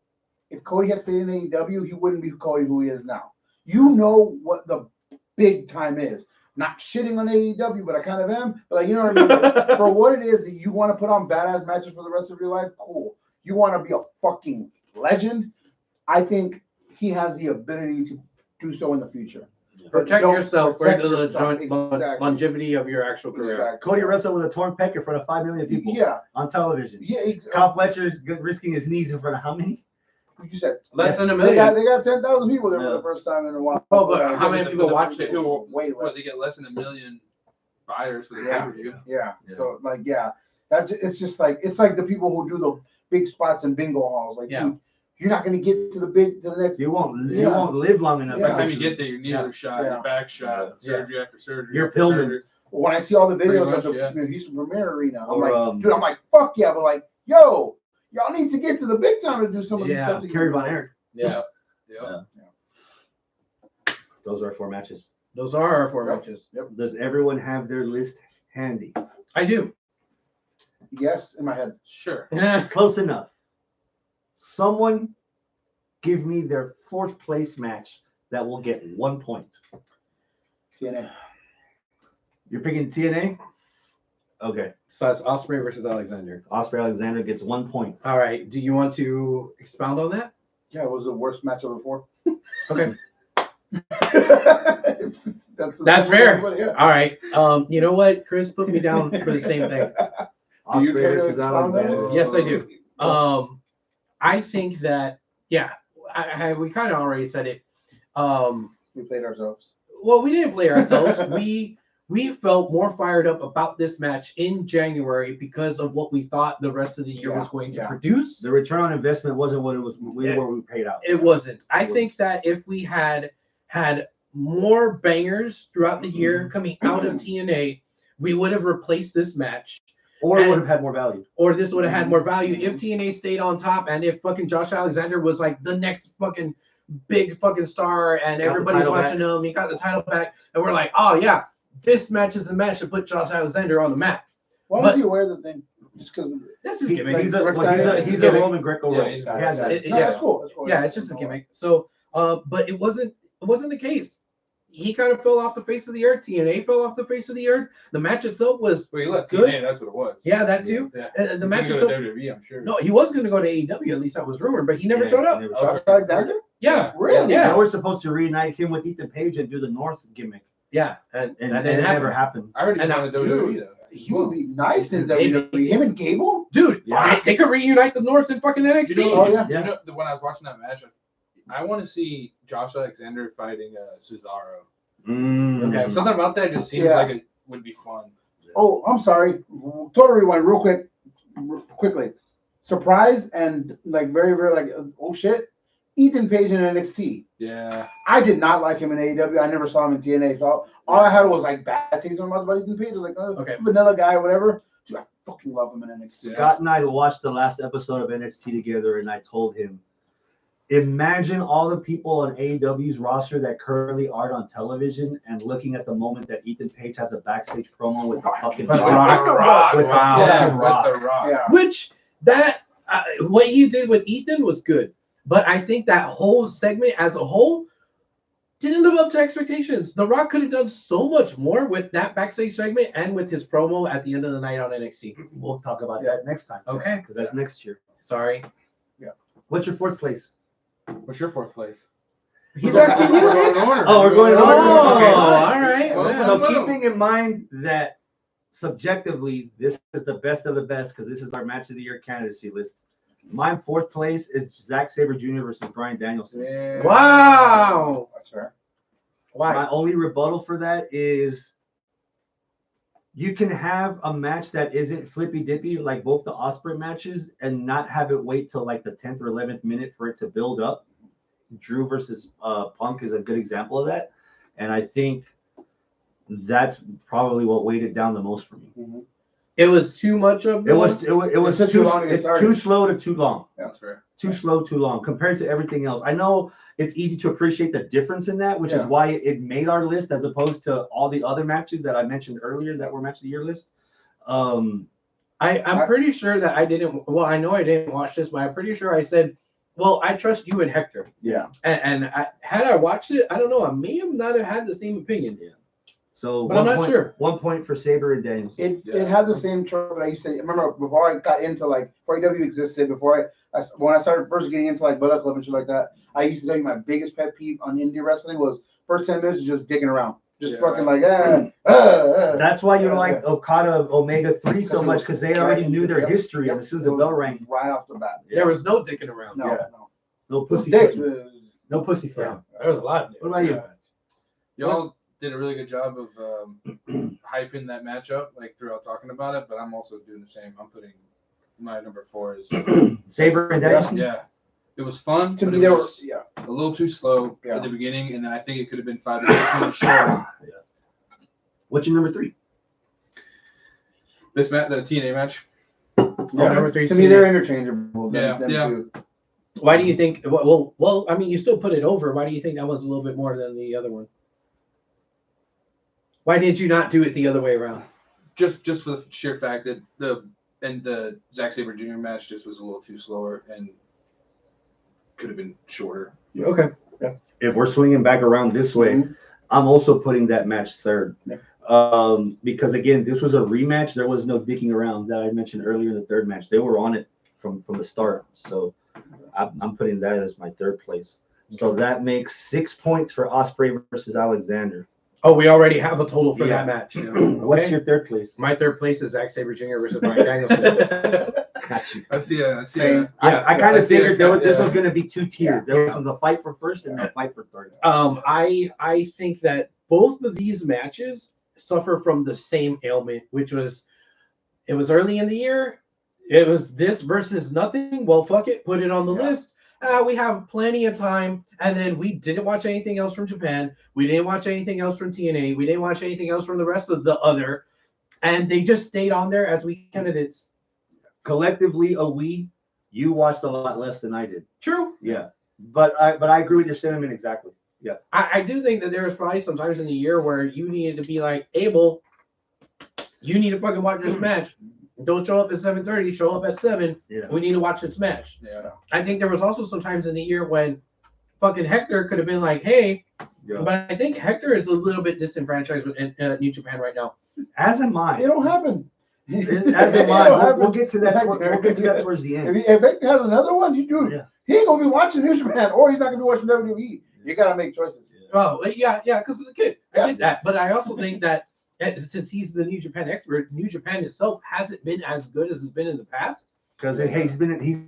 If Cody had stayed in AEW, he wouldn't be Cody who he is now. You know what the big time is. Not shitting on AEW, but I kind of am. But like, you know what I mean? Like, for what it is that you want to put on badass matches for the rest of your life, cool. You want to be a fucking legend. I think he has the ability to do so in the future. Protect yourself for protect the yourself. Exactly. longevity of your actual career. Exactly. Cody wrestled with a torn pec in front of 5 million people on television. Yeah. Kyle Fletcher's risking his knees in front of how many? You said Less than a they million. got 10,000 people there for the first time in a while. Oh, but how many people watched it? Way less. They get less than 1 million buyers for the Yeah. pay-per-view. Yeah. So like, that's it's just like it's like the people who do the big spots in bingo halls. Like, dude, you're not gonna get to the next. You won't live long enough. By the time you get there, your knees are shot, your back shot, surgery after surgery. You're Pillman. When I see all the videos Pretty of much, the Houston Premier Arena, I'm Or, like, dude, I'm like, fuck yeah, but like, yo, y'all need to get to the big time to do some of these stuff. Kerry Von Erich. Yeah. Those are our 4 matches. Those are our 4 matches. Yep. Does everyone have their list handy? I do. Yes, in my head. Sure. Close enough. Someone give me their 4th place match that will get 1 point. TNA. You're picking TNA? Okay. So that's Ospreay versus Alexander. Ospreay Alexander gets 1 point. All right. Do you want to expound on that? Yeah, it was the worst match of the 4. Okay. That's fair. Yeah. All right. You know what? Chris put me down for the same thing. Ospreay care to versus expound on it? Alexander. Yes, I do. I think that, we kind of already said it. We played ourselves. Well, we didn't play ourselves. we felt more fired up about this match in January because of what we thought the rest of the year was going to produce. The return on investment wasn't what it was. We paid out. It wasn't. I think that if we had more bangers throughout the year coming out of TNA, we would have replaced this match. Or it would have had more value. Or this would have had more value if TNA stayed on top and if fucking Josh Alexander was like the next fucking big fucking star and everybody's watching him. He got the title back. And we're like, oh, yeah, this match is the match to put Josh Alexander on the map. Why does he wear the thing? Just because this is gimmick. He's a Roman Greco. Yeah, that's cool. That's cool. Yeah, it's just a gimmick. So, but it wasn't the case. He kind of fell off the face of the earth. TNA fell off the face of the earth. The match itself was Well, he left good. TNA, that's what it was. Yeah, that too. Yeah. The match He's itself. gonna go to WWE, I'm sure. No, he was going to go to AEW. At least that was rumored, but he never showed up. Josh Alexander? Yeah, Really? Yeah. They were supposed to reunite him with Ethan Page and do the North gimmick, yeah, and and that it didn't never happen. happened. I heard he's And going to dude, WWE though. He would be nice in Maybe. WWE. Him and Gable? Dude, Yeah. they could reunite the North and fucking NXT. You know, Oh, yeah. you know, when I was watching that match, I want to see Josh Alexander fighting Cesaro. Okay. Something about that just seems like it would be fun. Oh, I'm sorry. Total rewind, real quickly. Surprise and like very, very like, oh shit. Ethan Page in NXT. Yeah. I did not like him in AEW. I never saw him in TNA. So all I had was like bad taste in my mouth about Ethan Page. I was like, oh, Okay. vanilla guy, whatever. Dude, I fucking love him in NXT. Scott and I watched the last episode of NXT together, and I told him, imagine all the people on AEW's roster that currently aren't on television and looking at the moment that Ethan Page has a backstage promo with the fucking With Rock. The Rock. With the Wow. Yeah, fucking Rock. with the Rock. Yeah. Which that what he did with Ethan was good, but I think that whole segment as a whole didn't live up to expectations. The Rock could have done so much more with that backstage segment and with his promo at the end of the night on NXT. We'll talk about that next time. Okay. Because that's next year. Sorry. What's your fourth place? What's your fourth place? He's asking you. We're going in Mitch. order. Oh, we're going in order. Oh, Okay. all right. Well, So well. keeping in mind that subjectively, this is the best of the best because this is our match of the year candidacy list. My fourth place is Zack Sabre Jr. versus Bryan Danielson. Yeah. Wow. That's fair. Why? My only rebuttal for that is you can have a match that isn't flippy dippy like both the Ospreay matches and not have it wait till like the 10th or 11th minute for it to build up. Drew versus Punk is a good example of that. And I think that's probably what weighed it down the most for me. It was too much of It was took too long to get it's started. too slow to too long. That's fair. Too slow, too long compared to everything else. I know it's easy to appreciate the difference in that, which is why it made our list as opposed to all the other matches that I mentioned earlier that were match of the year list. I'm pretty sure that I didn't. Well, I know I didn't watch this, but I'm pretty sure I said, "Well, I trust you and Hector." Yeah. And had I watched it, I don't know. I may have not have had the same opinion. Yeah. So But I'm not sure. 1 point for Sabre and Danielson. It had the same trouble I used to. Remember before I got into like before AEW existed, before when I started first getting into like Bullet Club and shit like that, I used to tell you my biggest pet peeve on indie wrestling was first 10 minutes just digging around, just fucking like That's why you like Okada Omega 3 so much because they already knew their history and as soon as the bell rang, right off the bat. There was no dicking around. No, no pussy. Dick. No pussy for Yeah, him. there was a lot. What about you? Y'all did a really good job of hyping that matchup, like throughout talking about it. But I'm also doing the same. I'm putting my number 4 is Sabre and Danielson? yeah. It was fun. To but me, it there was was a little too slow at the beginning, and then I think it could have been 5 to 6 minutes shorter. What's your number 3? This match, the TNA match. Number 3. To me, they're interchangeable. them Yeah. two. Why do you think? Well, I mean, you still put it over. Why do you think that one's a little bit more than the other one? Why did you not do it the other way around? Just for the sheer fact that the Zack Sabre Jr. match just was a little too slower and could have been shorter. Okay. If we're swinging back around this way, I'm also putting that match third. Because again, this was a rematch. There was no dicking around that I mentioned earlier in the third match. They were on it from the start. So I'm putting that as my third place. So that makes 6 points for Ospreay versus Alexander. Oh, we already have a total for Yeah. that match. What's Okay. your third place? My third place is Zack Sabre Jr. versus Bryan Danielson. Got you. I see a Same. I kind I of see it, figured this was going to be two tiered. Yeah. There was a fight for first and a fight for third. I think that both of these matches suffer from the same ailment, which was it was early in the year. It was this versus nothing. Well, fuck it, put it on the list. We have plenty of time, and then we didn't watch anything else from Japan. We didn't watch anything else from TNA. We didn't watch anything else from the rest of the other, and they just stayed on there as week candidates. Collectively, you watched a lot less than I did. True. Yeah, but I agree with your sentiment exactly. Yeah, I do think that there was probably some times in the year where you needed to be like, Abel, you need to fucking watch this match. Don't show up at 7:30. Show up at 7. Yeah. We need to watch this match. Yeah. I think there was also some times in the year when fucking Hector could have been like, hey, Yeah. but I think Hector is a little bit disenfranchised with New Japan right now. As am I. It don't happen. As am I. We'll get to that. We'll get to that towards the end. If Hector has another one, you do. Yeah. He ain't gonna be watching New Japan, or he's not gonna be watching WWE. You gotta make choices. Oh, yeah, because of the kid. I get that. But I also think that since he's the New Japan expert, New Japan itself hasn't been as good as it's been in the past. Because he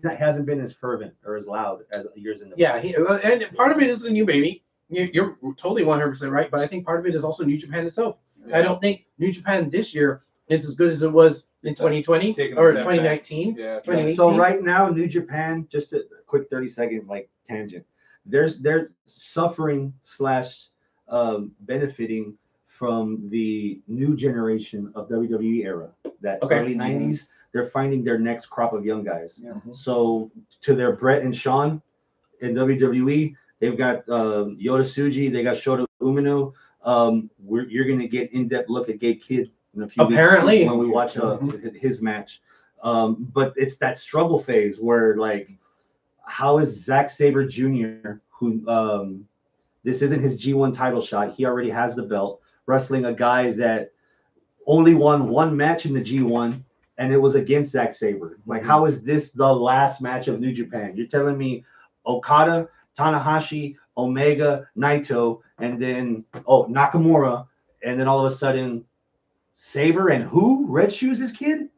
hasn't been as fervent or as loud as years in the Yeah, and part of it is the new baby. You're totally 100% right, but I think part of it is also New Japan itself. Yeah. I don't think New Japan this year is as good as it was in 2020 Taking a or step 2019. Yeah. 2018. So right now, New Japan, just a quick 30-second tangent. They're suffering / benefiting from the new generation of WWE era. That early 90s, they're finding their next crop of young guys. Yeah. So to their Brett and Sean in WWE, they've got Yota Tsuji, they got Shota Umino. You're gonna get in-depth look at Gabe Kidd in a few Apparently. weeks when we watch his match. But it's that struggle phase where how is Zack Sabre Jr., who this isn't his G1 title shot, he already has the belt, wrestling a guy that only won one match in the G1, and it was against Zack Sabre. How is this the last match of New Japan? You're telling me Okada, Tanahashi, Omega, Naito, and then Nakamura, and then all of a sudden Sabre and who? Red Shoes' kid?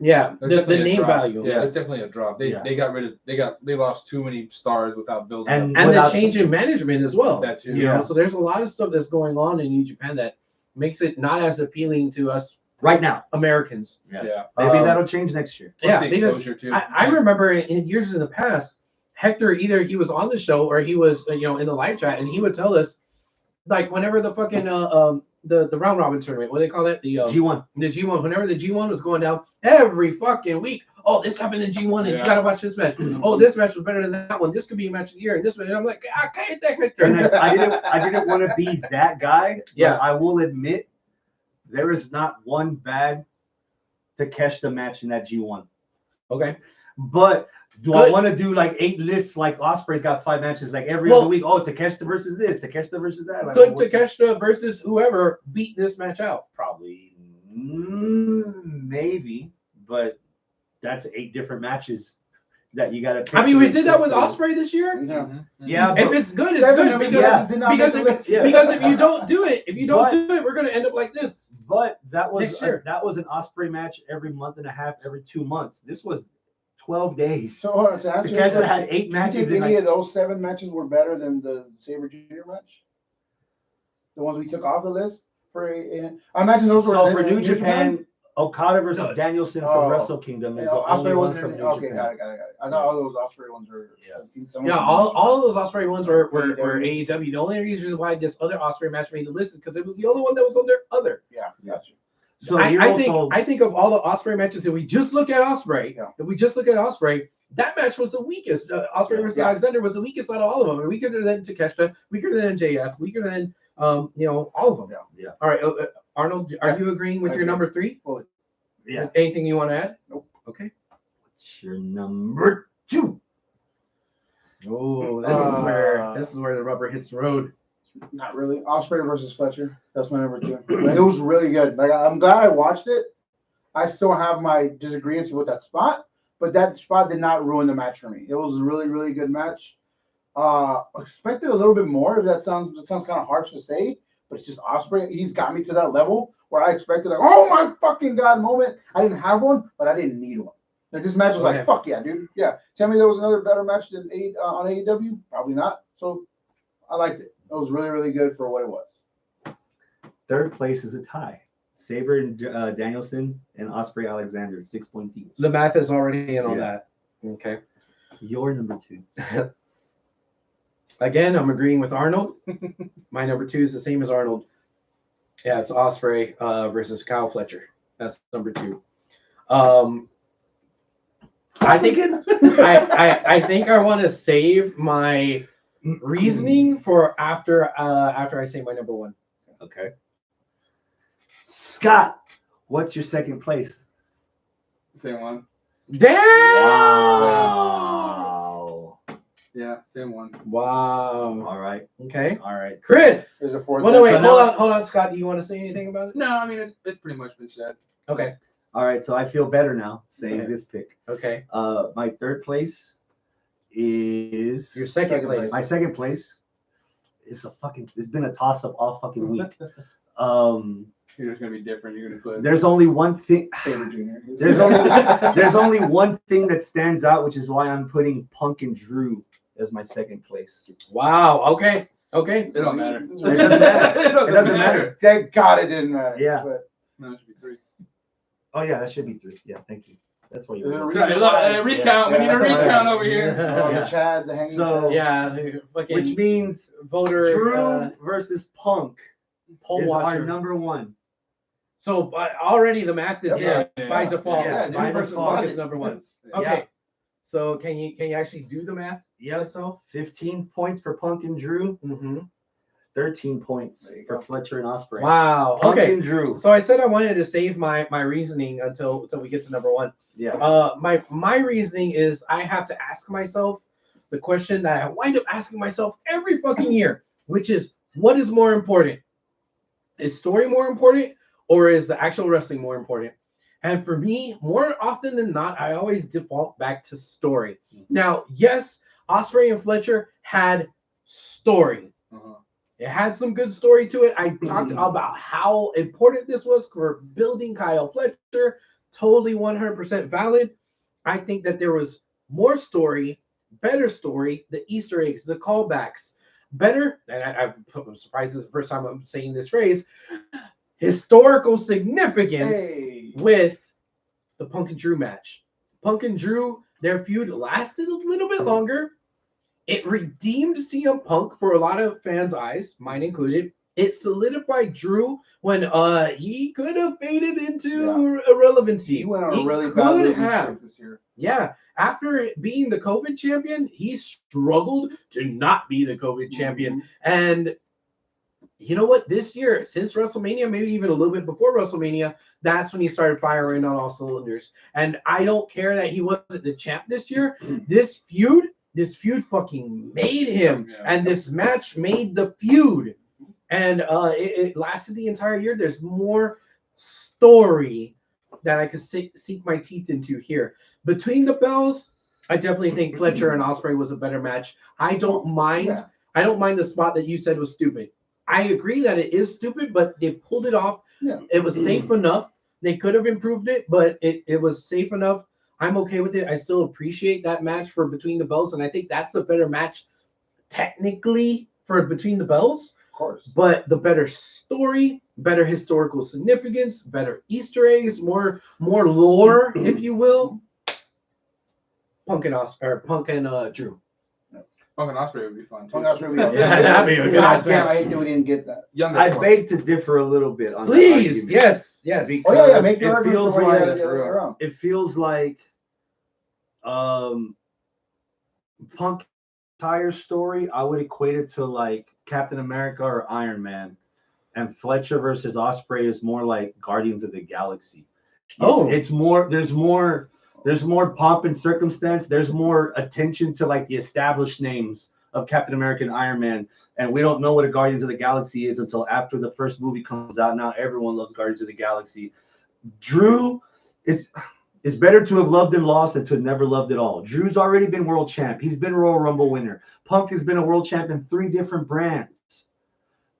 Yeah, There's the definitely a name drop. value. Yeah, there's definitely a drop. They lost too many stars without building And up. And the without- change in management as well. That too. You know, so there's a lot of stuff that's going on in New Japan that makes it not as appealing to us right now. Americans. Yeah. Maybe that'll change next year. Plus Yeah, the because exposure too. I remember in years in the past, Hector, either he was on the show or he was in the live chat, and he would tell us whenever the fucking the round robin tournament, what do they call that? The G1. the G1, whenever the G1 was going down every fucking week. Oh, this happened in G1, and you gotta watch this match. Oh, this match was better than that one. This could be a match of the year, and this one. And I'm like, okay, And I didn't want to be that guy. Yeah. But I will admit there is not one bad Takeshita match in that G1. okay. But do I Good. want to do 8 lists like Ospreay's got 5 matches every Well- other week? Oh, Takeshita versus this, Takeshita versus that. Could Takeshita versus whoever beat this match out? Probably, maybe, but that's 8 different matches that you got to pick. I mean, we did that with Ospreay this year. Yeah. Yeah, If but it's good, it's Seven good of his because matches did not make because the if, list. Yeah. because if you don't do it, But- we're gonna end up like this. But that was Next year. that was an Ospreay match every month and a half, every 2 months. This was 12 days. So to answer your Takeshita question, had 8 do you matches think in any of those 7 matches were better than the Sabre Jr. match? The ones we took off the list I imagine those were. So for New Japan, Okada versus No. Danielson Oh. from Wrestle Kingdom is the Ospreay only one wasn't from in- New okay, Japan. got it. I thought all those Ospreay ones were. Yeah, all of those Ospreay ones were AEW. AEW. The only reason why this other Ospreay match made the list is because it was the only one that was on their other. Yeah, gotcha. So I, you're I also think of all the Ospreay matches, if we just look at Ospreay, that match was the weakest. Ospreay versus Alexander was the weakest out of all of them. And weaker than Takeshita, weaker than JF, weaker than all of them. Yeah. All right, Arnold, are you agreeing with I your agree. number 3? Fully. Yeah. Anything you want to add? Nope. Okay. What's your number 2? Oh, this is where the rubber hits the road. Not really. Ospreay versus Fletcher. That's my number 2. It was really good. I'm glad I watched it. I still have my disagreements with that spot, but that spot did not ruin the match for me. It was a really, really good match. Expected a little bit more. That sounds kind of harsh to say, but it's just Osprey. He's got me to that level where I expected like, oh my fucking god moment. I didn't have one, but I didn't need one. Like this match was Okay. like, fuck yeah, dude. Yeah. Tell me there was another better match than on AEW? Probably not. So I liked it. It was really, really good for what it was. Third place is a tie. Saber and Danielson and Osprey Alexander, 6 points each. The math is already in on Yeah. that. Okay. Your number 2. Again, I'm agreeing with Arnold. My number 2 is the same as Arnold. Yeah, it's Osprey versus Kyle Fletcher. That's number 2. I think I think I want to save my reasoning for after I say my number 1. Okay. Scott, what's your second place? Same one. Damn! Wow. Yeah, same one. Wow. All right. Okay. All right. Chris. There's a fourth. Well, no, wait, So now- hold on, Scott. Do you want to say anything about it? No, I mean it's pretty much been said. Okay. All right. So I feel better now saying Okay. this pick. Okay. My third place is Your second place. my second place. It's been a toss up all fucking week. You're just gonna be different. You're gonna put. There's only one thing. Saber Jr. There's only one thing that stands out, which is why I'm putting Punk and Drew as my second place. Wow. Okay. Okay. It don't matter. It doesn't matter. It doesn't matter. Thank God it didn't matter. Yeah. But No, it should be 3. Oh yeah, that should be 3. Yeah, thank you. That's why There's a you're. reason Look, why- recount. We need a Yeah. recount over here. Oh, Yeah. the Chad, the hanging So- Chad. Yeah. Fucking Which means voter Drew versus Punk poll is our watcher. number 1. So already the math is Yeah. in by Yeah. default. Yeah, Drew by versus default. Punk is number 1. Yeah. Okay. So can you actually do the math Yep. itself? 15 points for Punk and Drew. Mm-hmm. 13 points There you for go. Fletcher and Osprey. Wow. Punk Okay. and Drew. So I said I wanted to save my reasoning until we get to number 1. Yeah. My reasoning is I have to ask myself the question that I wind up asking myself every fucking year, which is what is more important? Is story more important or is the actual wrestling more important? And for me, more often than not, I always default back to story. Now, yes, Osprey and Fletcher had story. Uh-huh. It had some good story to it. I talked about how important this was for building Kyle Fletcher. Totally 100% valid. I think that there was more story, better story, the Easter eggs, the callbacks, better. And I'm surprised this is the first time I'm saying this phrase. Historical significance Hey. with the Punk and Drew match. Punk and Drew, their feud lasted a little bit longer. It redeemed CM Punk for a lot of fans' eyes, mine included. It solidified Drew when he could have faded into irrelevancy. He went on a He really bad could losing have. streak this year. Yeah. After being the COVID champion, he struggled to not be the COVID champion. And you know what? This year, since WrestleMania, maybe even a little bit before WrestleMania, that's when he started firing on all cylinders. And I don't care that he wasn't the champ this year. This feud fucking made him. Yeah. And this match made the feud. And it lasted the entire year. There's more story that I could sink my teeth into here. Between the bells, I definitely think Fletcher and Osprey was a better match. I don't mind. Yeah. I don't mind the spot that you said was stupid. I agree that it is stupid, but they pulled it off. Yeah. It was safe enough. They could have improved it, but it was safe enough. I'm okay with it. I still appreciate that match for Between the Bells, and I think that's a better match technically for Between the Bells. Of course. But the better story, better historical significance, better Easter eggs, more lore, if you will. Punk and Drew. Punk and Osprey would be fun too. Punk Osprey would be- Yeah, that'd be a good God ass damn, I match. hate that we didn't get that. Younger. I Punk. beg to differ a little bit on that Please, argument. yes. Because Oh yeah, make the it argument feels for why you like had the other way around. it feels like Punk entire story, I would equate it to like Captain America or Iron Man, and Fletcher versus Osprey is more like Guardians of the Galaxy. It's more. There's more pomp and circumstance. There's more attention to like the established names of Captain America and Iron Man, and we don't know what a Guardians of the Galaxy is until after the first movie comes out. Now everyone loves Guardians of the Galaxy. Drew, It's better to have loved and lost than to have never loved at all. Drew's already been world champ. He's been Royal Rumble winner. Punk has been a world champ in 3 different brands.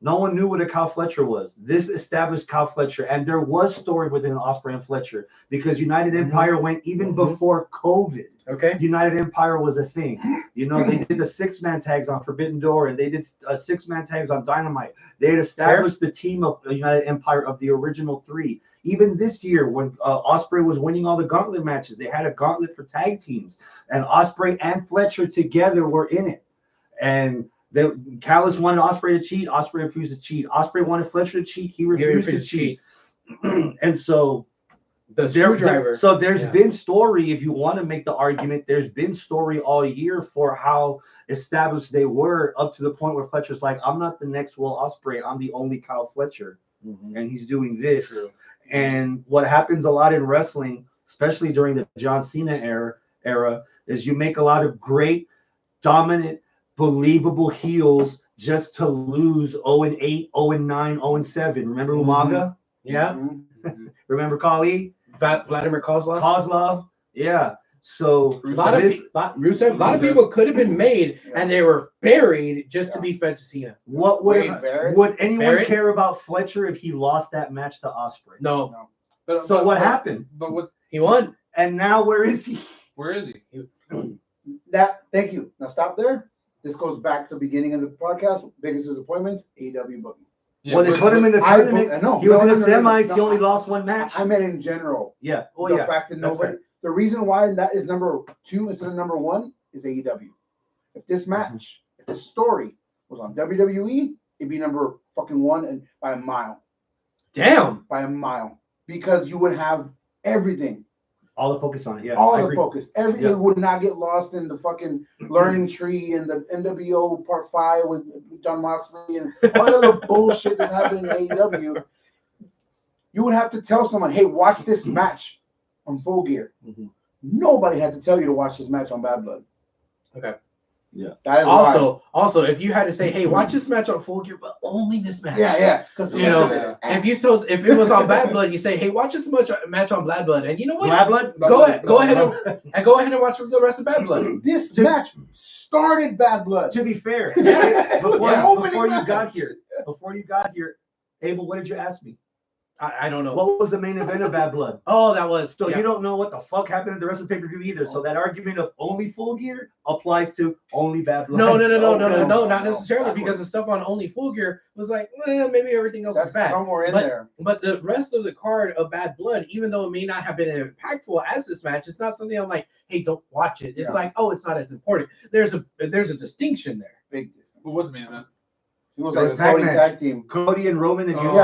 No one knew what a Kyle Fletcher was. This established Kyle Fletcher, and there was story within Ospreay and Fletcher because United Empire went even before COVID. Okay. United Empire was a thing. You know, they did the 6-man tags on Forbidden Door, and they did 6-man tags on Dynamite. They had established the team of United Empire of the original 3. Even this year, when Ospreay was winning all the gauntlet matches, they had a gauntlet for tag teams, and Ospreay and Fletcher together were in it. And Callis wanted Ospreay to cheat. Ospreay refused to cheat. Ospreay wanted Fletcher to cheat. He refused to cheat. And so the screwdriver. So there's been story, if you want to make the argument, there's been story all year for how established they were up to the point where Fletcher's like, I'm not the next Will Ospreay. I'm the only Kyle Fletcher. And he's doing this. True. And what happens a lot in wrestling, especially during the John Cena era, is you make a lot of great, dominant, believable heels just to lose 0-8, 0-9, 0-7. Remember Umaga? Yeah. Remember Kali? Vladimir Kozlov? Kozlov? Yeah. So a lot of people could have been made and they were buried just to be fed to Cena. Would anyone care about Fletcher if he lost that match to Ospreay? No. So what happened? But what he won. And now where is he? Where is he? Thank you. Now stop there. This goes back to the beginning of the podcast. Biggest disappointments, AEW booking. Yeah, well, they put him in the tournament. He was in the semis. He only lost 1 match. I meant in general. Yeah. Oh, the fact that nobody. The reason why that is number 2 instead of number 1 is AEW. If this match, if this story was on WWE, it'd be number fucking 1 and by a mile. Damn. By a mile, because you would have everything. All the focus on it, yeah. All the focus. Everything would not get lost in the fucking learning tree and the NWO Part 5 with John Moxley and all of the bullshit that's happening in AEW. You would have to tell someone, hey, watch this match on Full Gear. Nobody had to tell you to watch this match on Bad Blood. Okay. Yeah. That is also, if you had to say, "Hey, watch this match on Full Gear, but only this match," because you know, if it was on Bad Blood, you say, "Hey, watch this match on Bad Blood," and you know what? Bad Blood, go ahead and watch the rest of Bad Blood. This match started Bad Blood. To be fair, before you got here, Abel, what did you ask me? I don't know. What was the main event of Bad Blood? Oh, that was. So you don't know what the fuck happened in the rest of the pay-per-view either. So that argument of only Full Gear applies to only Bad Blood. No, not necessarily, because the stuff on only Full Gear was like, maybe everything else is bad. Somewhere in there. But the rest of the card of Bad Blood, even though it may not have been as impactful as this match, it's not something I'm like, hey, don't watch it. It's like, oh, it's not as important. There's a distinction there. Big. What was the main event? It was like a tag team. Cody and Roman against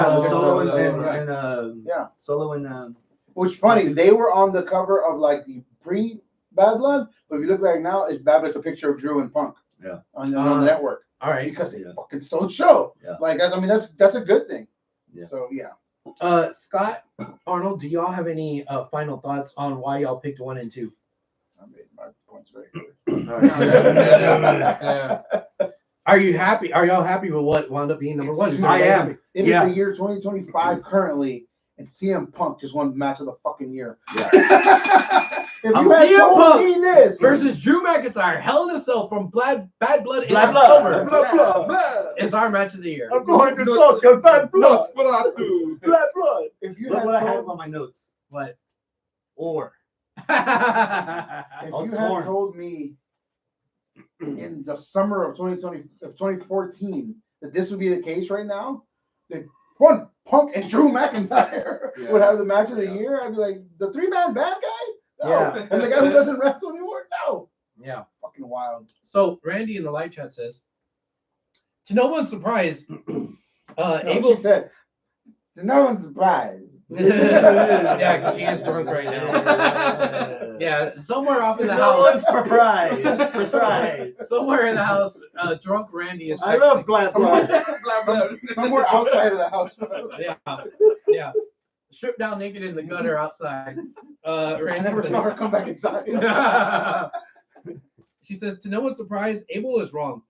Solo and Which funny, they were on the cover of like the pre-Bad Blood, but if you look back now, it's Bad Blood's a picture of Drew and Punk. Yeah. On the network. All right. Because they fucking stole the show. Yeah. Like that's a good thing. Yeah. So yeah. Scott, Arnold, do y'all have any final thoughts on why y'all picked 1 and 2? I made my points very clear. All right. Are you happy? Are y'all happy with what wound up being number 1? I am. It is the year 2025 currently, and CM Punk just won the match of the fucking year. Yeah. If you had told me this versus Drew McIntyre, Hell in a Cell from Bad Blood in Blood. October is our match of the year. I'm going to suck a Bad Blood. Blood. If you Look had what I have on my notes. What? Or. If you had told me in the summer of 2014 that this would be the case right now, that Punk and Drew McIntyre would have the match of the year, I'd be like, the 3-man bad guy? No. Yeah. And the guy who doesn't wrestle anymore? No. Yeah. Fucking wild. So Randy in the live chat says, to no one's surprise, Abel said, to no one's surprise. Yeah, because she is drunk right now. Yeah, somewhere off in the house. No one's precise. Somewhere in the house, drunk Randy is. I love Black Blood. Somewhere outside of the house. Yeah. Stripped down naked in the gutter outside. Randy I never saw her come back inside. She says, to no one's surprise, Abel is wrong.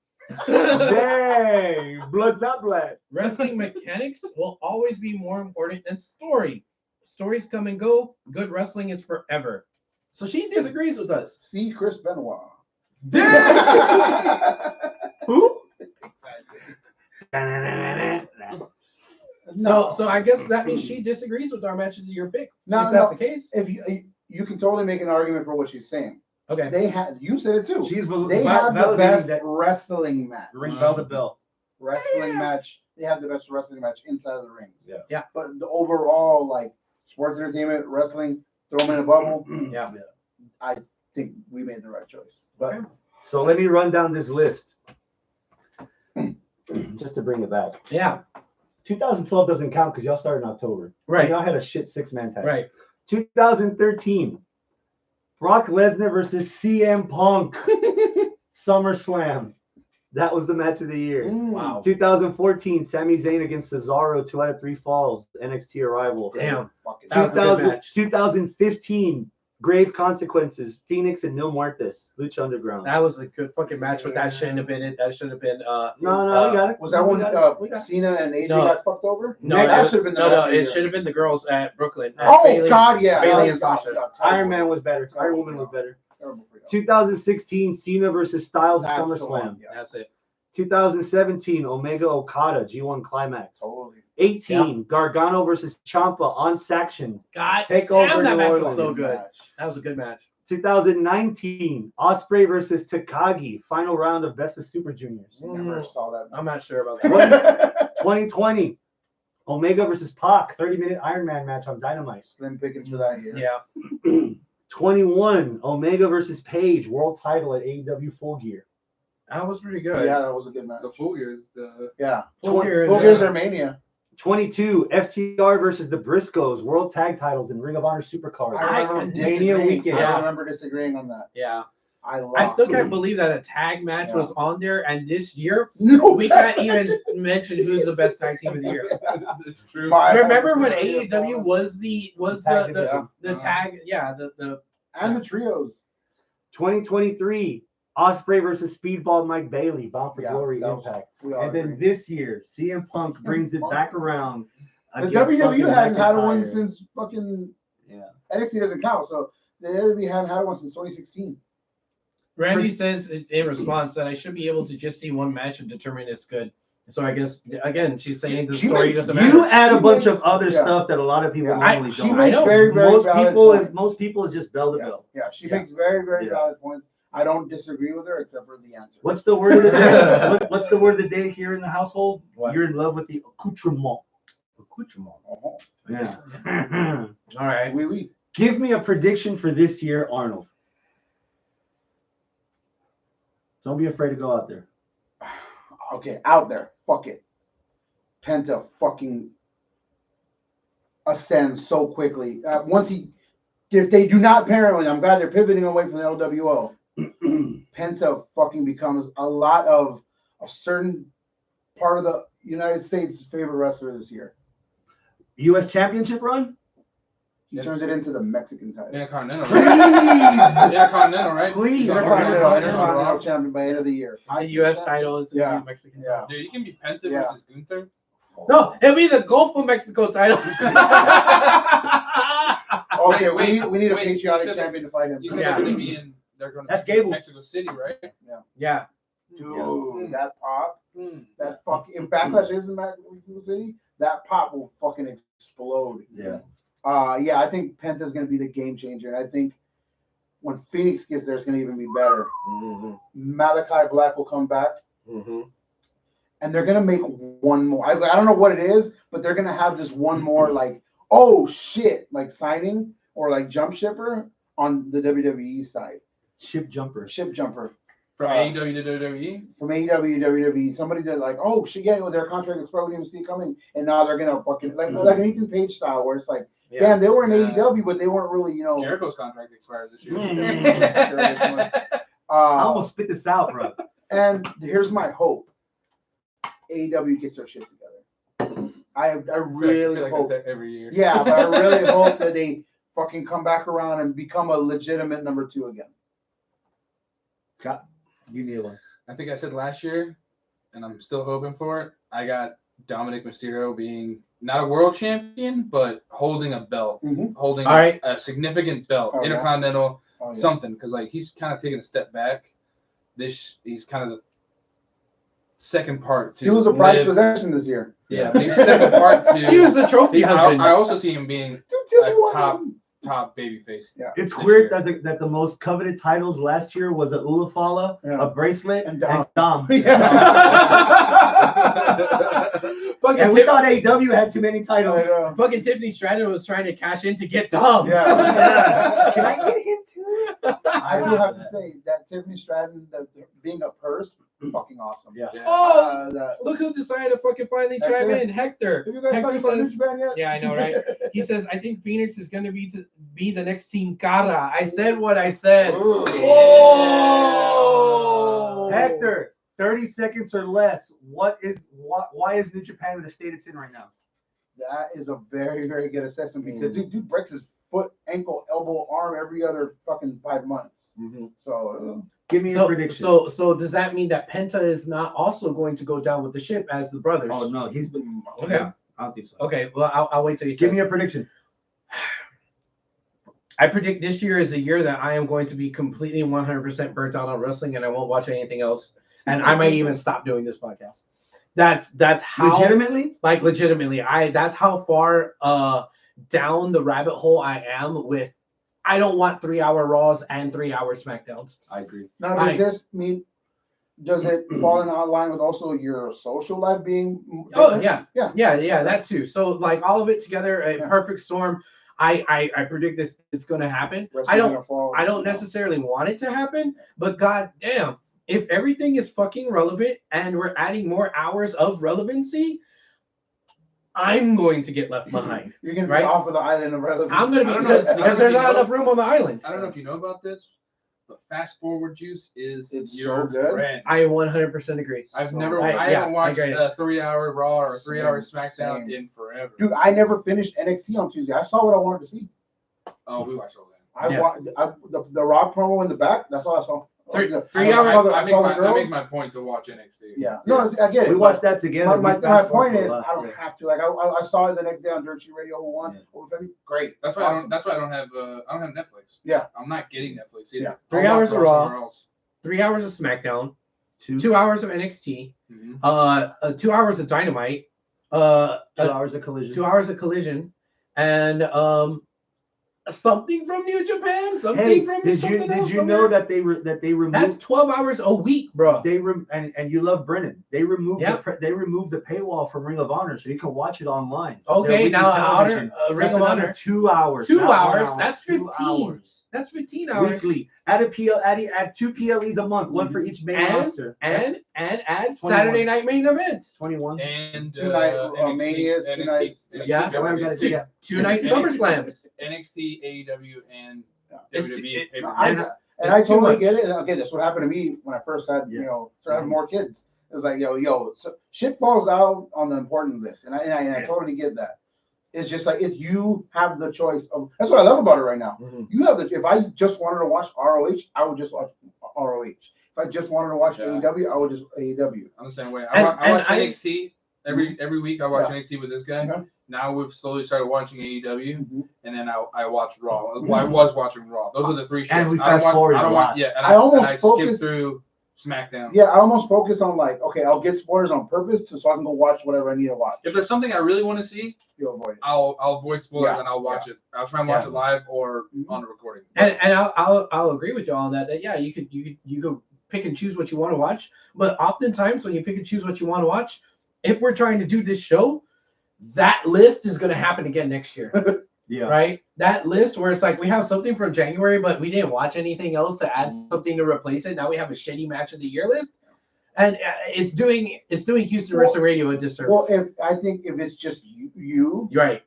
Dang, blood not blood. Wrestling mechanics will always be more important than story. Stories come and go. Good wrestling is forever. So she disagrees with us. See Chris Benoit. Who? No. So I guess that means she disagrees with our match of the year pick. No, if that's no. the case. If you can totally make an argument for what she's saying. Okay. They had you said it too. She's They have the validating best that wrestling match. ring velvet belt. Wrestling match. They have the best wrestling match inside of the ring. Yeah. Yeah. But the overall, like sports entertainment, wrestling, throw them in a bubble. Yeah. I think we made the right choice. But Okay. So let me run down this list. Just to bring it back. Yeah. 2012 doesn't count because y'all started in October. Right. Y'all had a shit 6-man tag. Right. 2013, Brock Lesnar versus CM Punk. SummerSlam. That was the match of the year. Wow. 2014, Sami Zayn against Cesaro, 2 out of 3 falls, NXT arrival. Damn. fucking That was a good match. 2015, Grave Consequences, Phoenix and No Muertes, Lucha Underground. That was a good fucking match, but that shouldn't have been it. That should have been No, we got it. was that We when got it. We got it. Cena and AJ No. got fucked over? no, Nick, that that should have been the no, match no. of the It year. should have been the girls at Brooklyn. Oh Bailey- God, yeah. Bailey Oh, and Sasha. God, Iron Man was better. Iron Woman was better. Terrible for you. 2016, Cena versus Styles at That's the SummerSlam. one, yeah. That's it. 2017, Omega Okada, G1 Climax. Totally. 18, Gargano versus Ciampa on Saction. God, Take damn, over that New match was Orleans. so good. Match. That was a good match. 2019, Ospreay versus Takagi, final round of Best of Super Juniors. Never saw that. I'm not sure about that. 2020, Omega versus Pac, 30-minute Iron Man match on Dynamite. Slim pickings for that year. Yeah. 21, Omega versus Paige, world title at AEW Full Gear. That was pretty good. Yeah, that was a good match. The Full Gear is the Yeah. Full Gear is, Full Gear's their mania. 22, FTR versus the Briscoes, world tag titles in Ring of Honor Supercard. I remember can Mania disagreeing. weekend. I Yeah. remember disagreeing on that. Yeah. I I still lost. can't believe that a tag match Yeah. was on there, and this year No, we can't even mention who's the best tag team of the year. it's true. Remember when AEW was the Tag the division. the tag? Yeah, the and the trios. 2023, Ospreay versus Speedball Mike Bailey, Bound for Yeah, Glory that was- Impact. We all And then agree. this year, CM Punk brings it back around. The against WWE fucking hadn't had one McIntyre. since fucking Yeah. NXT doesn't count, so the WWE hadn't had one since 2016. Randy says in response that I should be able to just see one match and determine it's good. So I guess again she's saying the She story makes- doesn't You matter. add a She bunch makes- of other yeah. stuff that a lot of people Yeah. normally She don't. I makes know. very, very most valid people points. is most people is just bell to Yeah, bell. yeah, she Yeah. makes very, very Yeah. valid points. I don't disagree with her except for the answer. What's the word of the day? What's the word of the day here in the household? What? You're in love with the accoutrement. Accoutrement. Oh, Yeah. All right. oui. Give me a prediction for this year, Arnold. Don't be afraid to go out there. Okay, out there. Fuck it. Penta fucking ascends so quickly. If they do not pair him, I'm glad they're pivoting away from the LWO. Penta fucking becomes a lot of a certain part of the United States' favorite wrestler this year. U.S. Championship run? He turns it into the Mexican title. Intercontinental. Please! Intercontinental, right? Please. Intercontinental champion by end of the year. The U.S. title is Yeah. the Mexican Yeah. title. Dude, you can be Penta Yeah. versus Gunther. No, it'll be the Gulf of Mexico title. Okay, Wait, we need a wait, you patriotic said- champion to fight him. You said Yeah. they're going to be in. They're going to That's be in Gable. Mexico City, right? Yeah. Dude, that pop, Hmm. that fucking if Backlash is in Mexico City, that pop will fucking explode. Yeah. Yeah, I think Penta's gonna be the game changer, and I think when Phoenix gets there, it's gonna even be better. Mm-hmm. Malachi Black will come back, Mm-hmm. and they're gonna make one more. I don't know what it is, but they're gonna have this one more like, oh shit, like signing or like jump shipper on the WWE side. Ship jumper. Ship jumper From Uh, AEW to WWE. from AEW, WWE. Somebody did like, oh shit, yeah, their contract expired, we didn't see it coming, and now they're gonna fucking like an Ethan Page style where it's like, Yeah. damn, they were in Yeah. AEW, but they weren't really, you know. Jericho's contract expires this year. I almost spit this out, bro. And here's my hope: AEW gets their shit together. I really feel like hope. that's every year. Yeah, but I really hope that they fucking come back around and become a legitimate number 2 again. Scott, give me one. I think I said last year, and I'm still hoping for it. I got Dominic Mysterio being not a world champion, but holding a belt, Mhm. holding All right. a significant belt, Oh, yeah. Intercontinental, Oh, yeah. something, because like he's kind of taking a step back. He's kind of the second part to He was a prized live- possession this year. Yeah, but he's second part to. He was the trophy husband. I also see him being Top. top babyface. Yeah. It's this weird year. that the most coveted titles last year was a Ulafala, Yeah. a bracelet, And and Dom. Dom. Fucking, And we thought AEW had too many I titles. know. fucking Tiffany Stratton was trying to cash in to get Dom. Yeah. Can I get him too? I do have to say that Tiffany Stratton, being a purse, fucking awesome. Yeah. Oh, Have look who decided to fucking finally chime Hector? in. Hector. you guys Hector talked about New says, Japan yet? yeah, I know, right? He says, I think Phoenix is going to be the next Sin Cara. I said what I said. Ooh. Oh! Hector, 30 seconds or less. Why is New Japan in the state it's in right now? That is a very, very good assessment because dude breaks his foot, ankle, elbow, arm every other fucking 5 months. So Give me a So, prediction. so does that mean that Penta is not also going to go down with the ship as the brothers? Oh no, he's been. Okay. Yeah, I don't think so. Okay, well, I'll wait till you Give me a prediction. I predict this year is a year that I am going to be completely 100% burnt out on wrestling, and I won't watch anything else. And I might even stop doing this podcast. That's how Legitimately? like legitimately. That's how far down the rabbit hole I am with. I don't want 3-hour Raws and 3-hour SmackDowns. I agree. now does it fall in line with also your social life being? Oh different? yeah, that too. So like all of it together, a Yeah. perfect storm. I predict this it's going to happen. I Wrestling's gonna fall, don't necessarily want it to happen, but god damn, if everything is fucking relevant and we're adding more hours of relevancy, I'm going to get left behind. You're gonna Right? be off of the island of relevance. I'm going to I be don't know. because I don't know there's if you not know- enough room on the island. I don't know if you know about this, but fast forward juice is It's your so good. friend. I 100% agree. I So- haven't watched agree. a 3-hour Raw or a 3-hour Same, SmackDown same. in forever. Dude, I never finished NXT on Tuesday. I saw what I wanted to see. Oh, we watched all that. The Rock promo in the back. That's all I saw. Three I hours- saw the- I I make saw the my- I girls. make my point to watch NXT. Yeah. No, I get it. We watched that together. My We fast point forward is, a lot. I don't have to. Like, I saw it the next day on Dirt Sheet Radio. Who won? Yeah. What was that? Great. That's why Awesome. I don't have Netflix. Yeah. I'm not getting Netflix either. Yeah. 3 I'll hours watch of Raw. somewhere else. 3 hours of SmackDown, 2 2 hours of NXT, Mhm. 2 hours of Dynamite, 2 hours of Collision. 2 hours of Collision, and something from New Japan. Something Hey, from did something else you somewhere. know that they That's removed 12 hours a week, bro. and you love Brennan. They removed Yep. they removed the paywall from Ring of Honor, so you can watch it online. Okay, Their weekly now television. Ring That's of another Honor. 2 hours. 2 not 1 hours, hour, that's 2 15. hours. That's 15 hours. Weekly. Add 2 PLEs a month, one for each main roster. And add 21. Saturday night main events. 21. And Tonight, NXT, Manias, tonight. Yeah, NXT, we gotta do that. 2 night SummerSlams. NXT, AEW, and It's- WWE. it- pay-per-view. I, And- and I it's too totally much. get it. And okay, that's what happened to me when I first had, started having more kids. It's like, so shit falls out on the important list, and I totally get that. It's just like if you have the choice of. That's what I love about it right now. Mhm. You have the. If I just wanted to watch ROH, I would just watch ROH. If I just wanted to watch Yeah. AEW, I would just AEW. I'm the same way. And- I watch and NXT every week. I watch Yeah. NXT with this guy. Okay. Now we've slowly started watching AEW, Mhm. and then I watch Raw. Well, I was watching Raw. Those are the 3 shows. And we I don't fast want- forward I don't a want. lot. Yeah, and I almost skip focus- through SmackDown. Yeah, I almost focus on like, okay, I'll get spoilers on purpose so I can go watch whatever I need to watch. If there's something I really want to see, You'll avoid it. I'll avoid spoilers Yeah, and I'll watch it. I'll try and watch Yeah. it live or Mhm. on a recording. And I'll agree with you on that. That yeah, you could pick and choose what you want to watch. But oftentimes when you pick and choose what you want to watch, if we're trying to do this show, that list is going to happen again next year, Yeah. right? That list where it's like we have something from January, but we didn't watch anything else to add something to replace it. Now we have a shitty match of the year list, and it's doing Houston Wrestling Radio a disservice. Well, if it's just you You're right.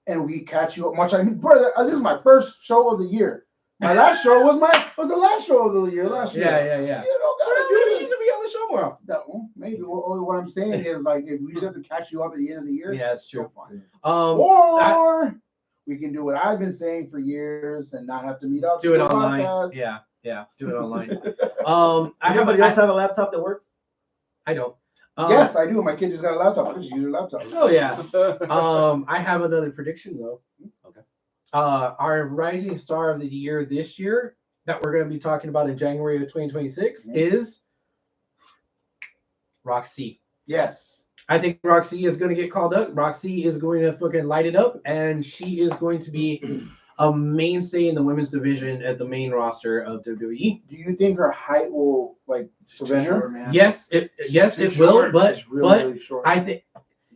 and we catch you up much, I mean, brother, this is my first show of the year. My last show was the last show of the year last year. Yeah. You don't Well, gotta maybe do you should be on the show more often. that. Maybe what I'm saying is like if we just have to catch you up at the end of the year, Yeah, that's so true. fine. That- Or we can do what I've been saying for years and not have to meet up. do it to a online. podcast. Yeah, do it online. I have Anybody else have a laptop that works? I don't. Yes, I do. My kid just got a laptop. I can just use her laptop. Oh yeah. I have another prediction though. Okay. Our rising star of the year this year that we're going to be talking about in January of 2026 is Roxy. Yes. I think Roxy is going to get called up. Roxy is going to fucking light it up, and she is going to be a mainstay in the women's division at the main roster of WWE. Do you think her height will like prevent her? Yes, it will, but She's really short. I think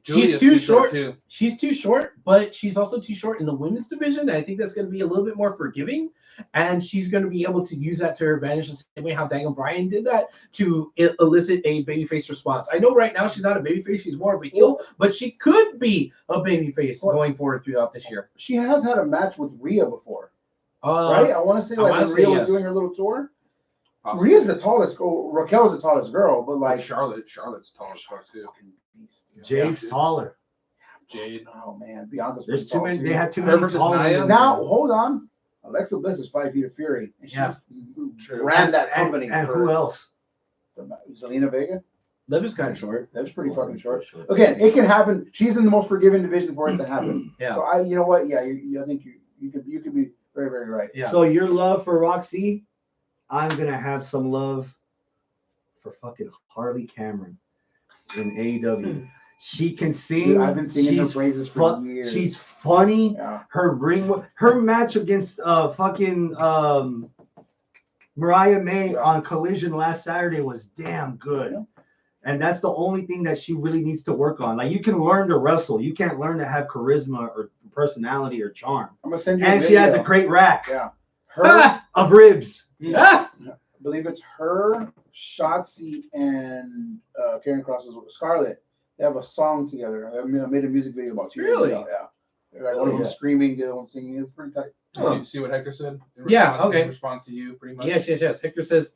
Julia's she's too short. too. She's too short, but she's also too short in the women's division. I think that's going to be a little bit more forgiving, and she's going to be able to use that to her advantage the same way how Daniel Bryan did that to elicit a babyface response. I know right now she's not a babyface; she's more of a heel, but she could be a babyface going forward throughout this year. She has had a match with Rhea before, right? I want to say like when Rhea was doing her little tour. Possibly. Rhea's the tallest girl. Raquel's the tallest girl, but like Charlotte's tall as fuck too. Jade's taller. Jade. Oh man, Bianca's There's pretty too tall, many. too. They had too Her many versus taller Nia? women. Now hold on, Alexa Bliss is 5 feet of fury, and she ran that company. And for who else? Zelina Vega. Liv is kind of short. That's pretty fucking short. Again, it can happen. She's in the most forgiving division for it to happen. Yeah. So you know what? Yeah, I think you could be very, very right. Yeah. So your love for Roxy, I'm gonna have some love for fucking Harley Cameron in AEW. She can sing. Dude, I've been singing her She's praises for years. She's funny. Yeah. Her match against fucking Mariah May on Collision last Saturday was damn good. Yeah. And that's the only thing that she really needs to work on. Like, you can learn to wrestle. You can't learn to have charisma or personality or charm. I'm gonna send you. And she has a great rack Yeah. Her. of ribs. Ah! I believe it's her, Shotzi, and Karen Cross's Scarlett. They have a song together. I made a music video about 2 years Really? ago. Yeah. Like one of them screaming, the other one singing. It's pretty tight. Did you see what Hector said? Okay. In response to you, pretty much. Yes. Hector says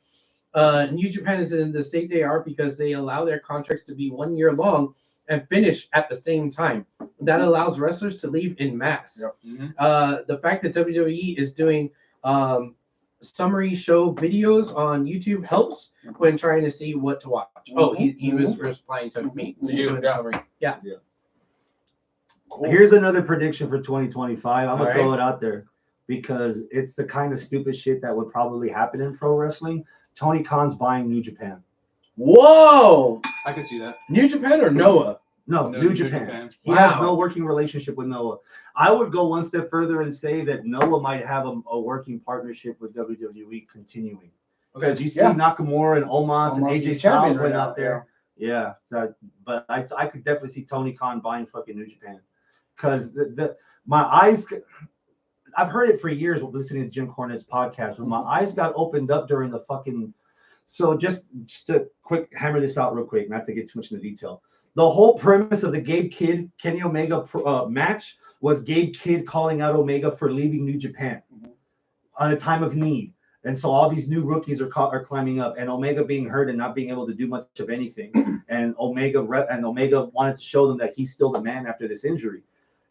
New Japan is in the state they are because they allow their contracts to be 1 year long and finish at the same time. That allows wrestlers to leave in mass. Yep. Mm-hmm. The fact that WWE is doing summary show videos on YouTube helps when trying to see what to watch. Oh, he was replying to me. To you, doing yeah. summary. Yeah. Cool. Here's another prediction for 2025. I'm gonna All throw it out there because it's the kind of stupid shit that would probably happen in pro wrestling. Tony Khan's buying New Japan. Whoa! I could see that. New Japan or Noah? No, No, New Japan. He Wow. has no working relationship with Noah. I would go one step further and say that Noah might have a working partnership with WWE continuing. Because you see Nakamura and Omos and AJ Styles went out there. Yeah, but I could definitely see Tony Khan buying fucking New Japan. Because my eyes, I've heard it for years listening to Jim Cornette's podcast, but my eyes got opened up during the fucking. So just to quick hammer this out real quick, not to get too much into detail. The whole premise of the Gabe Kidd Kenny Omega match was Gabe Kidd calling out Omega for leaving New Japan on a time of need. And so all these new rookies are climbing up, and Omega being hurt and not being able to do much of anything. And Omega wanted to show them that he's still the man after this injury.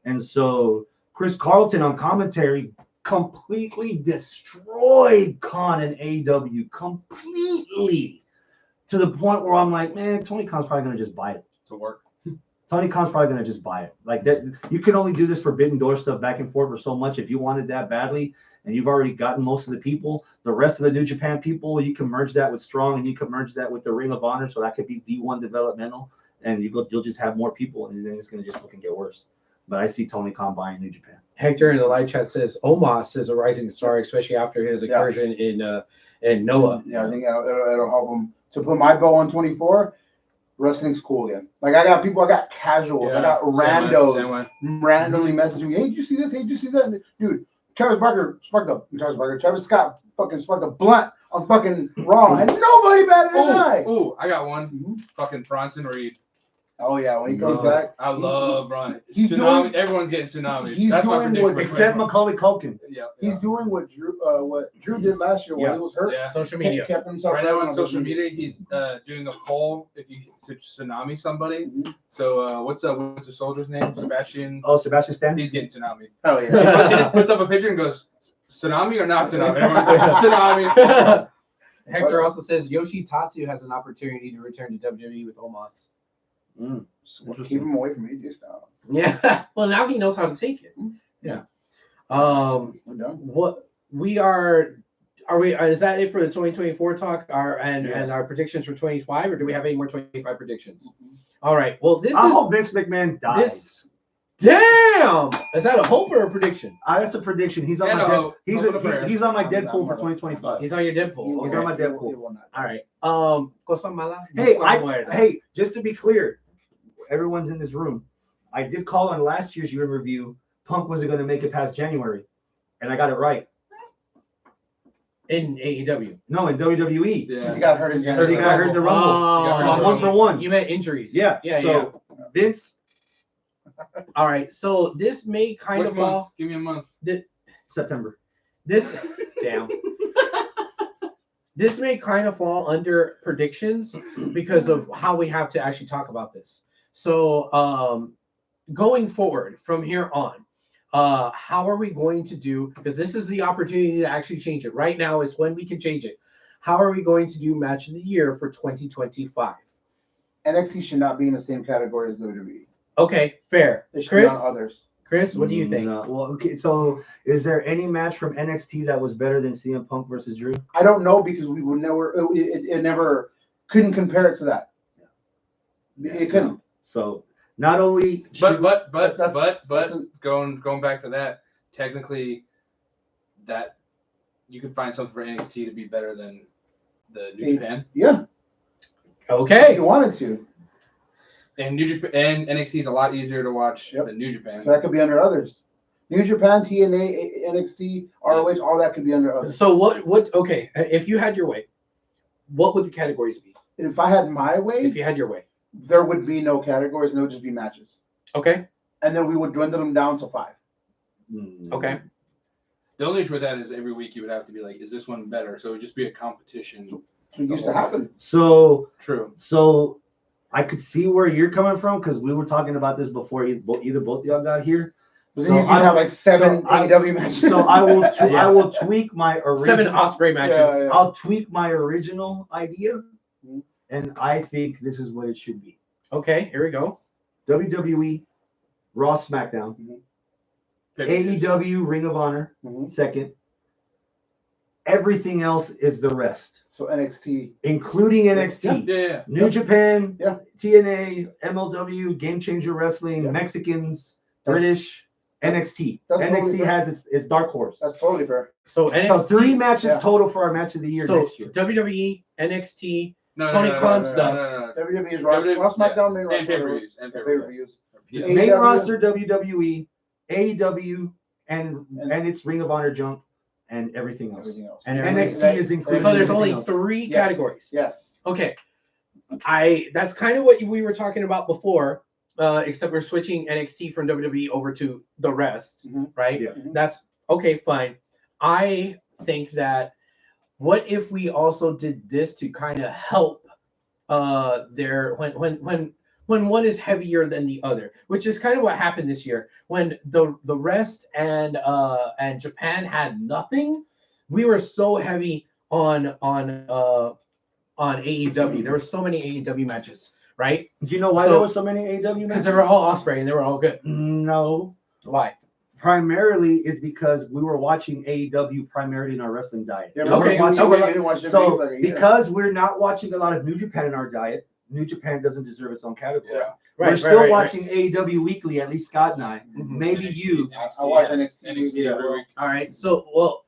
And so Chris Carlton on commentary completely destroyed Khan and AEW completely to the point where I'm like, man, Tony Khan's probably going to just buy it. To work. Tony Khan's probably going to just buy it. Like that, you can only do this forbidden door stuff back and forth for so much. If you wanted that badly and you've already gotten most of the people, the rest of the New Japan people, you can merge that with Strong and you can merge that with the Ring of Honor. So that could be V1 developmental, and you'll just have more people, and then it's going to just fucking get worse. But I see Tony Khan buying New Japan. Hector in the live chat says Omos is a rising star, especially after his incursion in Noah. Yeah, I think it'll help him to put my bow on 24. Wrestling's cool again. Like I got casuals, I got randos randomly messaging me. Hey, did you see this? Hey, did you see that? Dude, Travis Scott fucking sparked a blunt on fucking Raw, and nobody batted an eye. Ooh, I got one. Fucking Bronson Reed. Oh yeah, when he comes back, I love Bronson. Tsunami. Everyone's getting Tsunami. He's That's my doing prediction. what- Except Macaulay Culkin. Yeah. he's doing what Drew did last year when he was hurt. Yeah. Social media. Kept himself Right now on relevant social media, he's doing a poll if you should Tsunami somebody. Mhm. So what's the soldier's name? Sebastian. Oh, Sebastian Stan? He's getting Tsunami. Oh He yeah. just puts up a picture and goes, Tsunami or not Tsunami? Everyone's like, Tsunami. Hector also says Yoshi Tatsu has an opportunity to return to WWE with Omos. So keep him away from AJ Styles. Yeah. Well, now he knows how to take it. Yeah. We're done. What we are we? Is that it for the 2024 talk? And our predictions for 25, or do we have any more 25 predictions? All right. Well, this I is hope Vince McMahon dies. damn. Is that a hope or a prediction? That's a prediction. He's on And my a hope. he's Hope and a prayer. he's on my Deadpool for 2025. He's on your Deadpool. He's Okay. on my He Deadpool. will not. All right. Cosa mala. Hey, just to be clear, everyone's in this room. I did call on last year's year in review. Punk wasn't going to make it past January, and I got it right. In AEW. No, in WWE. Yeah. He got hurt in Because he got hurt in the Rumble. Oh, So I'm 1 for 1. You meant injuries. Yeah. Yeah. So Vince, All right. So this may kind Which of month? fall. Give me a month. September. This damn. This may kind of fall under predictions because of how we have to actually talk about this. So going forward from here on, how are we going to do? Because this is the opportunity to actually change it. Right now is when we can change it. How are we going to do match of the year for 2025? NXT should not be in the same category as WWE. Okay, fair. They should Chris, be on others. Chris, what do you think? No. Well, okay. So, is there any match from NXT that was better than CM Punk versus Drew? I don't know because we would never. It never couldn't compare it to that. It couldn't. So, not only But that's going back to that, technically, that you could find something for NXT to be better than the New Japan. Yeah, if Okay. you wanted to. And New Japan and NXT is a lot easier to watch Yep. than New Japan. So that could be under others. New Japan, TNA, NXT, ROH, all that could be under others. So what? Okay, if you had your way, what would the categories be? If I had my way, If you had your way. there would be no categories, and it would just be matches. Okay. And then we would dwindle them down to 5. Okay. The only issue with that is every week you would have to be like, is this one better? So it would just be a competition. So it used to happen. So True. I could see where you're coming from because we were talking about this before either both of y'all got here. But then you can have like 7 AEW matches. So I will tweak my original. 7 Osprey matches. Yeah. I'll tweak my original idea, Mhm. and I think this is what it should be: Okay, here we go. WWE, Raw, SmackDown, Pay-per-views. AEW, Ring of Honor, Mhm. second. Everything else is the rest, So NXT. including NXT, Yeah. New Japan, Yeah. TNA, MLW, Game Changer Wrestling, Yeah. Mexicans, British, NXT. That's NXT totally fair. has its dark horse. That's totally fair. So NXT. So 3 matches Yeah. total for our match of the year So next year. WWE, NXT, No, Tony Khan no, stuff. no. WWE is Raw, WWE, SmackDown, main And roster, pay-per-views. And and pay-per-views. pay-per-views. Yeah. Main AEW. roster WWE, AEW, and its Ring of Honor jump, and everything else. Everything else. And And NXT is included. So there's in only everything else. 3 Yes. categories. Yes. Okay. That's kind of what we were talking about before, except we're switching NXT from WWE over to the rest, Mhm. right? Yeah. That's okay, fine. I think that what if we also did this to kind of help their when one is heavier than the other, which is kind of what happened this year when the rest and Japan had nothing. We were so heavy on AEW. There were so many AEW matches, right? Do you know why So- there were so many AEW matches? Because they were all Osprey and they were all good. No. Why? Primarily is because we were watching AEW primarily in our wrestling diet. Yeah, We Okay, weren't watching okay. a lot- You didn't watch WWE So for like a year. because we're not watching a lot of New Japan in our diet, New Japan doesn't deserve its own category. Yeah. We're still watching AEW weekly, at least Scott and I. Mhm. Maybe you. I watch NXT. NXT Yeah. every week. All right. So, well,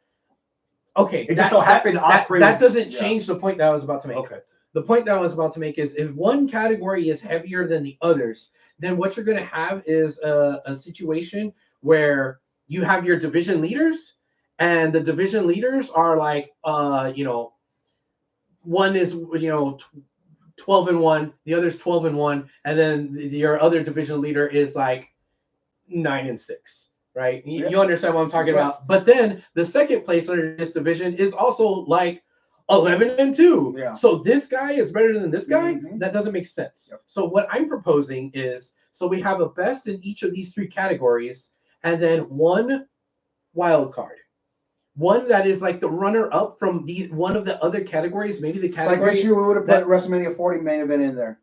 okay. It just so happened Osprey that was- doesn't yeah. change the point that I was about to make. Okay. The point that I was about to make is if one category is heavier than the others, then what you're going to have is a situation where you have your division leaders, and the division leaders are like, one is 12-1, the other's 12-1, and then your other division leader is like 9-6. Right? You, Yeah. you understand what I'm talking Yes. about? But then the second place under this division is also like 11-2. Yeah. So this guy is better than this guy? Mhm. That doesn't make sense. Yep. So what I'm proposing is, so we have a best in each of these 3 categories, and then one wild card. One that is like the runner up from one of the other categories, maybe the Like category. this year, we would have put WrestleMania 40 main event in there.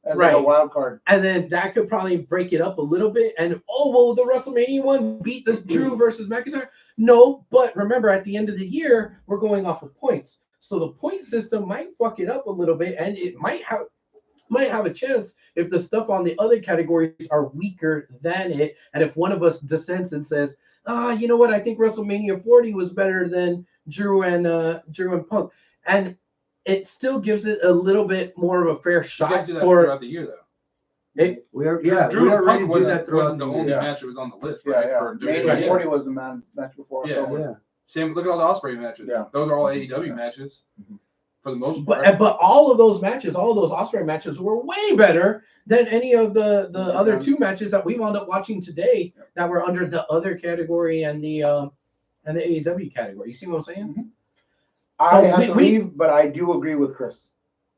as like a Right. wild card. And then that could probably break it up a little bit. And will the WrestleMania one beat the Drew versus McIntyre? No, but remember, at the end of the year, we're going off of points. So the point system might fuck it up a little bit, and it might have a chance if the stuff on the other categories are weaker than it. And if one of us dissents and says, you know what, I think WrestleMania 40 was better than Drew and Punk. And it still gives it a little bit more of a fair You guys shot do that for throughout the year, though. it. We are, Drew we and already Punk do that throughout wasn't the the only year. match that was on the list, Yeah, right? yeah. For Mania WWE. 40 was the match before Yeah. October. Yeah. Same. Look at all the Ospreay matches. Yeah. Those are all AEW matches for the most part. But all of those matches, all of those Ospreay matches were way better than any of the other two matches that we wound up watching today that were under the other category and the AEW category. You see what I'm saying? I So have we- to we- leave, but I do agree with Chris.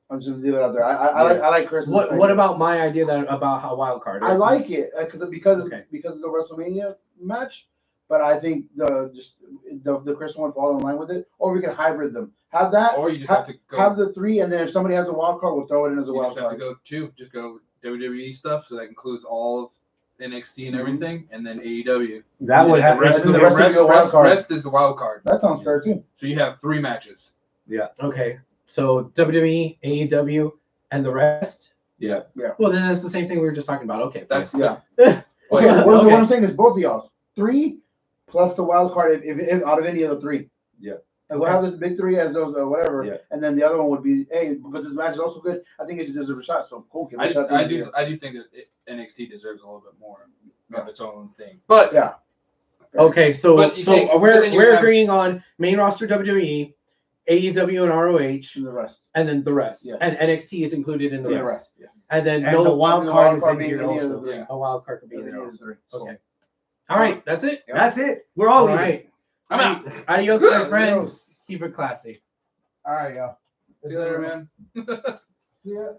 I'm just gonna leave it out there. I like Chris. What about my idea about how wild card? I like it because of the WrestleMania match, but I think the Chris one fall in line with it, or we can hybrid them. Have that, Or you just have to go. have the three, and then if somebody has a wild card, we'll throw it in as a You wild just have to card. go two. Just go WWE stuff, so that includes all of NXT and everything, and then AEW. That would the have rest, and the the rest rest, of your wild card. rest is the wild card. That sounds fair too. So you have 3 matches. Okay, so WWE, AEW, and the rest. Yeah. Well, then that's the same thing we were just talking about. Okay, That's Yeah. fine. Okay, Okay. what I'm saying is both of y'all 3 plus the wild card if out of any of the 3. Yeah. And we'll have the big 3 as those whatever, Yeah. and then the other one would be because this match is also good. I think it deserves a shot. So cool. give it a shot. I do think that NXT deserves a little bit more of its own thing. But Yeah. Okay, so But you can't- because we're then you we're have- agreeing on main roster WWE, AEW and ROH, And the rest. and then the rest. Yes. And NXT is included in the The rest. rest. Yes. And then And the no wild and the card wild is card in being here any of the also. 3. Yeah. a wild card could be Any there of the also. 3. Okay. All right, that's it. That's it. We're all All even. right. I'm out. Adios, my friends. Keep it classy. All right, y'all. See you later, man. Yeah.